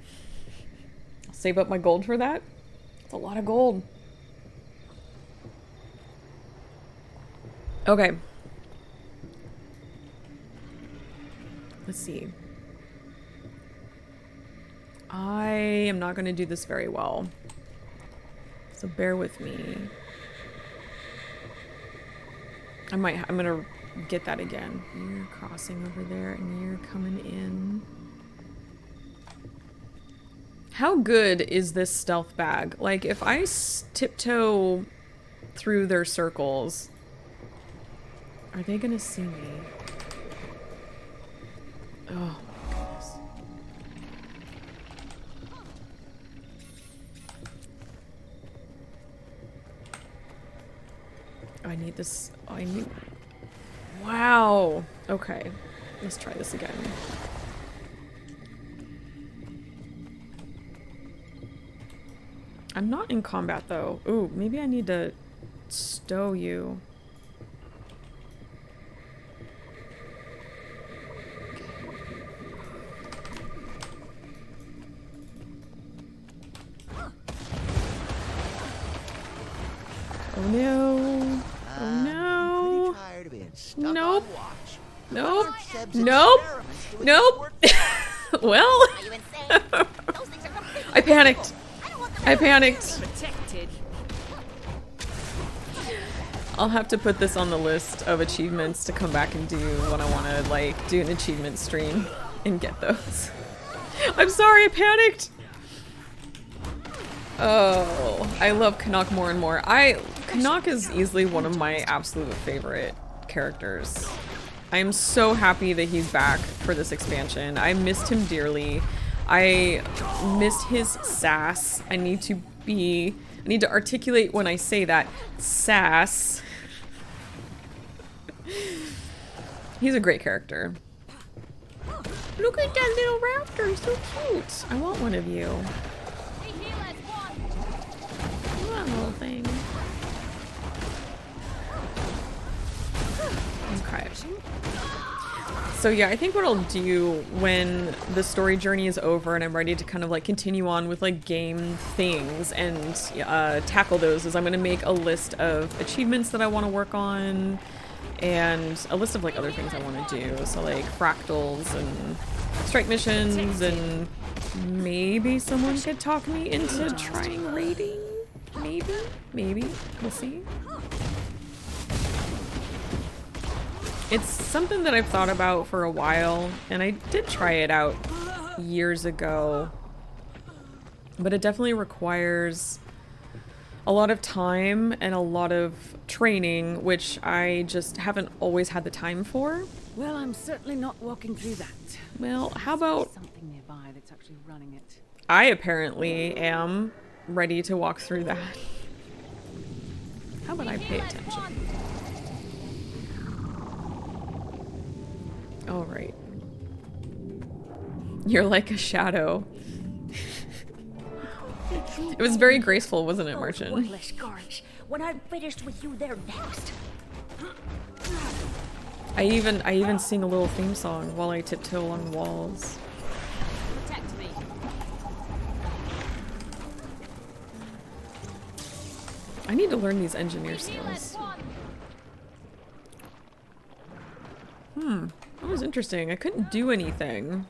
[SPEAKER 1] I'll save up my gold for that. It's a lot of gold. Okay. Let's see. I am not going to do this very well, so bear with me. I'm going to get that again. You're crossing over there and you're coming in. How good is this stealth bag? Like, if I tiptoe through their circles, are they going to see me? Oh. I need this. I need... Wow. Okay. Let's try this again. I'm not in combat though. Ooh, maybe I need to stow you. Oh no. Oh no. Nope. Nope. Nope. Nope. Well. I panicked. I panicked. I'll have to put this on the list of achievements to come back and do when I want to like do an achievement stream and get those. I'm sorry, I panicked. Oh, I love Canuck more and more. Canuck is easily one of my absolute favorite characters. I am so happy that he's back for this expansion. I missed him dearly. I missed his sass. I need to articulate when I say that. Sass. He's a great character. Look at that little raptor, he's so cute. I want one of you. That little thing. Okay. So yeah, I think what I'll do when the story journey is over and I'm ready to kind of like continue on with like game things and tackle those is I'm going to make a list of achievements that I want to work on and a list of like other things I want to do. So like fractals and strike missions, and maybe someone could talk me into trying raiding. Maybe. We'll see. It's something that I've thought about for a while, and I did try it out years ago, but it definitely requires a lot of time and a lot of training, which I just haven't always had the time for.
[SPEAKER 8] Well, I'm certainly not walking through that.
[SPEAKER 1] Well, how about
[SPEAKER 8] something nearby that's actually running it?
[SPEAKER 1] I apparently am ready to walk through that. How about I pay attention? All right. You're like a shadow. It was very graceful, wasn't it, Martin?
[SPEAKER 3] Worthless garbage. When I'm finished with you, they're next.
[SPEAKER 1] I even sing a little theme song while I tiptoe along the walls.
[SPEAKER 3] Protect me.
[SPEAKER 1] I need to learn these engineer skills. That was interesting. I couldn't do anything.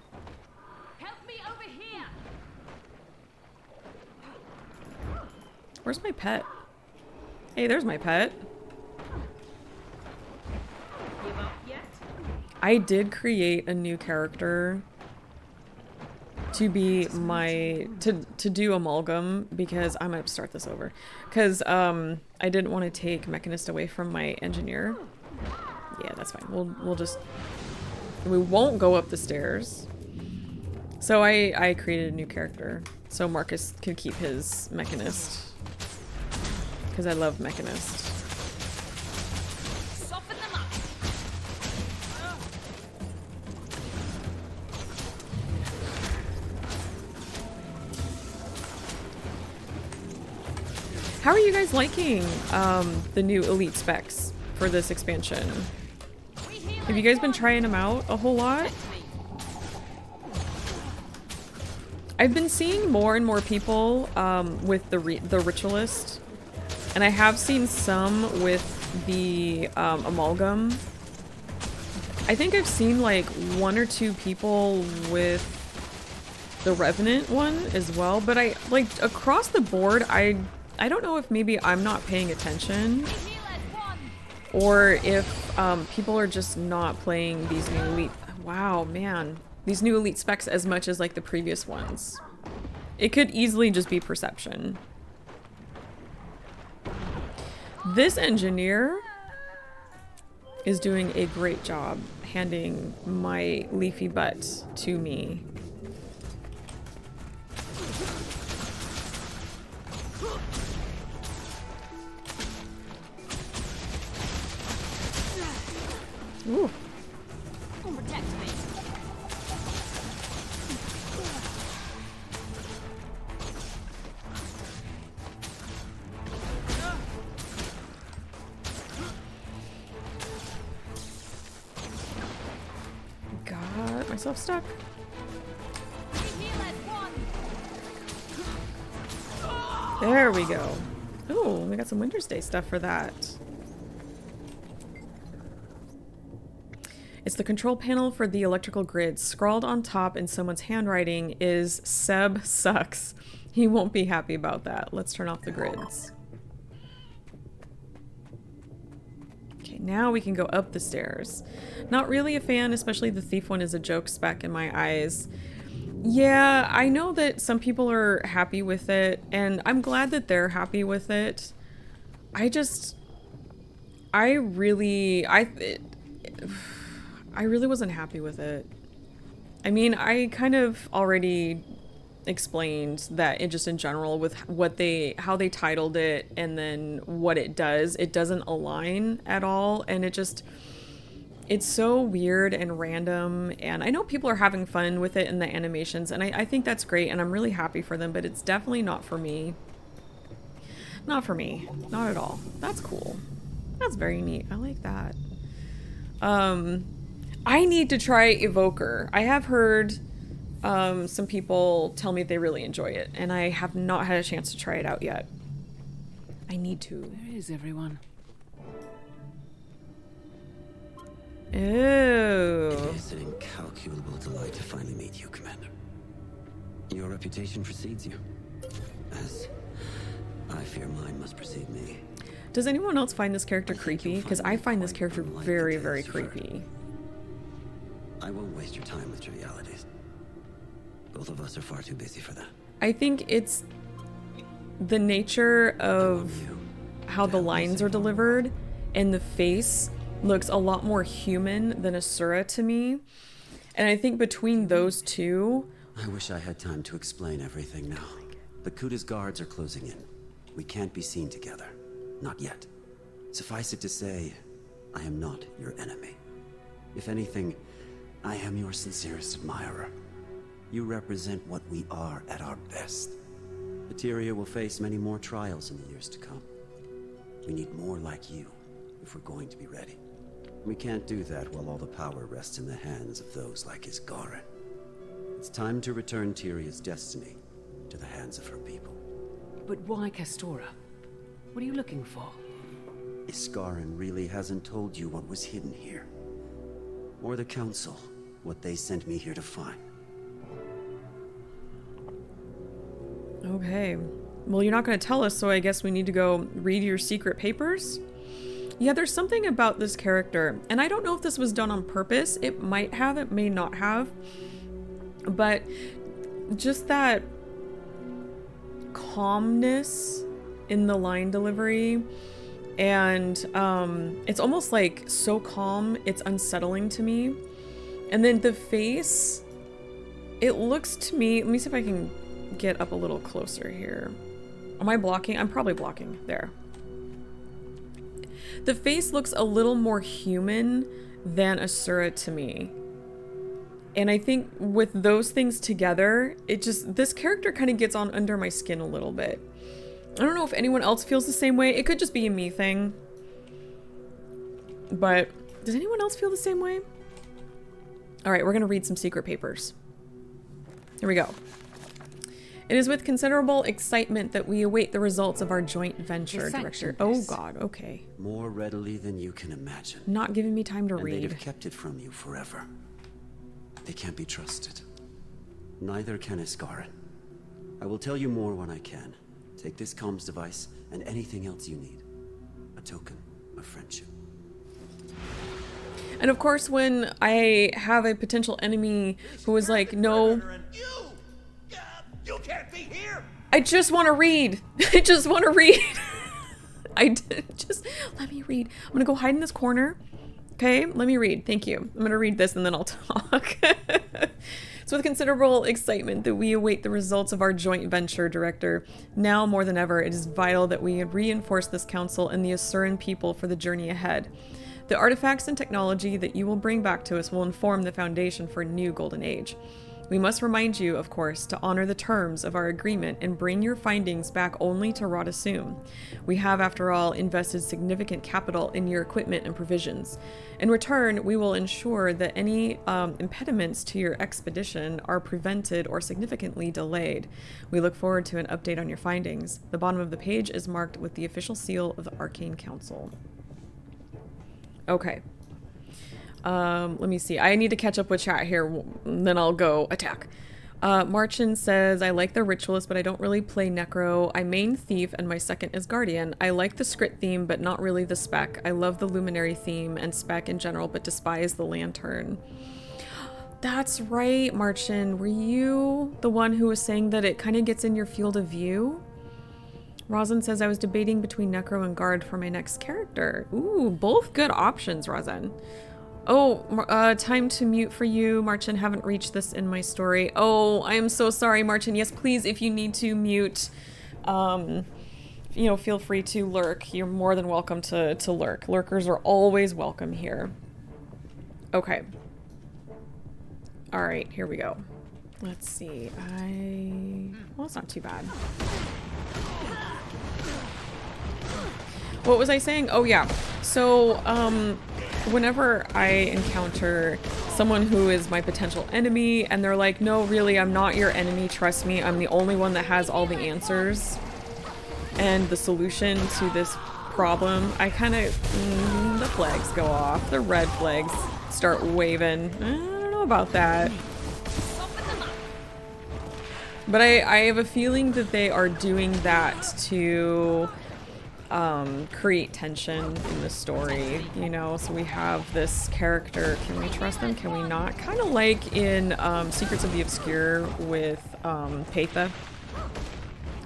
[SPEAKER 3] Help me over here.
[SPEAKER 1] Where's my pet? Hey, there's my pet.
[SPEAKER 3] Give up yet?
[SPEAKER 1] I did create a new character to be my to do amalgam because I might start this over because I didn't want to take Mechanist away from my engineer. Yeah, that's fine. We won't go up the stairs. So I created a new character so Marcus could keep his Mechanist because I love Mechanist.
[SPEAKER 3] Soften them up.
[SPEAKER 1] How are you guys liking the new elite specs for this expansion? Have you guys been trying them out a whole lot? I've been seeing more and more people with the Ritualist, and I have seen some with the Amalgam. I think I've seen like 1 or 2 people with the Revenant one as well, but I like across the board I don't know if maybe I'm not paying attention or if people are just not playing these new elite. Wow, man. These new elite specs as much as like the previous ones. It could easily just be perception. This engineer is doing a great job handing my leafy butt to me. Ooh.
[SPEAKER 4] Come protect me.
[SPEAKER 1] Got myself stuck. There we go. Oh, we got some Wintersday stuff for that. It's the control panel for the electrical grid. Scrawled on top in someone's handwriting is Seb sucks. He won't be happy about that. Let's turn off the grids. Okay, now we can go up the stairs. Not really a fan, especially the thief one is a joke speck in my eyes. Yeah, I know that some people are happy with it, and I'm glad that they're happy with it. I really wasn't happy with it. I mean, I kind of already explained that it just in general with how they titled it and then what it doesn't align at all, and it's so weird and random, and I know people are having fun with it in the animations, and I think that's great, and I'm really happy for them, but it's definitely not for me. Not for me. Not at all. That's cool. That's very neat. I like that. I need to try Evoker. I have heard some people tell me they really enjoy it, and I have not had a chance to try it out yet. I need to.
[SPEAKER 8] Where is everyone?
[SPEAKER 1] Ew.
[SPEAKER 11] It is an incalculable delight to finally meet you, Commander. Your reputation precedes you, as I fear mine must precede me.
[SPEAKER 1] Does anyone else find this character creepy? Because I find this character very, very creepy.
[SPEAKER 11] I won't waste your time with trivialities. Both of us are far too busy for that.
[SPEAKER 1] I think it's the nature of how the lines are delivered, and the face looks a lot more human than Asura to me. And I think between those two...
[SPEAKER 11] I wish I had time to explain everything now. The Kuta's guards are closing in. We can't be seen together. Not yet. Suffice it to say, I am not your enemy. If anything, I am your sincerest admirer. You represent what we are at our best. Eteria will face many more trials in the years to come. We need more like you if we're going to be ready. We can't do that while all the power rests in the hands of those like Isgaren. It's time to return Tyria's destiny to the hands of her people.
[SPEAKER 8] But why Castora? What are you looking for?
[SPEAKER 11] Isgaren really hasn't told you what was hidden here. Or the Council, what they sent me here to find.
[SPEAKER 1] Okay. Well, you're not going to tell us, so I guess we need to go read your secret papers? Yeah, there's something about this character, and I don't know if this was done on purpose. It might have, it may not have. But just that calmness in the line delivery, and it's almost like so calm, it's unsettling to me. And then the face, it looks to me, let me see if I can get up a little closer here. Am I blocking? I'm probably blocking. There. The face looks a little more human than Asura to me. And I think with those things together, this character kind of gets on under my skin a little bit. I don't know if anyone else feels the same way. It could just be a me thing. But does anyone else feel the same way? All right, we're going to read some secret papers. Here we go. It is with considerable excitement that we await the results of our joint venture, Director. Oh God, okay.
[SPEAKER 11] More readily than you can imagine.
[SPEAKER 1] Not giving me time to
[SPEAKER 11] and
[SPEAKER 1] read.
[SPEAKER 11] They'd have kept it from you forever. They can't be trusted. Neither can Isgaren. I will tell you more when I can. Take this comms device and anything else you need. A token of friendship.
[SPEAKER 1] And of course, when I have a potential enemy who is like, no,
[SPEAKER 6] You can't be here.
[SPEAKER 1] I just want to read. I just want to read. Just let me read. I'm gonna go hide in this corner. Okay, let me read. Thank you. I'm gonna read this and then I'll talk. It's with considerable excitement that we await the results of our joint venture, Director. Now more than ever, it is vital that we reinforce this council and the Asuran people for the journey ahead. The artifacts and technology that you will bring back to us will inform the foundation for a new golden age. We must remind you, of course, to honor the terms of our agreement and bring your findings back only to Radasum. We have, after all, invested significant capital in your equipment and provisions. In return, we will ensure that any impediments to your expedition are prevented or significantly delayed. We look forward to an update on your findings. The bottom of the page is marked with the official seal of the Arcane Council. Okay. Let me see. I need to catch up with chat here, and then I'll go attack. Marchin says, I like the Ritualist, but I don't really play Necro. I main Thief, and my second is Guardian. I like the Script theme, but not really the Spec. I love the Luminary theme and Spec in general, but despise the Lantern. That's right, Marchin. Were you the one who was saying that it kind of gets in your field of view? Rosin says, I was debating between Necro and Guard for my next character. Ooh, both good options, Rosin. Oh, time to mute for you. Marchin, haven't reached this in my story. Oh, I am so sorry, Marchin. Yes, please, if you need to mute, you know, feel free to lurk. You're more than welcome to lurk. Lurkers are always welcome here. Okay. All right, here we go. Let's see. Well, it's not too bad. What was I saying? Oh, yeah. So, whenever I encounter someone who is my potential enemy and they're like, no, really, I'm not your enemy, trust me, I'm the only one that has all the answers and the solution to this problem, I kind of, the flags go off, the red flags start waving. I don't know about that. But I have a feeling that they are doing that to create tension in the story, you know. So we have this character, can we trust them, can we not? Kind of like in Secrets of the Obscure with Paitha.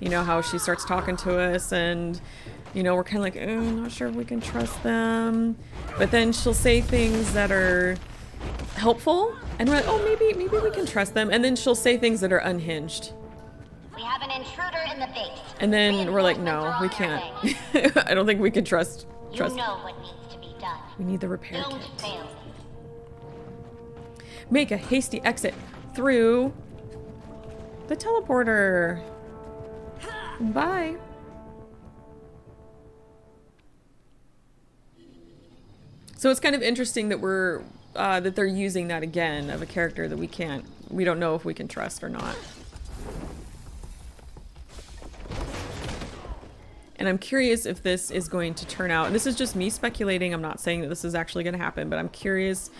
[SPEAKER 1] You know how she starts talking to us and, you know, we're kind of like, oh, I'm not sure if we can trust them. But then she'll say things that are helpful and we're like, oh, maybe we can trust them. And then she'll say things that are unhinged.
[SPEAKER 12] We have an intruder in the base.
[SPEAKER 1] And then we're like, no, we can't. I don't think we can trust.
[SPEAKER 12] You know what needs to be done.
[SPEAKER 1] We need the repair
[SPEAKER 12] Don't
[SPEAKER 1] kit.
[SPEAKER 12] fail.
[SPEAKER 1] Make a hasty exit through the teleporter. Bye. So it's kind of interesting that we're that they're using that again of a character that we don't know if we can trust or not. And I'm curious if this is going to turn out, and this is just me speculating, I'm not saying that this is actually going to happen, but I'm curious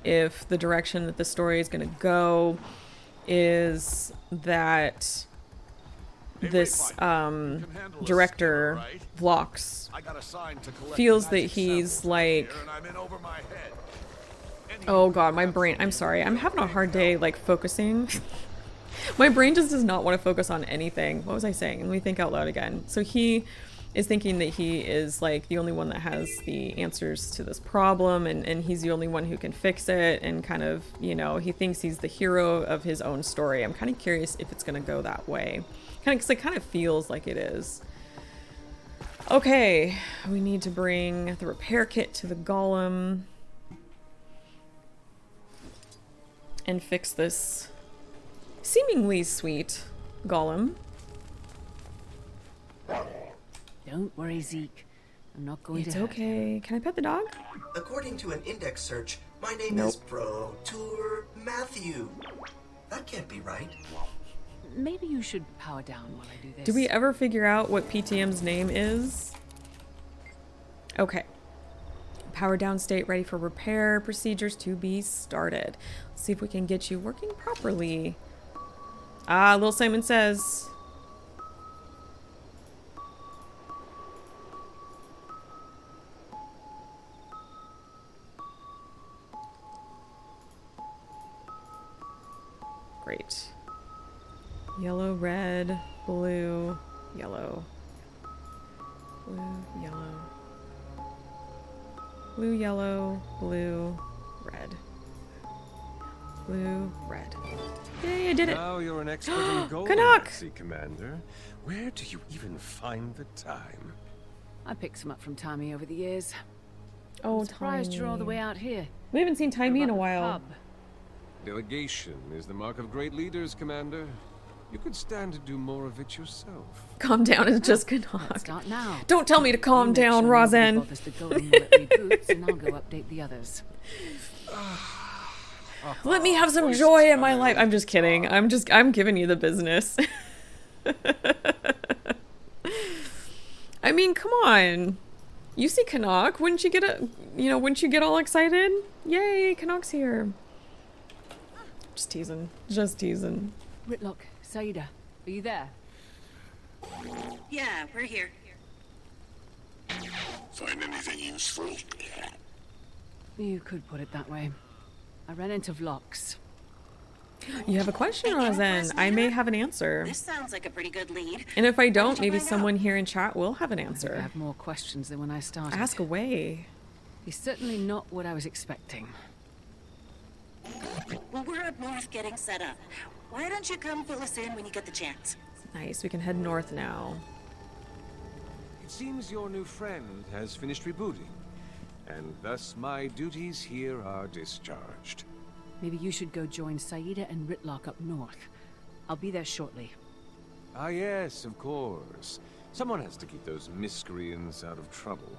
[SPEAKER 1] if the direction that the story is going to go is that this director, Vlox, feels that he's like, oh god, my brain, I'm sorry, I'm having a hard day like focusing. My brain just does not want to focus on anything. What was I saying? Let me think out loud again. So he is thinking that he is like the only one that has the answers to this problem, and he's the only one who can fix it, and kind of, you know, he thinks he's the hero of his own story. I'm kind of curious if it's going to go that way. Kind of, because it kind of feels like it is. Okay, we need to bring the repair kit to the golem and fix this seemingly sweet golem.
[SPEAKER 8] Don't worry, Zeke. I'm not going to.
[SPEAKER 1] It's okay. Can I pet the dog?
[SPEAKER 15] According to an index search, my name is Pro-Tour Matthew. That can't be right.
[SPEAKER 8] Maybe you should power down while I do this.
[SPEAKER 1] Do we ever figure out what PTM's name is? Okay. Power down state, ready for repair. Procedures to be started. Let's see if we can get you working properly. Ah, Little Simon says. Great. Yellow, red, blue, yellow. Blue, yellow. Blue, yellow, blue, red. Blue, red. Yay, I did it!
[SPEAKER 17] Now you're an expert in gold,
[SPEAKER 1] Canuck!
[SPEAKER 17] Commander. Where do you even find the time?
[SPEAKER 8] I picked some up from Tommy over the years.
[SPEAKER 1] Oh,
[SPEAKER 8] I'm surprised you're all the way out here.
[SPEAKER 1] We haven't seen Timey in a while.
[SPEAKER 8] Pub.
[SPEAKER 17] Delegation is the mark of great leaders, Commander. You could stand to do more of it yourself.
[SPEAKER 1] Calm down, it's just Canuck.
[SPEAKER 8] Start now.
[SPEAKER 1] Don't tell me to calm down,
[SPEAKER 8] Rosen.
[SPEAKER 1] Rosen.
[SPEAKER 8] The golden mullet reboots, and I'll go update the others.
[SPEAKER 1] Let me have some joy in my life. I'm just kidding. I'm giving you the business. I mean, come on. You see Canuck, wouldn't you get all excited? Yay, Canuck's here. Just teasing. Just teasing.
[SPEAKER 8] Ritlock, Saida, are you there?
[SPEAKER 18] Yeah, we're here.
[SPEAKER 5] Find anything useful?
[SPEAKER 8] You could put it that way. I ran into Vlox.
[SPEAKER 1] You have a question, Rosen. I may have an answer.
[SPEAKER 18] This sounds like a pretty good lead.
[SPEAKER 1] And if I don't, maybe someone here in chat will have an answer.
[SPEAKER 8] I have more questions than when I started.
[SPEAKER 1] Ask away.
[SPEAKER 8] He's certainly not what I was expecting.
[SPEAKER 18] Well, we're up north getting set up. Why don't you come fill us in when you get the chance?
[SPEAKER 1] Nice, we can head north now.
[SPEAKER 17] It seems your new friend has finished rebooting, and thus my duties here are discharged.
[SPEAKER 8] Maybe you should go join Saida and Ritlock up north. I'll be there shortly.
[SPEAKER 17] Ah yes, of course. Someone has to keep those miscreants out of trouble.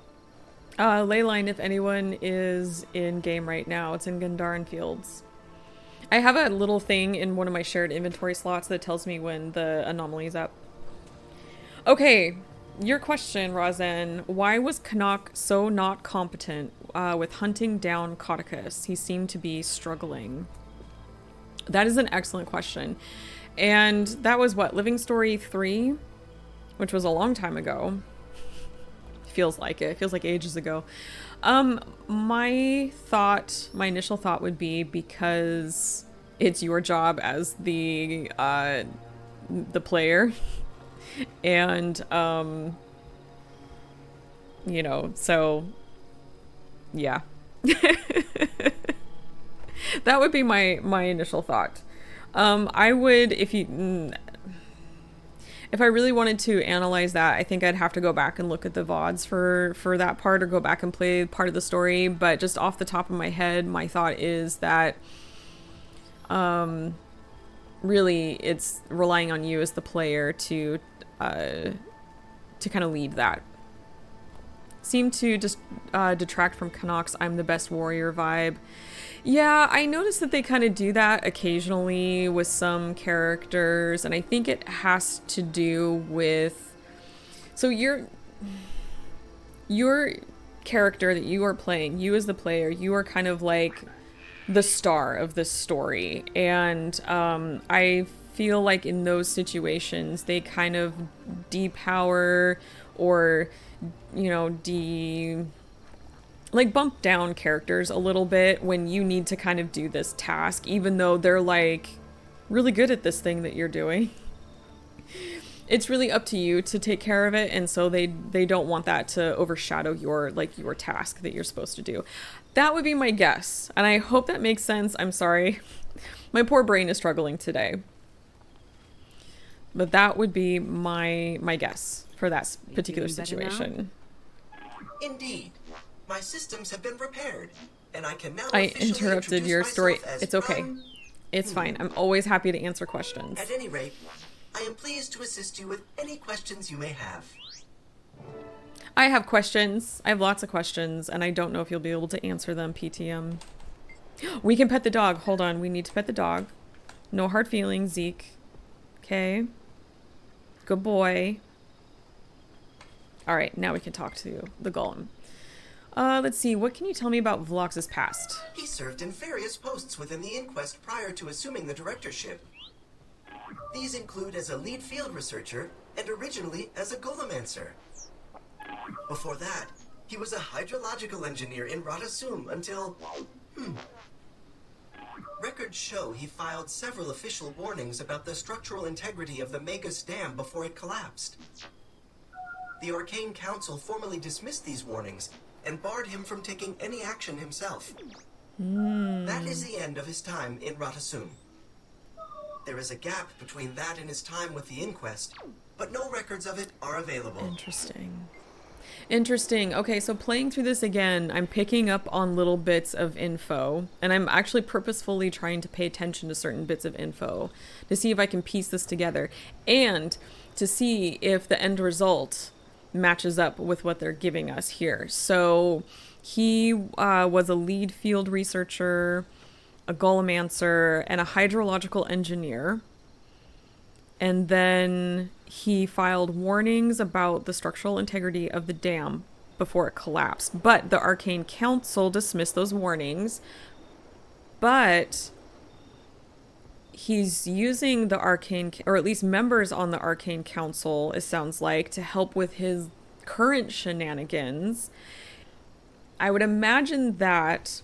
[SPEAKER 1] Leyline, if anyone is in game right now, it's in Gandharan Fields. I have a little thing in one of my shared inventory slots that tells me when the anomaly is up. Okay, your question, Rosen. Why was Canuck so not competent with hunting down Codicus? He seemed to be struggling. That is an excellent question. And that was what, Living Story 3? Which was a long time ago. Feels like it. Feels like ages ago. My initial thought would be because it's your job as the player. And, you know, so, yeah. That would be my initial thought. I would, if I really wanted to analyze that, I think I'd have to go back and look at the VODs for that part, or go back and play part of the story. But just off the top of my head, my thought is that really it's relying on you as the player to kind of lead that. Seem to just detract from Canuck's I'm the best warrior vibe. Yeah, I noticed that they kind of do that occasionally with some characters, and I think it has to do with... So your character that you are playing, you as the player, you are kind of like the star of this story, and I feel like in those situations they kind of depower or, you know, bump down characters a little bit when you need to kind of do this task, even though they're like really good at this thing that you're doing. It's really up to you to take care of it, and so they don't want that to overshadow your task that you're supposed to do. That would be my guess, and I hope that makes sense. I'm sorry. My poor brain is struggling today. But that would be my guess for that particular situation.
[SPEAKER 15] Indeed. My systems have been repaired, and I can now
[SPEAKER 1] I interrupted your story. It's okay. It's fine. I'm always happy to answer questions.
[SPEAKER 15] At any rate, I am pleased to assist you with any questions you may have.
[SPEAKER 1] I have questions. I have lots of questions, and I don't know if you'll be able to answer them, PTM. We can pet the dog. Hold on. We need to pet the dog. No hard feelings, Zeke. Okay. Good boy. All right, now we can talk to the golem. Let's see, what can you tell me about Vlox's past?
[SPEAKER 15] He served in various posts within the Inquest prior to assuming the directorship. These include as a lead field researcher and originally as a golemancer. Before that, he was a hydrological engineer in Radasum until... Records show he filed several official warnings about the structural integrity of the Magus Dam before it collapsed. The Arcane Council formally dismissed these warnings and barred him from taking any action himself. That is the end of his time in Radasum. There is a gap between that and his time with the Inquest, but no records of it are available.
[SPEAKER 1] Interesting. Interesting. Okay, so playing through this again, I'm picking up on little bits of info, and I'm actually purposefully trying to pay attention to certain bits of info to see if I can piece this together and to see if the end result matches up with what they're giving us here. So he was a lead field researcher, a golemancer, and a hydrological engineer. And then he filed warnings about the structural integrity of the dam before it collapsed. But the Arcane Council dismissed those warnings. But he's using the Arcane, or at least members on the Arcane Council, it sounds like, to help with his current shenanigans. I would imagine that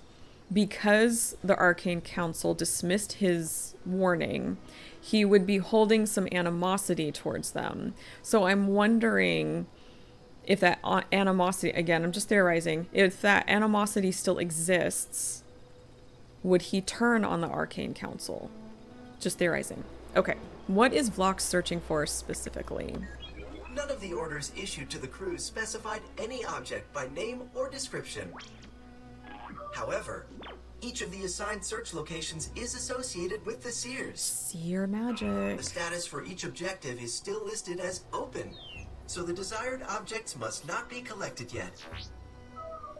[SPEAKER 1] because the Arcane Council dismissed his warning, he would be holding some animosity towards them. So I'm wondering if that animosity, again, I'm just theorizing, if that animosity still exists, would he turn on the Arcane Council? Just theorizing. Okay, what is Vlox searching for specifically?
[SPEAKER 15] None of the orders issued to the crews specified any object by name or description. However, each of the assigned search locations is associated with the seers.
[SPEAKER 1] Seer magic.
[SPEAKER 15] The status for each objective is still listed as open, so the desired objects must not be collected yet.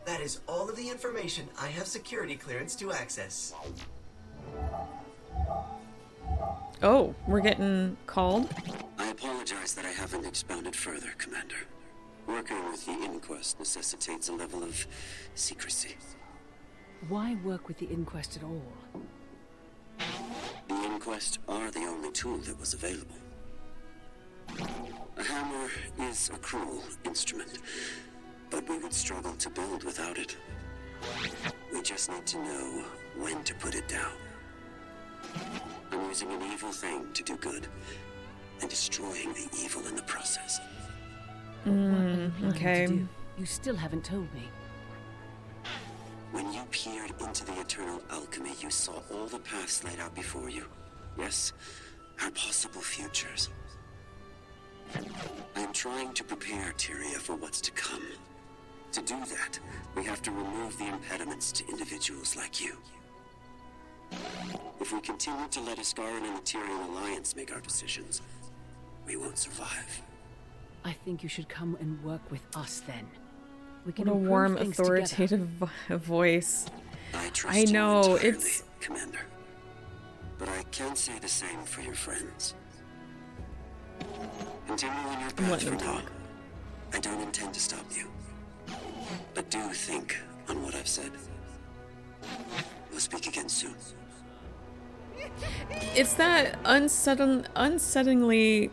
[SPEAKER 15] That is all of the information I have security clearance to access.
[SPEAKER 1] Oh, we're getting called?
[SPEAKER 11] I apologize that I haven't expounded further, Commander. Working with the Inquest necessitates a level of secrecy.
[SPEAKER 8] Why work with the Inquest at all?
[SPEAKER 11] The Inquest are the only tool that was available. A hammer is a cruel instrument, but we would struggle to build without it. We just need to know when to put it down. I'm using an evil thing to do good, and destroying the evil in the process.
[SPEAKER 1] Okay.
[SPEAKER 8] You still haven't told me.
[SPEAKER 11] When you peered into the eternal alchemy, you saw all the paths laid out before you. Yes, our possible futures. I am trying to prepare Tyria for what's to come. To do that, we have to remove the impediments to individuals like you. If we continue to let Iskaran and the Tyrian Alliance make our decisions, we won't survive.
[SPEAKER 8] I think you should come and work with us then. We can
[SPEAKER 1] What a
[SPEAKER 8] improve
[SPEAKER 1] warm,
[SPEAKER 8] things
[SPEAKER 1] authoritative voice.
[SPEAKER 11] I trust
[SPEAKER 1] I know,
[SPEAKER 11] you entirely,
[SPEAKER 1] it's...
[SPEAKER 11] Commander. But I can't say the same for your friends. Continue on your
[SPEAKER 1] I'm
[SPEAKER 11] path
[SPEAKER 1] letting
[SPEAKER 11] for
[SPEAKER 1] them
[SPEAKER 11] now.
[SPEAKER 1] talk.
[SPEAKER 11] I don't intend to stop you. But do think on what I've said. We'll speak again soon.
[SPEAKER 1] It's that unsettlingly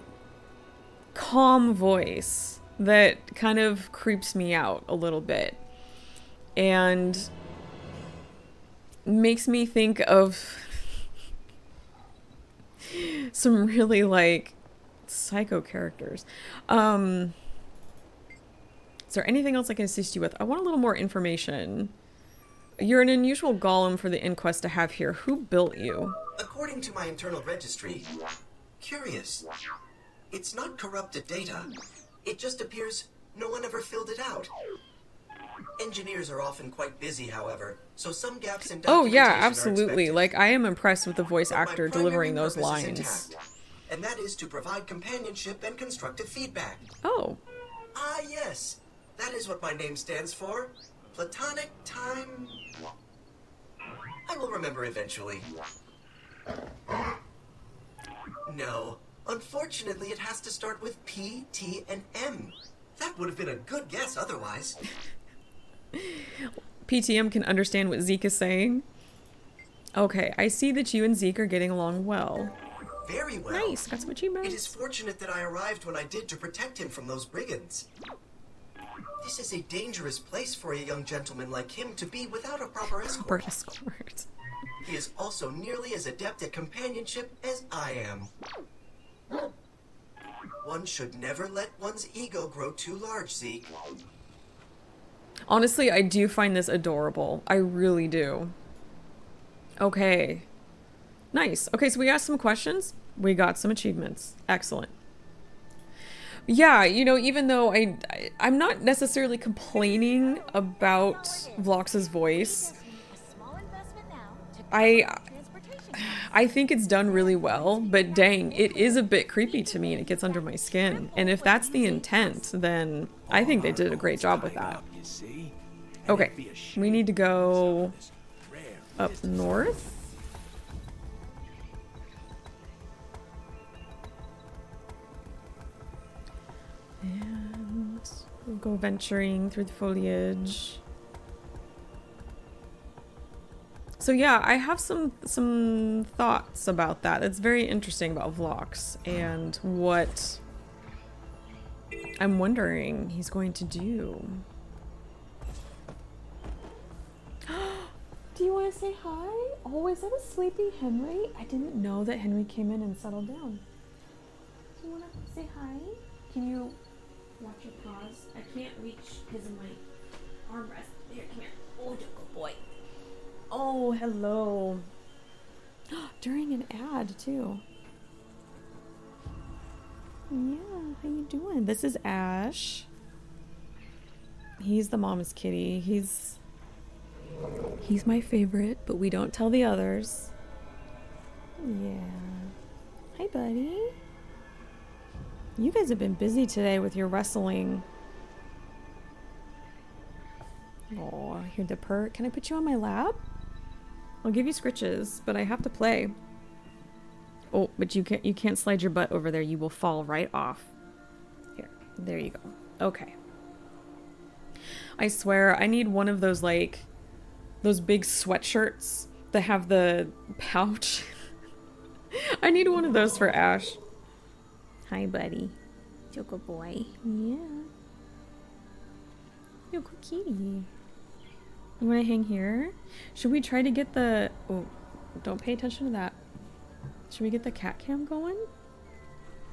[SPEAKER 1] calm voice that kind of creeps me out a little bit and makes me think of some really like psycho characters. Is there anything else I can assist you with? I want a little more information. You're an unusual golem for the Inquest to have here. Who built you?
[SPEAKER 15] According to my internal registry, curious. It's not corrupted data. It just appears no one ever filled it out. Engineers are often quite busy, however, so some gaps in
[SPEAKER 1] Oh
[SPEAKER 15] documentation
[SPEAKER 1] yeah,
[SPEAKER 15] are
[SPEAKER 1] absolutely.
[SPEAKER 15] expected.
[SPEAKER 1] Like, I am impressed with the voice actor
[SPEAKER 15] My primary
[SPEAKER 1] delivering those
[SPEAKER 15] purpose is
[SPEAKER 1] lines.
[SPEAKER 15] intact, and that is to provide companionship and constructive feedback.
[SPEAKER 1] Oh.
[SPEAKER 15] Ah, yes. That is what my name stands for. Platonic time... I will remember eventually. No. Unfortunately, it has to start with P, T, and M. That would have been a good guess otherwise.
[SPEAKER 1] PTM can understand what Zeke is saying. Okay, I see that you and Zeke are getting along well.
[SPEAKER 15] Very well.
[SPEAKER 1] Nice, got some achievements.
[SPEAKER 15] It is fortunate that I arrived when I did to protect him from those brigands. This is a dangerous place for a young gentleman like him to be without a proper escort. He is also nearly as adept at companionship as I am. One should never let one's ego grow too large, Zeke.
[SPEAKER 1] Honestly, I do find this adorable. I really do. Okay. Nice. Okay, so we got some questions. We got some achievements. Excellent. Yeah, you know, even though I'm not necessarily complaining about Vlox's voice, I think it's done really well, but dang, it is a bit creepy to me and it gets under my skin. And if that's the intent, then I think they did a great job with that. Okay, we need to go up north. And we'll go venturing through the foliage. So yeah, I have some thoughts about that. It's very interesting about Vlox and what I'm wondering he's going to do. Do you want to say hi? Oh, is that a sleepy Henry? I didn't know that Henry came in and settled down. Do you want to say hi? Can you watch your paws? I can't reach because of my armrest. Here, come here. Oh, good boy. Oh, hello. During an ad, too. Yeah, how you doing? This is Ash. He's the mama's kitty. He's my favorite, but we don't tell the others. Yeah. Hi, buddy. You guys have been busy today with your wrestling. Oh, I hear the purr. Can I put you on my lap? I'll give you scritches, but I have to play. Oh, but you can't slide your butt over there. You will fall right off. Here. There you go. Okay. I swear, I need one of those, like, those big sweatshirts that have the pouch. I need one of those for Ash. Hi, buddy. Choco boy. Yeah. Yo, good kitty. You want to hang here? Should we try to get the... Oh, don't pay attention to that. Should we get the cat cam going?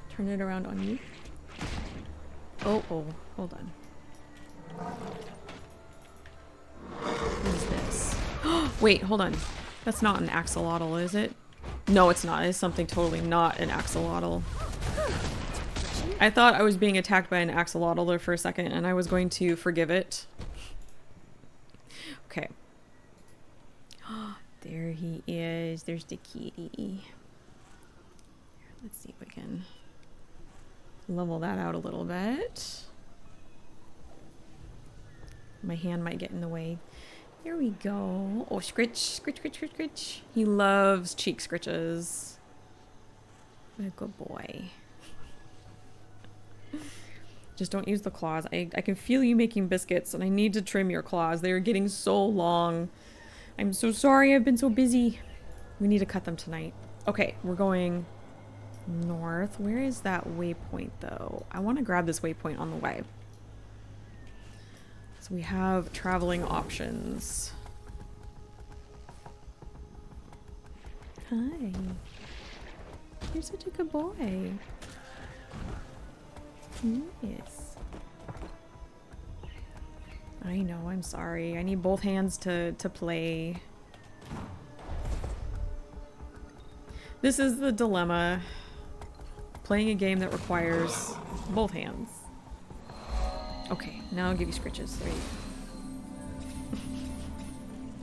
[SPEAKER 1] Turn it around on you. Oh, hold on. What is this? Wait, hold on. That's not an axolotl, is it? No, it's not. It's something totally not an axolotl. I thought I was being attacked by an axolotl there for a second, and I was going to forgive it. Okay. There he is. There's the kitty. Let's see if we can level that out a little bit. My hand might get in the way. There we go. Oh, scritch, scritch, scritch, scritch, scritch. He loves cheek scritches. What a good boy. Just don't use the claws. I can feel you making biscuits, and I need to trim your claws. They are getting so long. I'm so sorry. I've been so busy. We need to cut them tonight. Okay, we're going north. Where is that waypoint, though? I want to grab this waypoint on the way. So we have traveling options. Hi. You're such a good boy. Yes. I know, I'm sorry. I need both hands to play. This is the dilemma. Playing a game that requires both hands. Okay, now I'll give you scritches. There you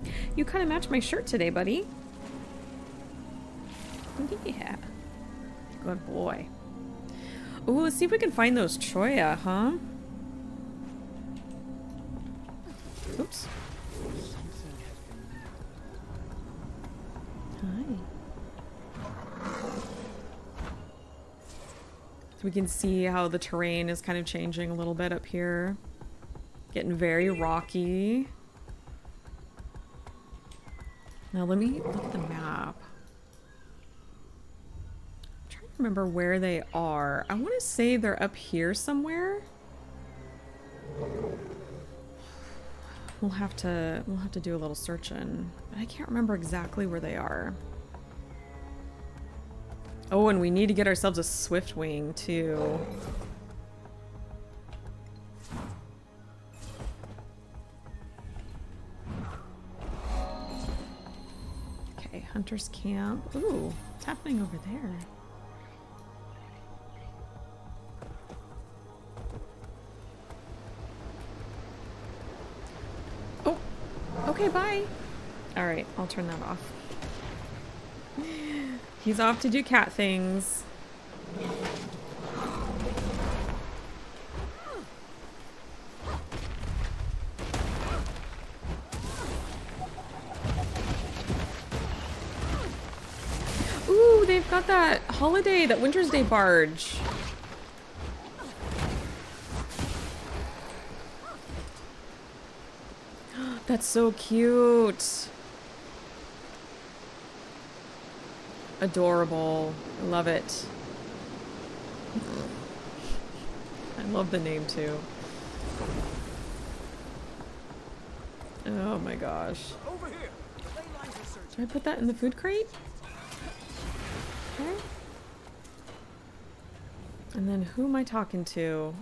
[SPEAKER 1] go. You kind of match my shirt today, buddy. Yeah. Good boy. Ooh, let's see if we can find those Choya, huh? Oops. Hi. So we can see how the terrain is kind of changing a little bit up here. Getting very rocky. Now let me look at the map. Remember where they are. I want to say they're up here somewhere. We'll have to do a little searching. I can't remember exactly where they are. Oh, and we need to get ourselves a swift wing too. Okay, Hunter's Camp. Ooh, what's happening over there? Okay, bye. All right, I'll turn that off. He's off to do cat things. Ooh, they've got that holiday, that Wintersday barge. That's so cute. Adorable. I love it. I love the name too. Oh my gosh.
[SPEAKER 5] Over here.
[SPEAKER 1] Should I put that in the food crate? Okay. And then who am I talking to?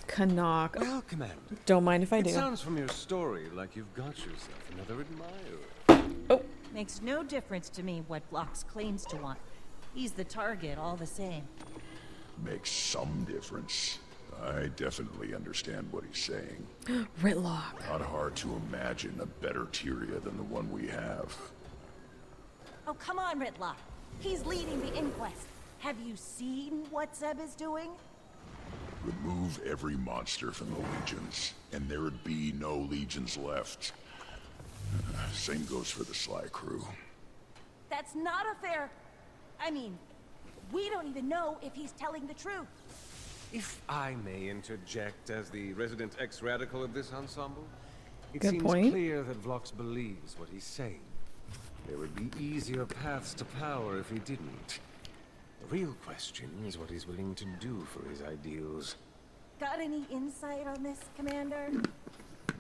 [SPEAKER 1] Canuck.
[SPEAKER 17] Well, Commander.
[SPEAKER 1] Don't mind if I do.
[SPEAKER 17] It sounds from your story like you've got yourself another admirer.
[SPEAKER 1] Oh.
[SPEAKER 7] Makes no difference to me what Blox claims to want. He's the target all the same.
[SPEAKER 5] Makes some difference. I definitely understand what he's saying.
[SPEAKER 1] Ritlock.
[SPEAKER 5] Not hard to imagine a better Tyria than the one we have.
[SPEAKER 7] Oh, come on, Ritlock. He's leading the inquest. Have you seen what Zeb is doing?
[SPEAKER 5] Remove every monster from the legions, and there would be no legions left. Same goes for the Sly crew.
[SPEAKER 7] That's not a fair... I mean, we don't even know if he's telling the truth.
[SPEAKER 17] If I may interject as the resident ex-radical of this ensemble, it
[SPEAKER 1] Good
[SPEAKER 17] seems
[SPEAKER 1] point.
[SPEAKER 17] clear that Vlox believes what he's saying. There would be easier paths to power if he didn't. The real question is what he's willing to do for his ideals.
[SPEAKER 7] Got any insight on this, Commander?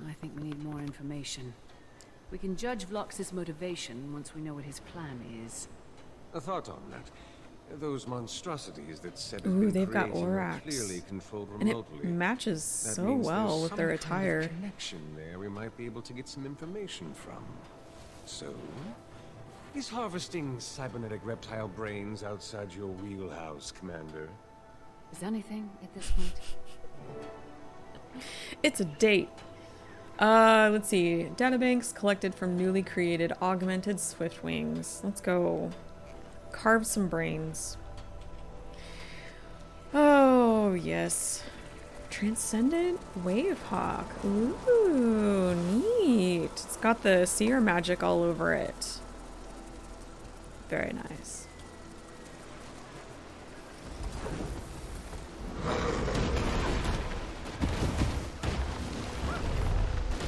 [SPEAKER 8] I think we need more information. We can judge Vlox's motivation once we know what his plan is.
[SPEAKER 17] A thought on that. Those monstrosities that said
[SPEAKER 1] Ooh, they've got
[SPEAKER 17] clearly
[SPEAKER 1] Orax.
[SPEAKER 17] controlled
[SPEAKER 1] And it
[SPEAKER 17] remotely.
[SPEAKER 1] matches
[SPEAKER 17] That
[SPEAKER 1] so
[SPEAKER 17] means
[SPEAKER 1] well
[SPEAKER 17] there's
[SPEAKER 1] with their
[SPEAKER 17] some kind of
[SPEAKER 1] attire.
[SPEAKER 17] connection there we might be able to get some information from. So, is harvesting cybernetic reptile brains outside your wheelhouse, Commander?
[SPEAKER 8] Is anything at this point?
[SPEAKER 1] It's a date. Let's see. Databanks collected from newly created augmented swiftwings. Let's go. Carve some brains. Oh, yes. Transcendent Wavehawk. Ooh, neat. It's got the seer magic all over it. Very nice.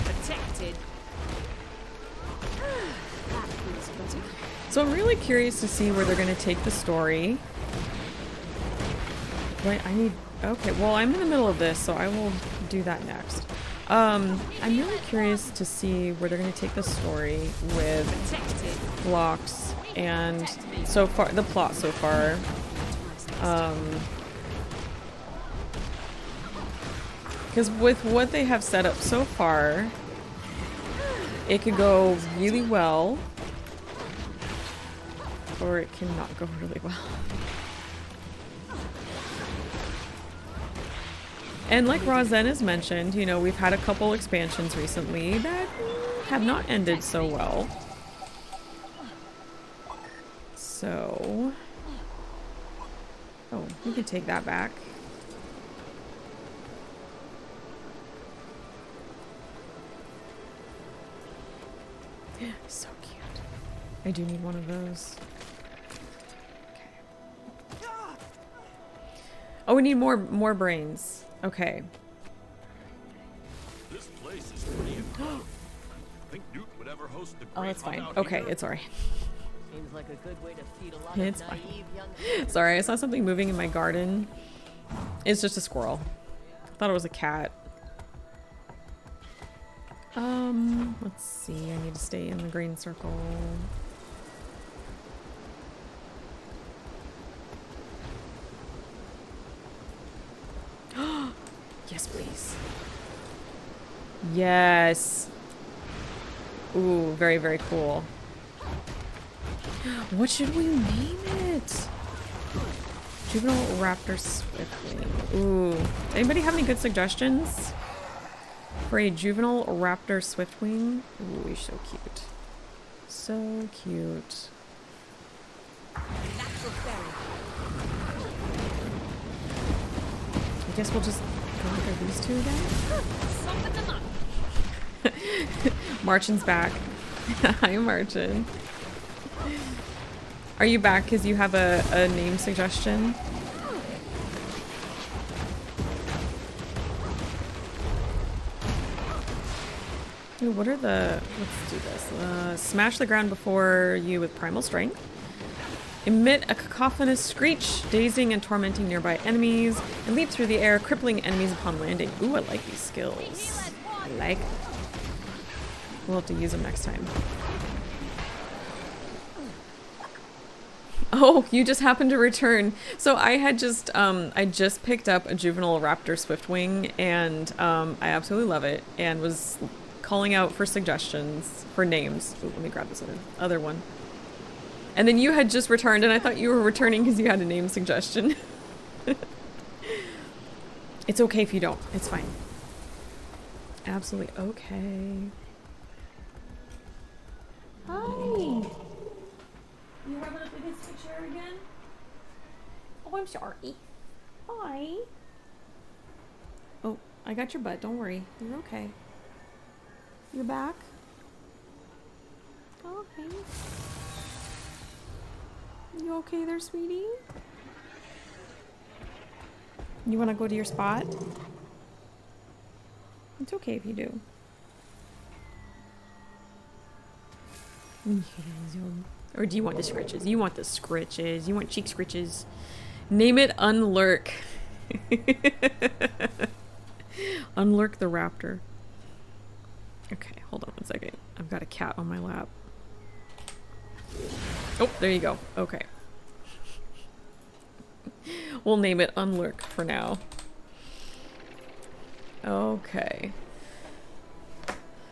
[SPEAKER 8] Protected.
[SPEAKER 1] So I'm really curious to see where they're going to take the story. Wait, I need... Okay, well, I'm in the middle of this, so I will do that next. I'm really curious to see where they're going to take the story with Vlox and so far, the plot so far. Because with what they have set up so far, it could go really well, or it cannot go really well. And like Rozen has mentioned, you know, we've had a couple expansions recently that have not ended so well. So... Oh, we can take that back. So cute. I do need one of those. Okay. Oh, we need more brains. Okay.
[SPEAKER 5] This place is pretty incredible. Think Newt would ever host the
[SPEAKER 1] Oh, that's fine. Okay, it's alright.
[SPEAKER 7] Seems like a good way to feed a lot
[SPEAKER 1] It's
[SPEAKER 7] of
[SPEAKER 1] fine.
[SPEAKER 7] naive young...
[SPEAKER 1] Sorry, I saw something moving in my garden. It's just a squirrel. Thought it was a cat. Let's see. I need to stay in the green circle. Yes, please. Yes. Ooh, very, very cool. What should we name it? Juvenile Raptor Swiftwing. Ooh. Anybody have any good suggestions? For a juvenile raptor swiftwing. Ooh, he's so cute. So cute. I guess we'll just go after these two again. Marchin's back. Hi, Marchin. Are you back because you have a name suggestion? Ooh, what are the... Let's do this. Smash the ground before you with primal strength. Emit a cacophonous screech, dazing and tormenting nearby enemies, and leap through the air, crippling enemies upon landing. Ooh, I like these skills. I like them. We'll have to use them next time. Oh, you just happened to return. So I had just, I just picked up a juvenile raptor swiftwing, and I absolutely love it, and was calling out for suggestions, for names. Ooh, let me grab this other one. And then you had just returned, and I thought you were returning because you had a name suggestion. It's okay if you don't. It's fine. Absolutely okay. Hi. You rubbing up against the chair again? Oh, I'm sorry. Hi. Oh, I got your butt. Don't worry. You're okay. You're back? Oh, hey. You okay there, sweetie? You want to go to your spot? It's okay if you do. Or do you want the scritches? You want the scritches. You want cheek scritches. Name it Unlurk. Unlurk the raptor. Okay, hold on one second. I've got a cat on my lap. Oh, there you go. Okay. We'll name it Unlurk for now. Okay.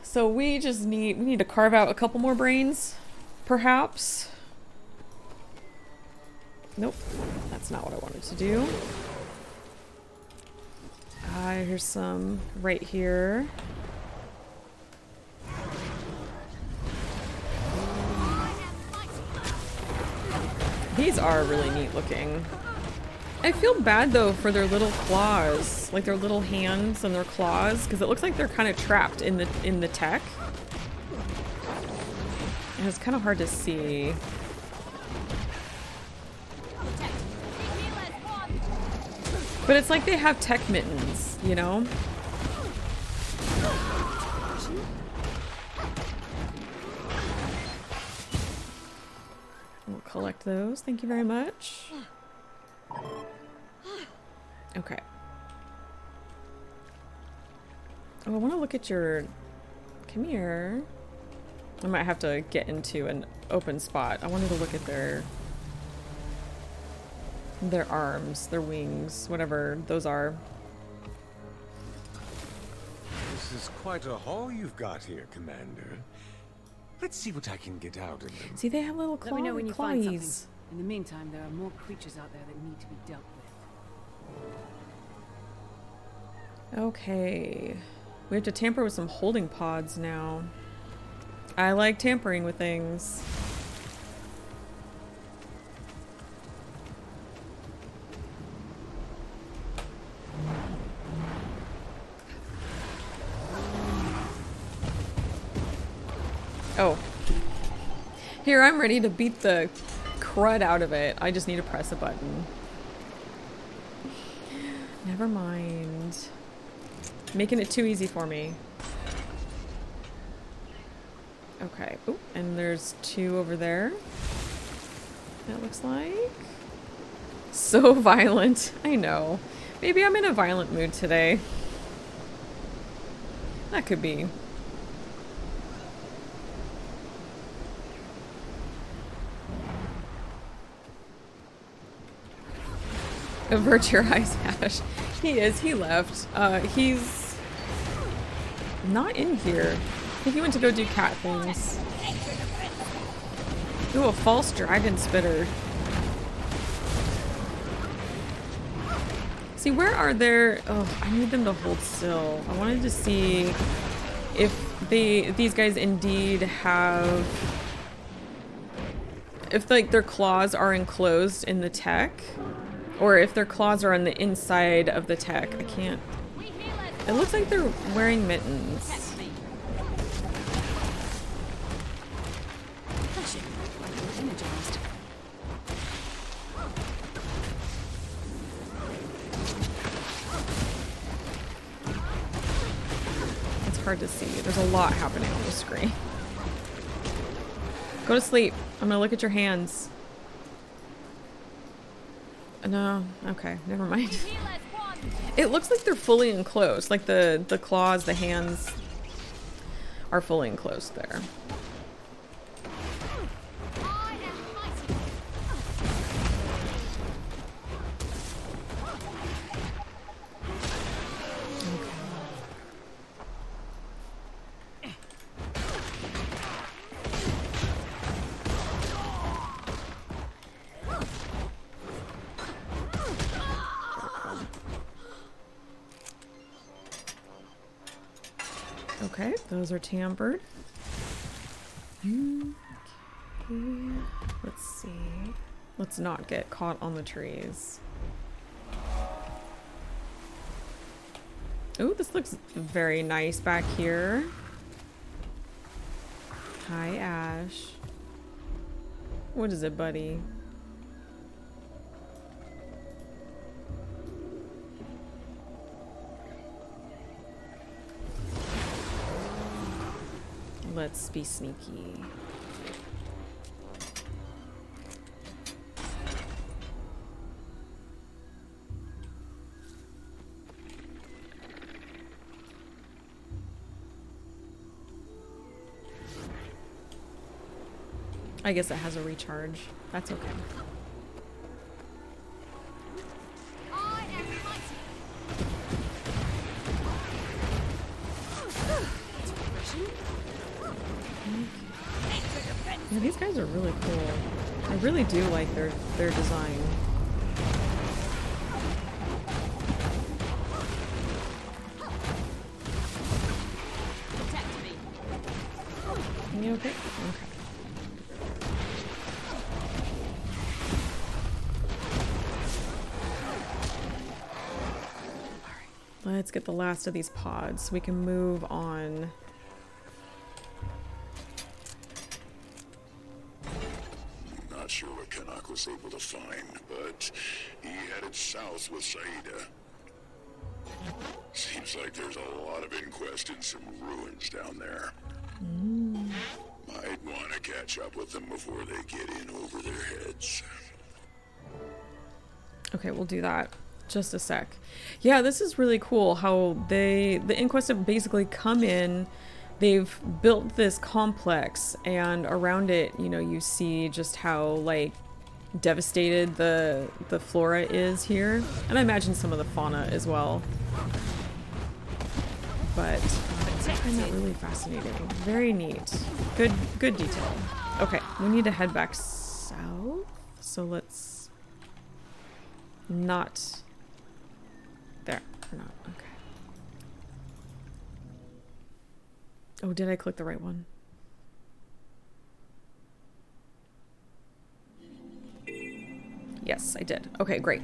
[SPEAKER 1] So we need to carve out a couple more brains, perhaps. Nope, that's not what I wanted to do. Here's some right here. These are really neat looking. I feel bad though for their little claws, like their little hands and their claws, because it looks like they're kind of trapped in the tech. And it's kind of hard to see. But it's like they have tech mittens, you know? We'll collect those. Thank you very much. Okay. Oh, I want to look at your... Come here. I might have to get into an open spot. I wanted to look at their arms, their wings, whatever those are.
[SPEAKER 17] This is quite a haul you've got here, Commander. Let's see what I can get out of them.
[SPEAKER 1] See, they have little
[SPEAKER 8] Let me know when you find something.
[SPEAKER 1] claws.
[SPEAKER 8] In the meantime, there are more creatures out there that need to be dealt with.
[SPEAKER 1] Okay. We have to tamper with some holding pods now. I like tampering with things. Oh. Here, I'm ready to beat the crud out of it. I just need to press a button. Never mind. Making it too easy for me. Okay. Ooh, and there's two over there. That looks like. So violent. I know. Maybe I'm in a violent mood today. That could be. Avert your eyes, Ash. He is. He left. He's not in here. I think he went to go do cat things. Ooh, a false dragon spitter. See, where are their... Oh, I need them to hold still. I wanted to see if these guys indeed have... If, like, their claws are enclosed in the tech. Or if their claws are on the inside of the tech. I can't... It looks like they're wearing mittens. Hard to see. There's a lot happening on the screen. Go to sleep. I'm gonna look at your hands. No. Okay. Never mind. It looks like they're fully enclosed. Like the claws, the hands are fully enclosed there. Okay, those are tampered. Okay, let's see. Let's not get caught on the trees. Oh, this looks very nice back here. Hi, Ash. What is it, buddy? Let's be sneaky. I guess it has a recharge. That's okay. Yeah, these guys are really cool. I really do like their design. You okay? Okay. Alright. Let's get the last of these pods so we can move on.
[SPEAKER 5] Not sure what Canuck was able to find, but he headed south with Saida. Seems like there's a lot of inquest in some ruins down there. Might want to catch up with them before they get in over their heads.
[SPEAKER 1] Okay, we'll do that. Just a sec. Yeah, this is really cool how the inquest have basically come in. They've built this complex, and around it, you know, you see just how, like, devastated the flora is here. And I imagine some of the fauna as well. But I find that really fascinating. Very neat. Good detail. Okay, we need to head back south. So let's not there. Or not. Okay. Oh, did I click the right one? Yes, I did. Okay, great.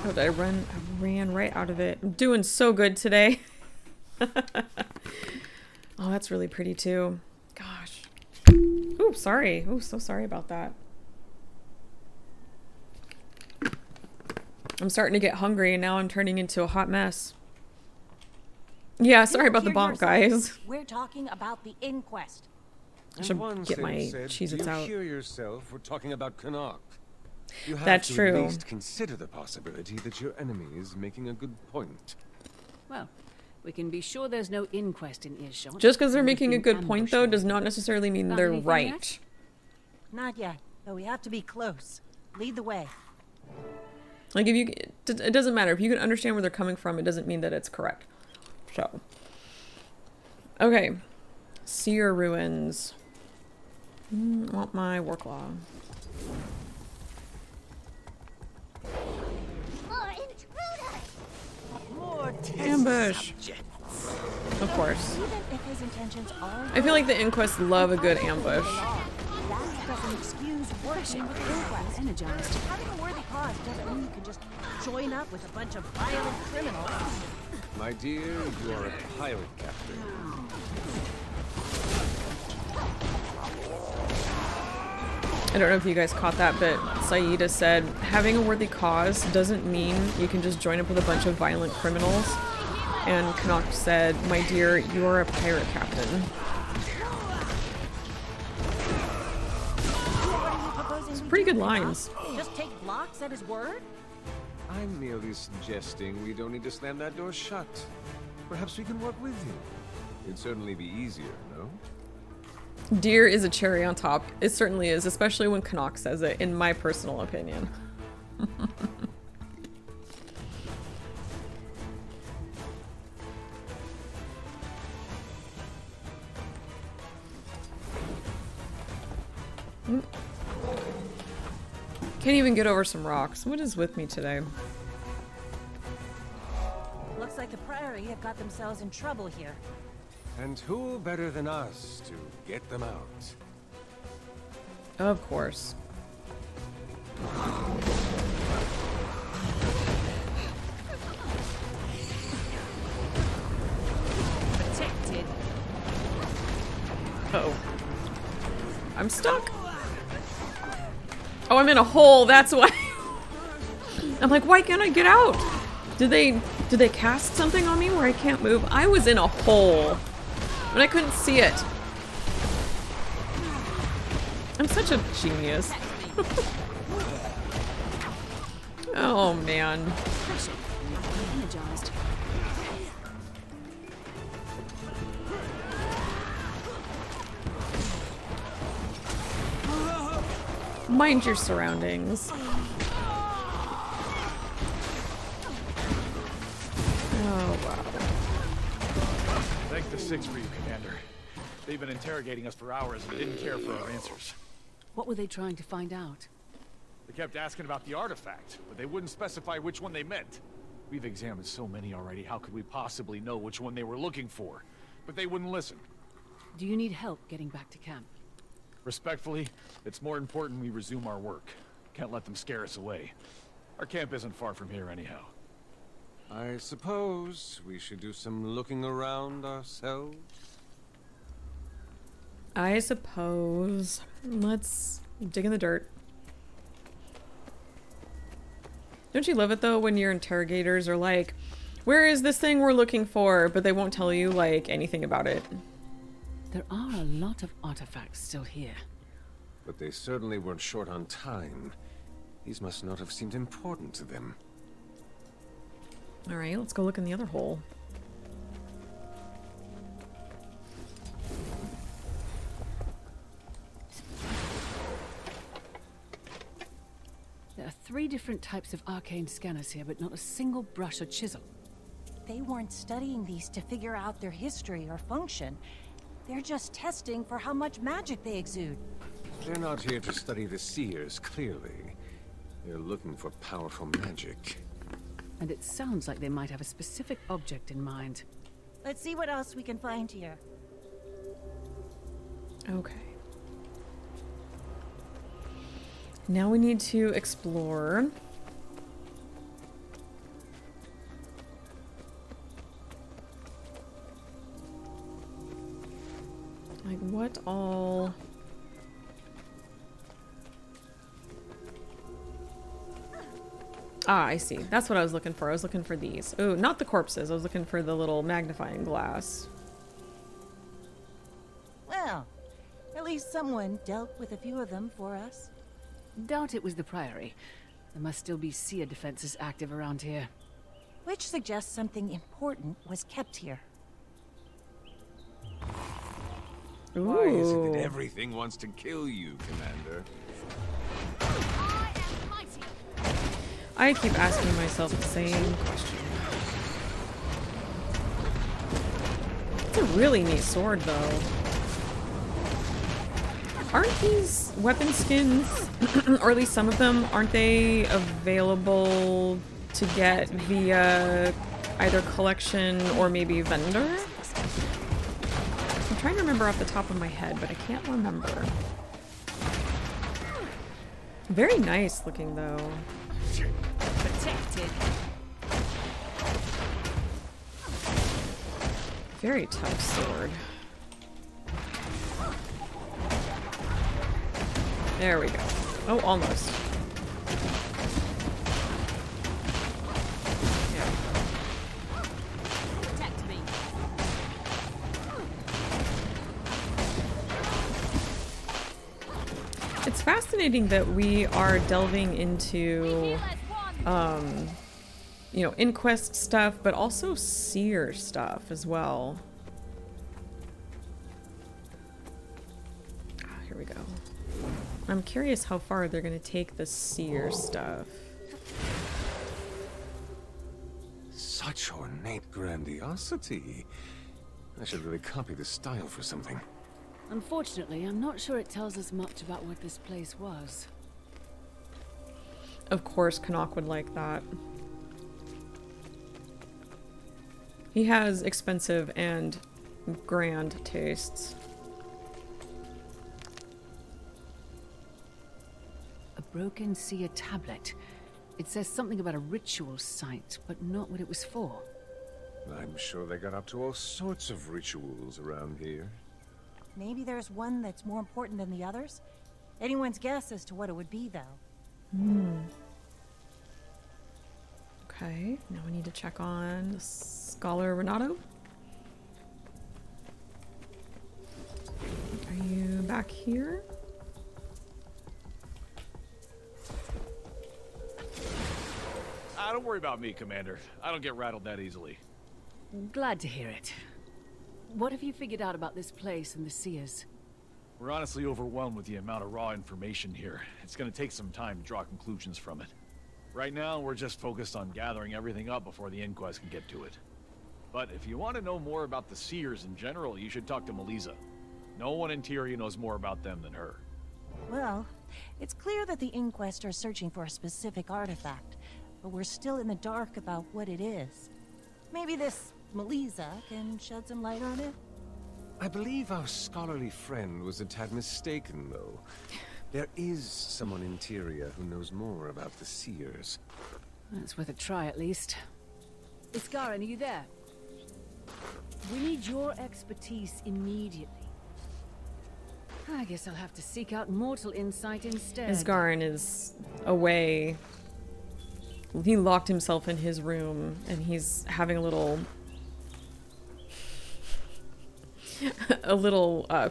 [SPEAKER 1] Oh, did I run? I ran right out of it. I'm doing so good today. Oh, that's really pretty too. Gosh. Ooh, sorry. Ooh, so sorry about that. I'm starting to get hungry and now I'm turning into a hot mess. Yeah, sorry about the bonk, guys.
[SPEAKER 7] We're talking about the inquest.
[SPEAKER 1] I should get my Cheez-Its out.
[SPEAKER 17] You hear yourself? We're talking about Canuck. You have
[SPEAKER 1] That's
[SPEAKER 17] to
[SPEAKER 1] true.
[SPEAKER 17] At least consider the possibility that your enemy is making a good point.
[SPEAKER 8] Well, we can be sure there's no inquest in earshot.
[SPEAKER 1] Just because they're making a good point, though, does not necessarily mean they're right.
[SPEAKER 7] Yet? Not yet, but we have to be close. Lead the way.
[SPEAKER 1] Like, if you, it doesn't matter. If you can understand where they're coming from, it doesn't mean that it's correct. So. Okay. Seer ruins. Want my Warclaw. Ambush. Of course. I feel like the Inquests love a good ambush.
[SPEAKER 7] That doesn't excuse working with the Inquest. Energized. Having a worthy cause doesn't mean you can just join up with a bunch of violent criminals.
[SPEAKER 17] My dear, you are a pirate captain.
[SPEAKER 1] I don't know if you guys caught that, but Saida said having a worthy cause doesn't mean you can just join up with a bunch of violent criminals. And Canuck said, my dear, you are a pirate captain. It's pretty good lines.
[SPEAKER 7] Just take blocks at his word?
[SPEAKER 17] I'm merely suggesting we don't need to slam that door shut. Perhaps we can work with you. It'd certainly be easier, no?
[SPEAKER 1] Deer is a cherry on top. It certainly is, especially when Canuck says it, in my personal opinion. Can't even get over some rocks. What is with me today?
[SPEAKER 7] Looks like the Priory have got themselves in trouble here.
[SPEAKER 17] And who better than us to get them out?
[SPEAKER 1] Of course.
[SPEAKER 8] Protected.
[SPEAKER 1] Uh-oh. I'm stuck. Oh, I'm in a hole, that's why. I'm like, why can't I get out? Did they cast something on me where I can't move? I was in a hole, but I couldn't see it. I'm such a genius. Oh, man. Mind your surroundings. Oh, wow.
[SPEAKER 19] Thank the Six for you, Commander. They've been interrogating us for hours and didn't care for our answers.
[SPEAKER 8] What were they trying to find out?
[SPEAKER 19] They kept asking about the artifact, but they wouldn't specify which one they meant. We've examined so many already, how could we possibly know which one they were looking for? But they wouldn't listen.
[SPEAKER 8] Do you need help getting back to camp?
[SPEAKER 19] Respectfully, it's more important we resume our work. Can't let them scare us away. Our camp isn't far from here anyhow.
[SPEAKER 17] I suppose we should do some looking around ourselves.
[SPEAKER 1] I suppose. Let's dig in the dirt. Don't you love it though when your interrogators are like, where is this thing we're looking for? But they won't tell you like anything about it.
[SPEAKER 8] There are a lot of artifacts still here.
[SPEAKER 17] But they certainly weren't short on time. These must not have seemed important to them.
[SPEAKER 1] Alright, let's go look in the other hole.
[SPEAKER 8] There are 3 different types of arcane scanners here, but not a single brush or chisel.
[SPEAKER 7] They weren't studying these to figure out their history or function. They're just testing for how much magic they exude.
[SPEAKER 17] They're not here to study the seers, clearly. They're looking for powerful magic.
[SPEAKER 8] And it sounds like they might have a specific object in mind.
[SPEAKER 7] Let's see what else we can find here.
[SPEAKER 1] Okay. Now we need to explore. Like, what all... Ah, I see. That's what I was looking for. I was looking for these. Oh, not the corpses. I was looking for the little magnifying glass.
[SPEAKER 7] Well, at least someone dealt with a few of them for us.
[SPEAKER 8] Doubt it was the Priory. There must still be seer defenses active around here.
[SPEAKER 7] Which suggests something important was kept here.
[SPEAKER 17] Why is it that everything wants to kill you, Commander?
[SPEAKER 1] I keep asking myself the same question. It's a really neat sword, though. Aren't these weapon skins, or at least some of them, aren't they available to get via either collection or maybe vendor? I'm trying to remember off the top of my head, but I can't remember. Very nice looking, though.
[SPEAKER 8] Protected.
[SPEAKER 1] Very tough sword. There we go. Oh, almost. Yeah.
[SPEAKER 8] Protect me.
[SPEAKER 1] It's fascinating that we are delving into, you know, inquest stuff, but also seer stuff as well. Here we go. I'm curious how far they're going to take the seer stuff.
[SPEAKER 17] Such ornate grandiosity. I should really copy this style for something.
[SPEAKER 8] Unfortunately, I'm not sure it tells us much about what this place was.
[SPEAKER 1] Of course, Canuck would like that. He has expensive and grand tastes.
[SPEAKER 8] A broken seer tablet. It says something about a ritual site, but not what it was for.
[SPEAKER 17] I'm sure they got up to all sorts of rituals around here.
[SPEAKER 7] Maybe there's one that's more important than the others? Anyone's guess as to what it would be, though.
[SPEAKER 1] Okay, now we need to check on Scholar Renato. Are you back here?
[SPEAKER 19] Don't worry about me, Commander. I don't get rattled that easily.
[SPEAKER 8] Glad to hear it. What have you figured out about this place and the seers?
[SPEAKER 19] We're honestly overwhelmed with the amount of raw information here. It's gonna take some time to draw conclusions from it. Right now, we're just focused on gathering everything up before the inquest can get to it. But if you want to know more about the seers in general, you should talk to Melissa. No one in Tyria knows more about them than her.
[SPEAKER 7] Well, it's clear that the inquest are searching for a specific artifact, but we're still in the dark about what it is. Maybe this Melissa can shed some light on it?
[SPEAKER 17] I believe our scholarly friend was a tad mistaken, though. There is someone in Tyria who knows more about the seers.
[SPEAKER 8] That's worth a try, at least. Iskarin, are you there? We need your expertise immediately. I guess I'll have to seek out mortal insight instead.
[SPEAKER 1] Isgarin is away. He locked himself in his room, and he's having a little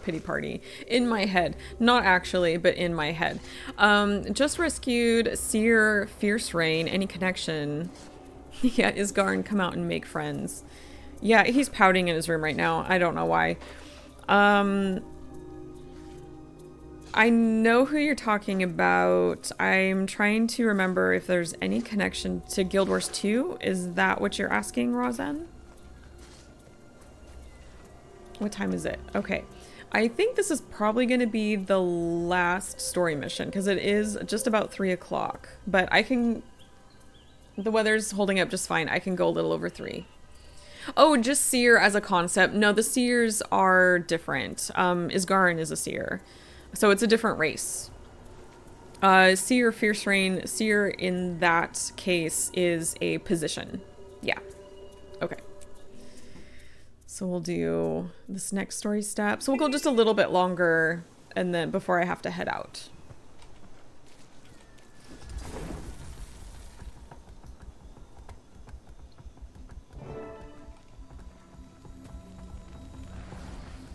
[SPEAKER 1] pity party in my head. Not actually, but in my head. Just rescued Seer Fierce Rain. Any connection? Yeah, Isgarin, come out and make friends. Yeah, he's pouting in his room right now. I don't know why. I know who you're talking about. I'm trying to remember if there's any connection to Guild Wars 2. Is that what you're asking, Rozen? What time is it? Okay. I think this is probably going to be the last story mission because it is just about 3 o'clock. But I can... The weather's holding up just fine. I can go a little over 3. Oh, just seer as a concept. No, the seers are different. Isgarin is a seer. So it's a different race. Seer Fierce Rain, seer in that case is a position. Yeah. Okay. So we'll do this next story step. So we'll go just a little bit longer and then before I have to head out.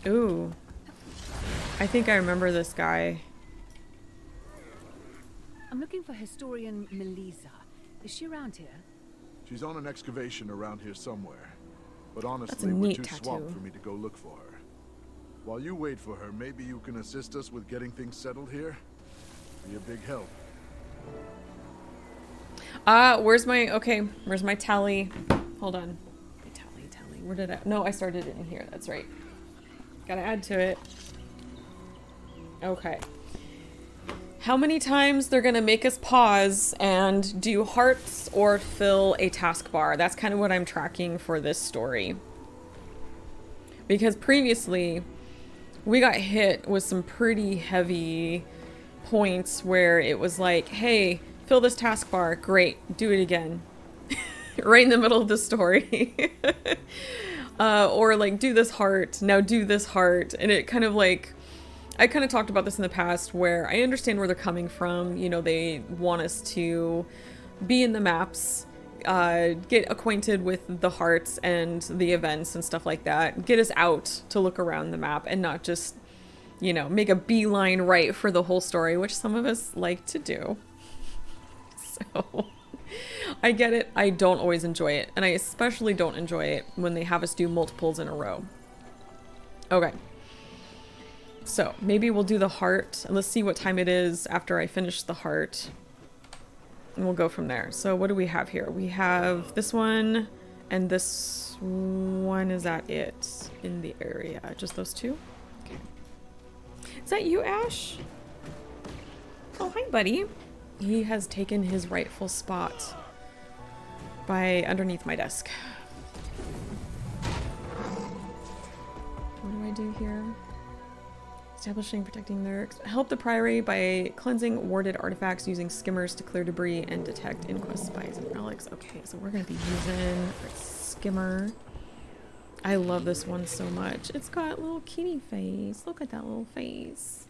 [SPEAKER 1] Ooh. I think I remember this guy.
[SPEAKER 8] I'm looking for historian Melissa. Is she around here?
[SPEAKER 5] She's on an excavation around here somewhere. But honestly,
[SPEAKER 1] That's a
[SPEAKER 5] we're
[SPEAKER 1] neat
[SPEAKER 5] too
[SPEAKER 1] tattoo.
[SPEAKER 5] swamped for me to go look for her. While you wait for her, maybe you can assist us with getting things settled here? Be a big help.
[SPEAKER 1] Where's my tally? Hold on. My tally. Where did I? No, I started it in here. That's right. Gotta add to it. Okay. How many times they're gonna make us pause and do hearts or fill a taskbar? That's kind of what I'm tracking for this story. Because previously, we got hit with some pretty heavy points where it was like, hey, fill this taskbar. Great. Do it again. Right in the middle of the story. Or like, do this heart. Now do this heart. And it kind of like, I kind of talked about this in the past where I understand where they're coming from. You know, they want us to be in the maps, get acquainted with the hearts and the events and stuff like that. Get us out to look around the map and not just, you know, make a beeline right for the whole story, which some of us like to do. So I get it. I don't always enjoy it. And I especially don't enjoy it when they have us do multiples in a row. Okay. So maybe we'll do the heart and let's see what time it is after I finish the heart. And we'll go from there. So what do we have here? We have this one and this one. Is that it in the area? Just those two? Okay. Is that you, Ash? Oh, hi, buddy. He has taken his rightful spot by underneath my desk. What do I do here? Establishing, protecting their... Help the Priory by cleansing warded artifacts using skimmers to clear debris and detect inquest spies and relics. Okay, so we're going to be using our skimmer. I love this one so much. It's got a little kitty face. Look at that little face.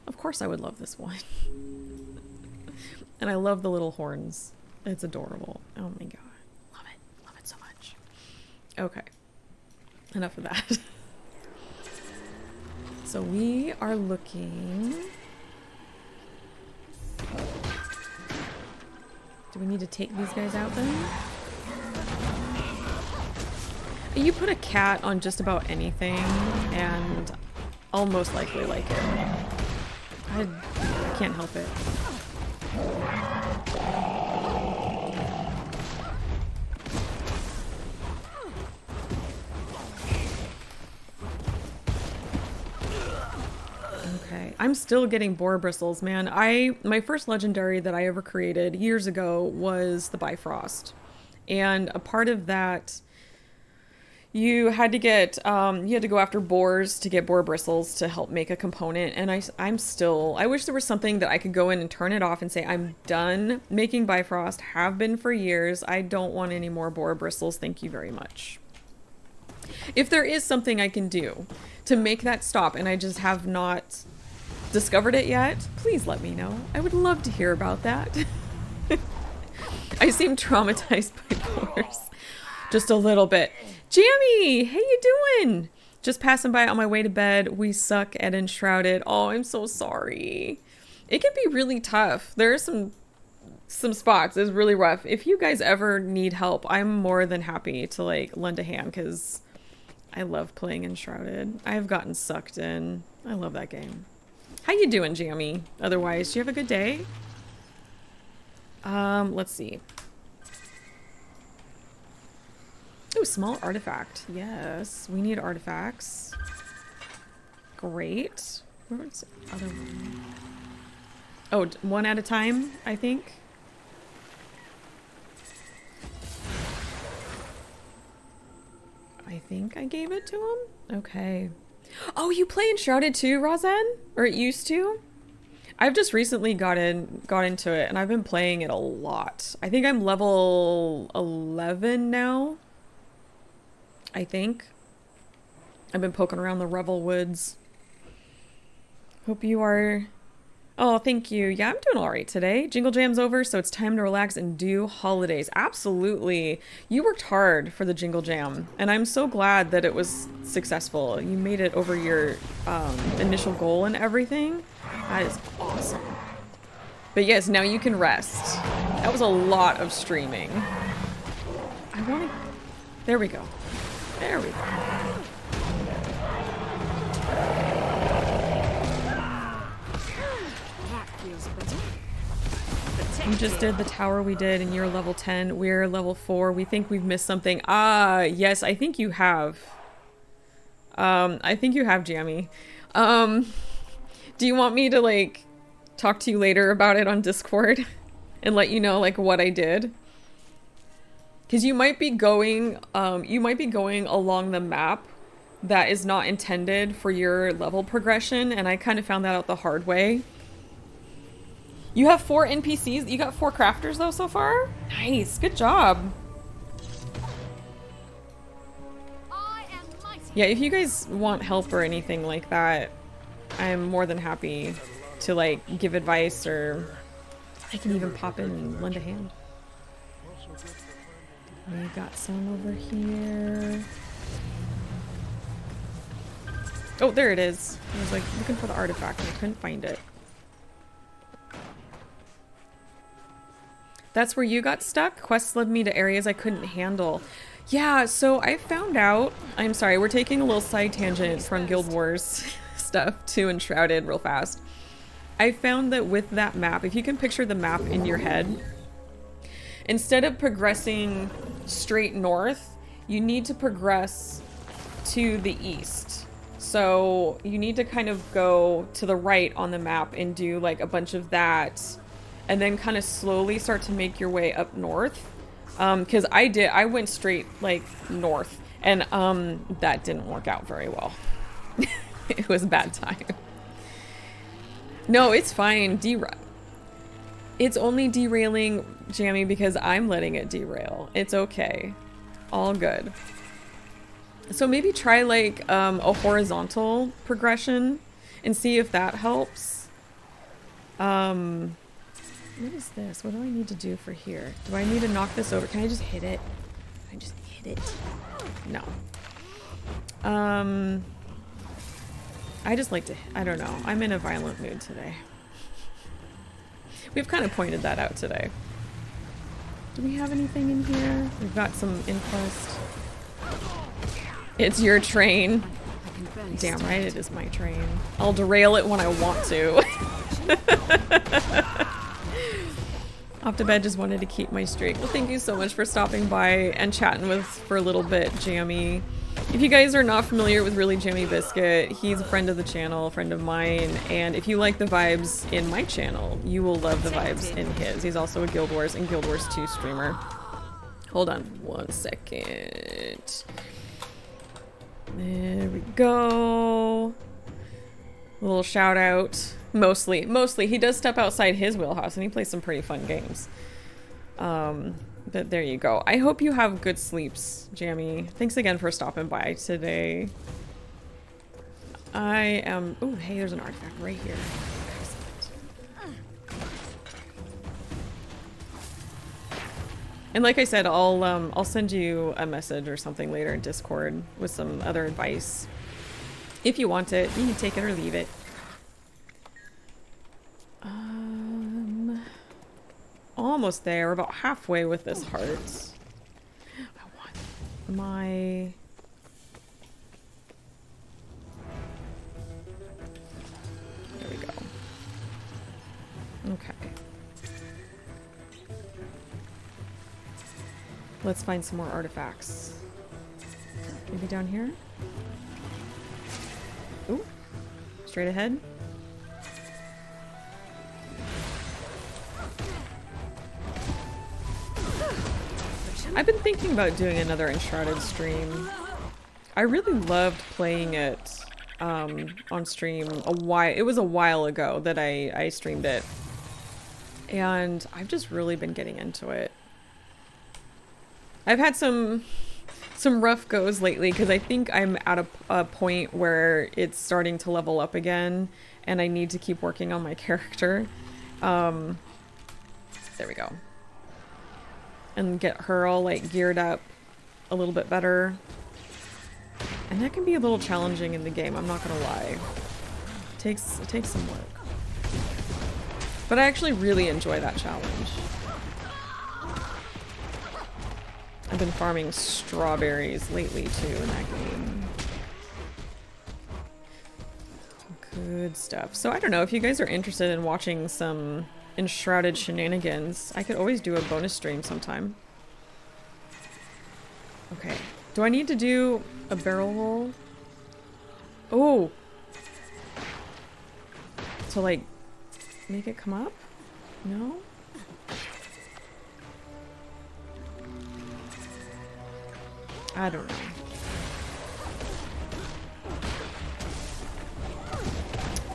[SPEAKER 1] Of course I would love this one. And I love the little horns. It's adorable. Oh my god. Love it. Love it so much. Okay. Enough of that. So we are looking... Do we need to take these guys out then? You put a cat on just about anything and I'll most likely like it. I can't help it. Okay, I'm still getting boar bristles, man. My first legendary that I ever created years ago was the Bifrost. And a part of that, you had to get, you had to go after boars to get boar bristles to help make a component. And I wish there was something that I could go in and turn it off and say, I'm done making Bifrost, have been for years. I don't want any more boar bristles. Thank you very much. If there is something I can do to make that stop and I just have not discovered it yet, please let me know. I would love to hear about that. I seem traumatized by boars. Just a little bit. Jammy, how you doing? Just passing by on my way to bed. We suck at Enshrouded. Oh, I'm so sorry. It can be really tough. There are some spots. It's really rough. If you guys ever need help, I'm more than happy to like lend a hand because I love playing Enshrouded. I've gotten sucked in. I love that game. How you doing, Jammy? Otherwise, do you have a good day? Let's see. Oh, small artifact. Yes, we need artifacts. Great. Where's the other one? Oh, one at a time, I think. I think I gave it to him? Okay. Oh, you play Enshrouded too, Rozen? Or it used to? I've just recently got into it, and I've been playing it a lot. I think I'm level 11 now. I think. I've been poking around the Revel Woods. Hope you are... Oh, thank you. Yeah, I'm doing all right today. Jingle Jam's over, so it's time to relax and do holidays. Absolutely. You worked hard for the Jingle Jam, and I'm so glad that it was successful. You made it over your initial goal and everything. That is awesome. But yes, now you can rest. That was a lot of streaming. I want to... There we go. There we go. You just did the tower we did, and you're level 10. We're level 4. We think we've missed something. Ah, yes, I think you have. I think you have, Jammy. Do you want me to, like, talk to you later about it on Discord? And let you know, like, what I did? Because you might be going along the map that is not intended for your level progression, and I kind of found that out the hard way. You have 4 NPCs? You got 4 crafters, though, so far? Nice, good job. Yeah, if you guys want help or anything like that, I'm more than happy to, like, give advice, or I can even pop in and lend a hand. We got some over here. Oh, there it is. I was, like, looking for the artifact and I couldn't find it. That's where you got stuck? Quests led me to areas I couldn't handle. Yeah, so I found out... I'm sorry, we're taking a little side tangent from Guild Wars stuff to Enshrouded real fast. I found that with that map, if you can picture the map in your head, instead of progressing straight north, you need to progress to the east. So you need to kind of go to the right on the map and do like a bunch of that, and then kind of slowly start to make your way up north. Because I went straight like north, and that didn't work out very well. It was a bad time. No, it's fine. It's only derailing, Jammy, because I'm letting it derail. It's okay. All good. So maybe try like a horizontal progression and see if that helps. What is this? What do I need to do for here? Do I need to knock this over? Can I just hit it? Can I just hit it? No. I just like to... I don't know. I'm in a violent mood today. We've kind of pointed that out today. Do we have anything in here? We've got some inquest. It's your train. Damn right it is my train. I'll derail it when I want to. Off to bed, just wanted to keep my streak. Well, thank you so much for stopping by and chatting with for a little bit, Jammy. If you guys are not familiar with Really Jammy Biscuit, he's a friend of the channel, a friend of mine, and if you like the vibes in my channel, you will love the vibes in his. He's also a Guild Wars and Guild Wars 2 streamer. Hold on 1 second. There we go. A little shout out. Mostly. He does step outside his wheelhouse and he plays some pretty fun games. But there you go. I hope you have good sleeps, Jammy. Thanks again for stopping by today. I am... Oh, hey, there's an artifact right here. And like I said, I'll send you a message or something later in Discord with some other advice. If you want it, you can take it or leave it. Almost there. We're about halfway with this heart. I want my... There we go. Okay. Let's find some more artifacts. Maybe down here? Ooh. Straight ahead. I've been thinking about doing another Enshrouded stream. I really loved playing it on stream it was a while ago that I streamed it. And I've just really been getting into it. I've had some rough goes lately because I think I'm at a point where it's starting to level up again and I need to keep working on my character. There we go. And get her all like geared up a little bit better. And that can be a little challenging in the game, I'm not gonna lie. It takes some work. But I actually really enjoy that challenge. I've been farming strawberries lately too in that game. Good stuff. So I don't know if you guys are interested in watching some enshrouded shenanigans. I could always do a bonus stream sometime. Okay. Do I need to do a barrel roll? Oh! To like make it come up? No? I don't know.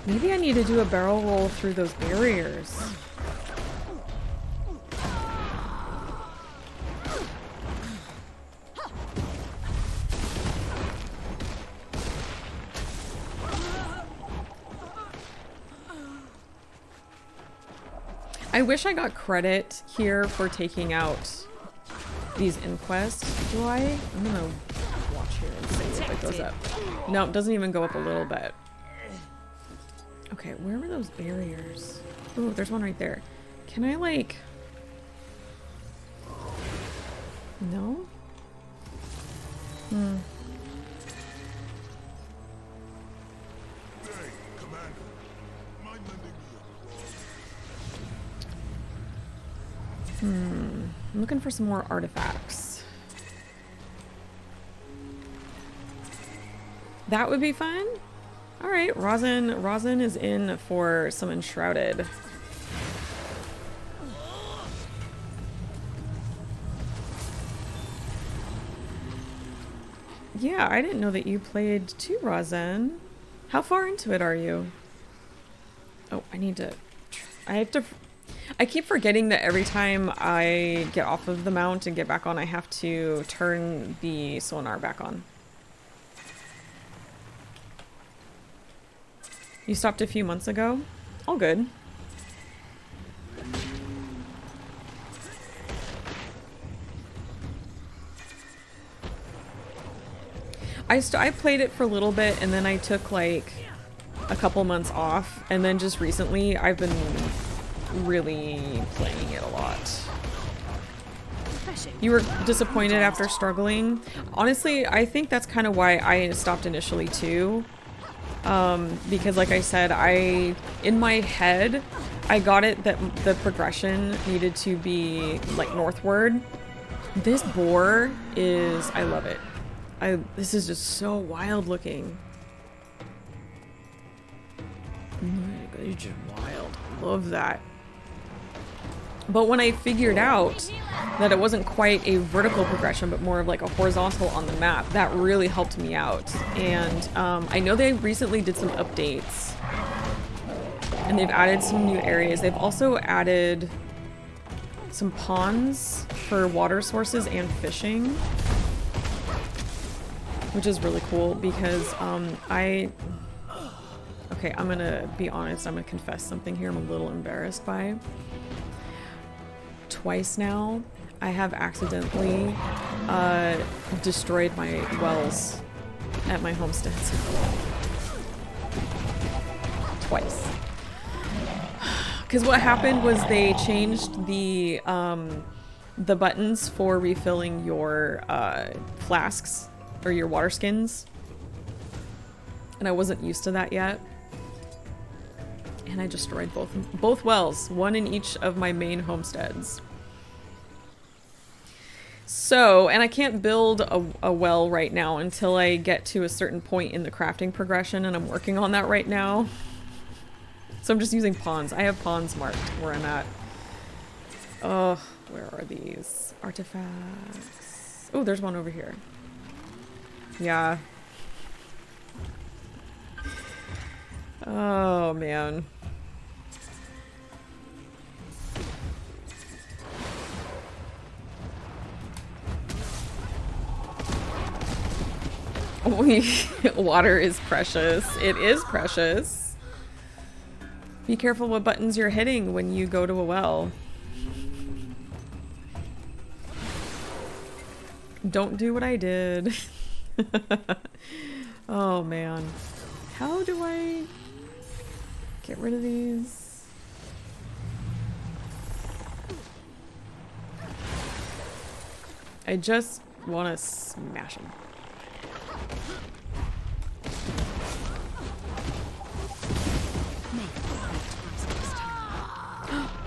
[SPEAKER 1] Maybe I need to do a barrel roll through those barriers. I wish I got credit here for taking out these inquests. Do I? I'm gonna watch here and see if it goes up. No, it doesn't even go up a little bit. Okay, where were those barriers? Oh, there's one right there. Can I like... No? Hmm. I'm looking for some more artifacts. That would be fun. All right, Rosin is in for some enshrouded. Yeah, I didn't know that you played too, Rosin. How far into it are you? Oh, I keep forgetting that every time I get off of the mount and get back on, I have to turn the sonar back on. You stopped a few months ago? All good. I played it for a little bit and then I took like a couple months off, and then just recently I've been really playing it a lot. You were disappointed after struggling? Honestly, I think that's kind of why I stopped initially too. Because like I said, in my head, I got it that the progression needed to be like northward. This boar is, I love it. This is just so wild looking. It's just wild. Love that. But when I figured out that it wasn't quite a vertical progression, but more of like a horizontal on the map, that really helped me out. And I know they recently did some updates. And they've added some new areas. They've also added some ponds for water sources and fishing. Which is really cool because okay, I'm gonna be honest, I'm gonna confess something here I'm a little embarrassed by. Twice now, I have accidentally destroyed my wells at my homesteads. Twice. Because what happened was they changed the buttons for refilling your flasks or your water skins, and I wasn't used to that yet. And I destroyed both wells, one in each of my main homesteads. So, and I can't build a well right now until I get to a certain point in the crafting progression, and I'm working on that right now. So I'm just using pawns. I have pawns marked where I'm at. Oh, where are these artifacts? Oh, there's one over here. Yeah. Oh, man. Water is precious. It is precious. Be careful what buttons you're hitting when you go to a well. Don't do what I did. Oh man. How do I get rid of these? I just want to smash them.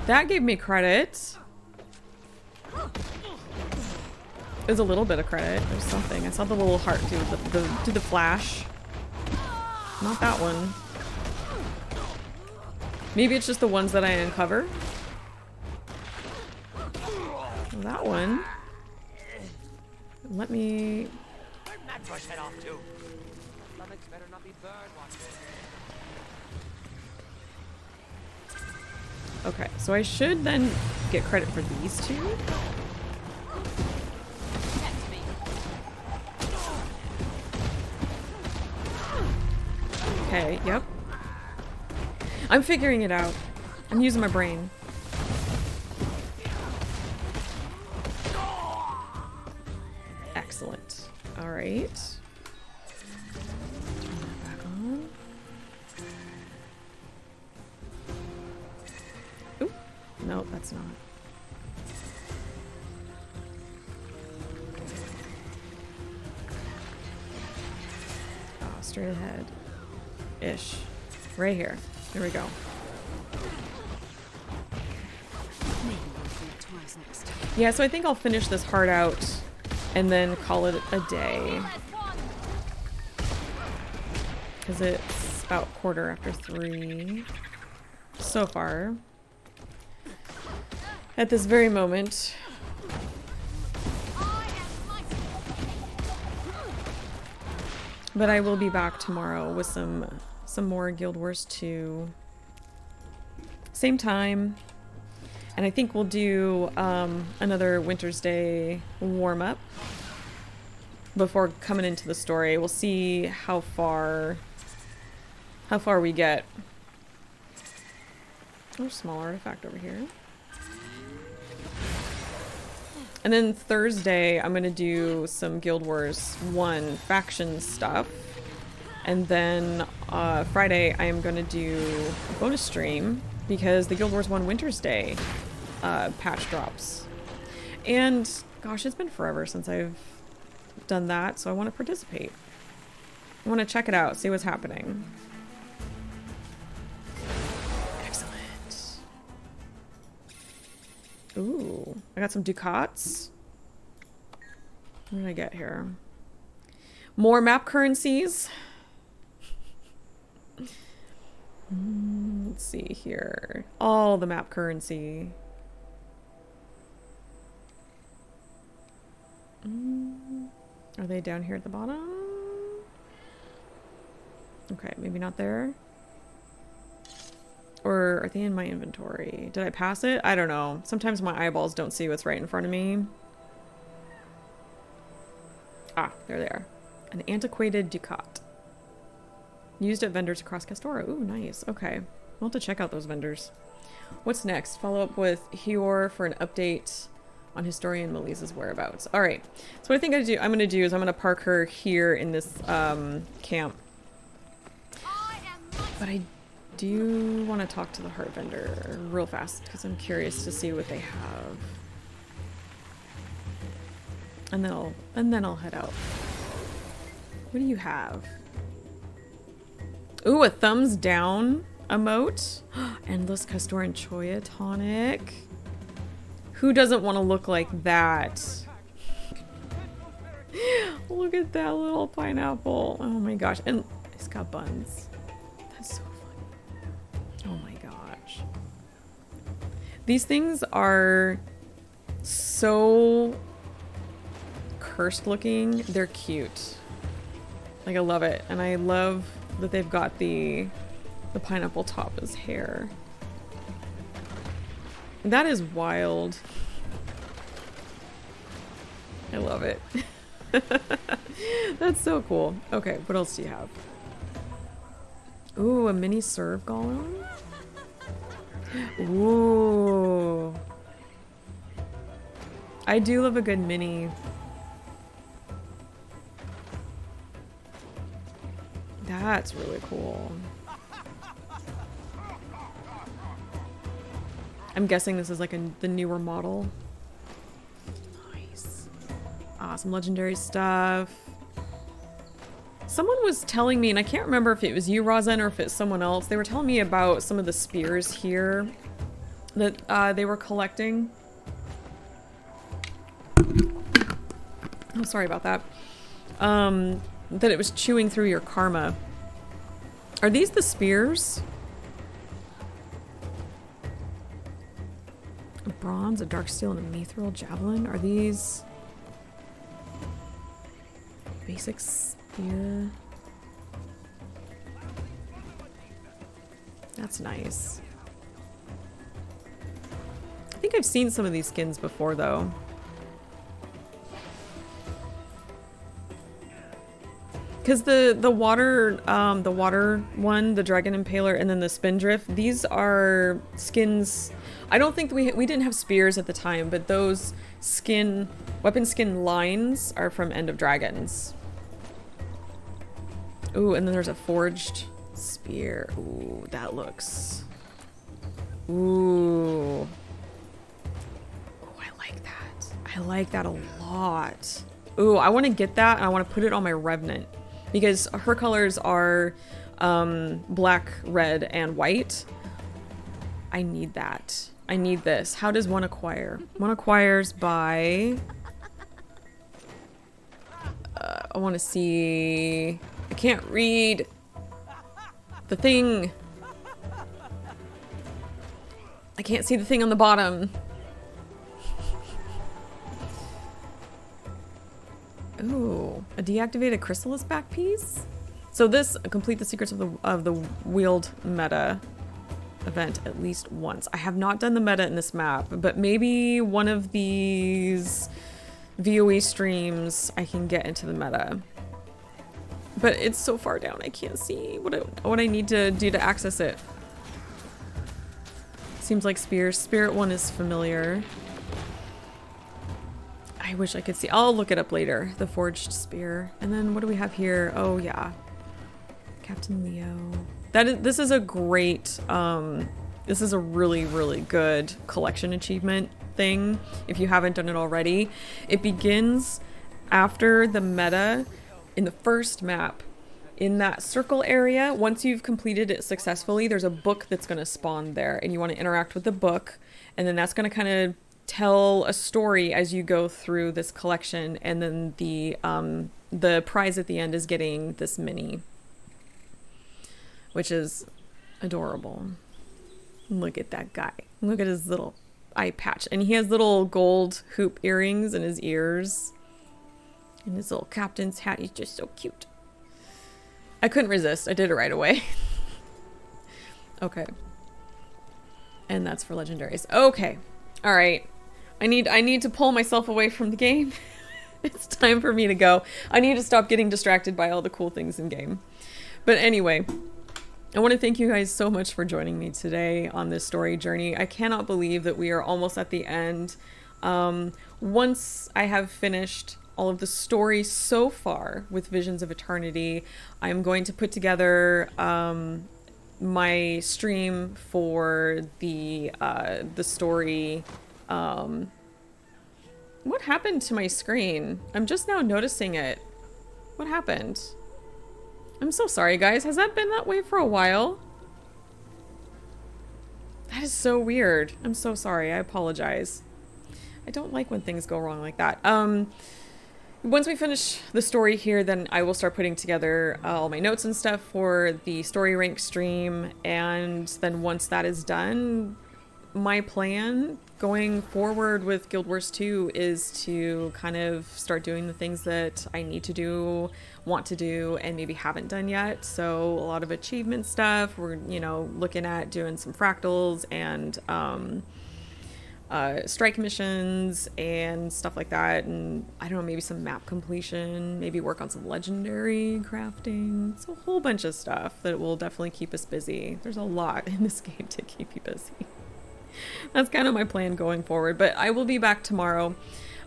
[SPEAKER 1] That gave me credit. It was a little bit of credit. There's something. I saw the little heart do the flash. Not that one. Maybe it's just the ones that I uncover. Well, that one. Let me...
[SPEAKER 6] Turn that brush head off too. Stomachs better not be burned watching.
[SPEAKER 1] Okay, so I should then get credit for these two. Okay, yep. I'm figuring it out. I'm using my brain. Excellent. All right. Turn that back on. Oop. No, that's not. Oh, straight ahead. Ish. Right here. Here we go. Yeah, so I think I'll finish this heart out and then call it a day. Because it's about 3:15 so far. At this very moment. But I will be back tomorrow with some more Guild Wars 2. Same time. And I think we'll do another Wintersday Warm-Up before coming into the story. We'll see how far we get. Oh, small artifact over here. And then Thursday, I'm going to do some Guild Wars 1 faction stuff. And then Friday, I am going to do a bonus stream because the Guild Wars 1 Wintersday patch drops. And gosh, it's been forever since I've done that, so I want to participate. I want to check it out, see what's happening. Excellent. Ooh, I got some ducats. What did I get here? More map currencies. Let's see here. All the map currency. Are they down here at the bottom? Okay, maybe not there. Or are they in my inventory? Did I pass it? I don't know. Sometimes my eyeballs don't see what's right in front of me. Ah, there they are. An antiquated ducat. Used at vendors across Castora. Ooh, nice. Okay. We'll have to check out those vendors. What's next? Follow up with Hior for an update on Historian Melisa's whereabouts. Alright. So what I think I'm going to do is I'm going to park her here in this camp. But I do want to talk to the heart vendor real fast because I'm curious to see what they have. And then I'll head out. What do you have? Ooh, a thumbs down emote. Endless Castoran Choya tonic. Who doesn't want to look like that? Look at that little pineapple. Oh my gosh. And it's got buns. That's so funny. Oh my gosh. These things are so cursed looking. They're cute. Like, I love it. And I love that they've got the pineapple top as hair. That is wild. I love it. That's so cool. Okay, what else do you have? Ooh, a mini serve golem? Ooh. I do love a good mini. That's really cool. I'm guessing this is like the newer model. Nice. Some legendary stuff. Someone was telling me, and I can't remember if it was you, Rozen, or if it's someone else. They were telling me about some of the spears here that they were collecting. Oh, sorry about that. That it was chewing through your karma. Are these the spears? A bronze, a dark steel, and a mithril javelin? Are these basic spear? That's nice. I think I've seen some of these skins before though. Because the water one, the dragon impaler, and then the spindrift, these are skins. I don't think we didn't have spears at the time, but those weapon skin lines are from End of Dragons. Ooh, and then there's a forged spear. Ooh, that looks. Ooh. Oh, I like that. I like that a lot. Ooh, I want to get that and I want to put it on my Revenant. Because her colors are black, red, and white. I need that. I need this. How does one acquire? One acquires by... I want to see... I can't read the thing. I can't see the thing on the bottom. Ooh, a deactivated chrysalis back piece? So this, complete the secrets of the wheeled meta event at least once. I have not done the meta in this map, but maybe one of these VOE streams I can get into the meta. But it's so far down I can't see what I need to do to access it. Seems like spears. Spirit one is familiar. I wish I could see. I'll look it up later. The forged spear. And then what do we have here? Oh yeah. Captain Leo. This is a great, this is a really, really good collection achievement thing. If you haven't done it already. It begins after the meta in the first map. In that circle area, once you've completed it successfully, there's a book that's going to spawn there. And you want to interact with the book. And then that's going to kind of tell a story as you go through this collection, and then the prize at the end is getting this mini, which is adorable. Look at that guy. Look at his little eye patch, and he has little gold hoop earrings in his ears, and his little captain's hat. He's just so cute. I couldn't resist. I did it right away. Okay, and that's for legendaries. Okay, all right. I need to pull myself away from the game. It's time for me to go. I need to stop getting distracted by all the cool things in game. But anyway, I want to thank you guys so much for joining me today on this story journey. I cannot believe that we are almost at the end. Once I have finished all of the story so far with Visions of Eternity, I'm going to put together my stream for the story. What happened to my screen? I'm just now noticing it. What happened? I'm so sorry, guys. Has that been that way for a while? That is so weird. I'm so sorry. I apologize. I don't like when things go wrong like that. Once we finish the story here, then I will start putting together all my notes and stuff for the story rank stream. And then once that is done, my plan going forward with Guild Wars 2 is to kind of start doing the things that I need to do, want to do, and maybe haven't done yet. So a lot of achievement stuff. We're, you know, looking at doing some fractals and strike missions and stuff like that. And I don't know, maybe some map completion, maybe work on some legendary crafting. It's a whole bunch of stuff that will definitely keep us busy. There's a lot in this game to keep you busy. That's kind of my plan going forward, but I will be back tomorrow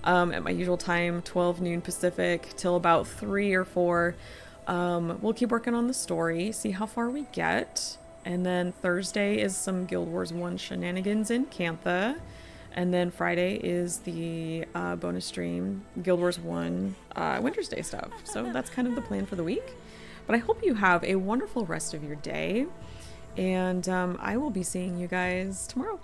[SPEAKER 1] at my usual time, 12 noon Pacific till about 3 or 4. We'll keep working on the story, see how far we get, and then Thursday is some Guild Wars 1 shenanigans in Cantha, and then Friday is the bonus stream, Guild Wars 1 Wintersday stuff. So that's kind of the plan for the week, but I hope you have a wonderful rest of your day, and I will be seeing you guys tomorrow.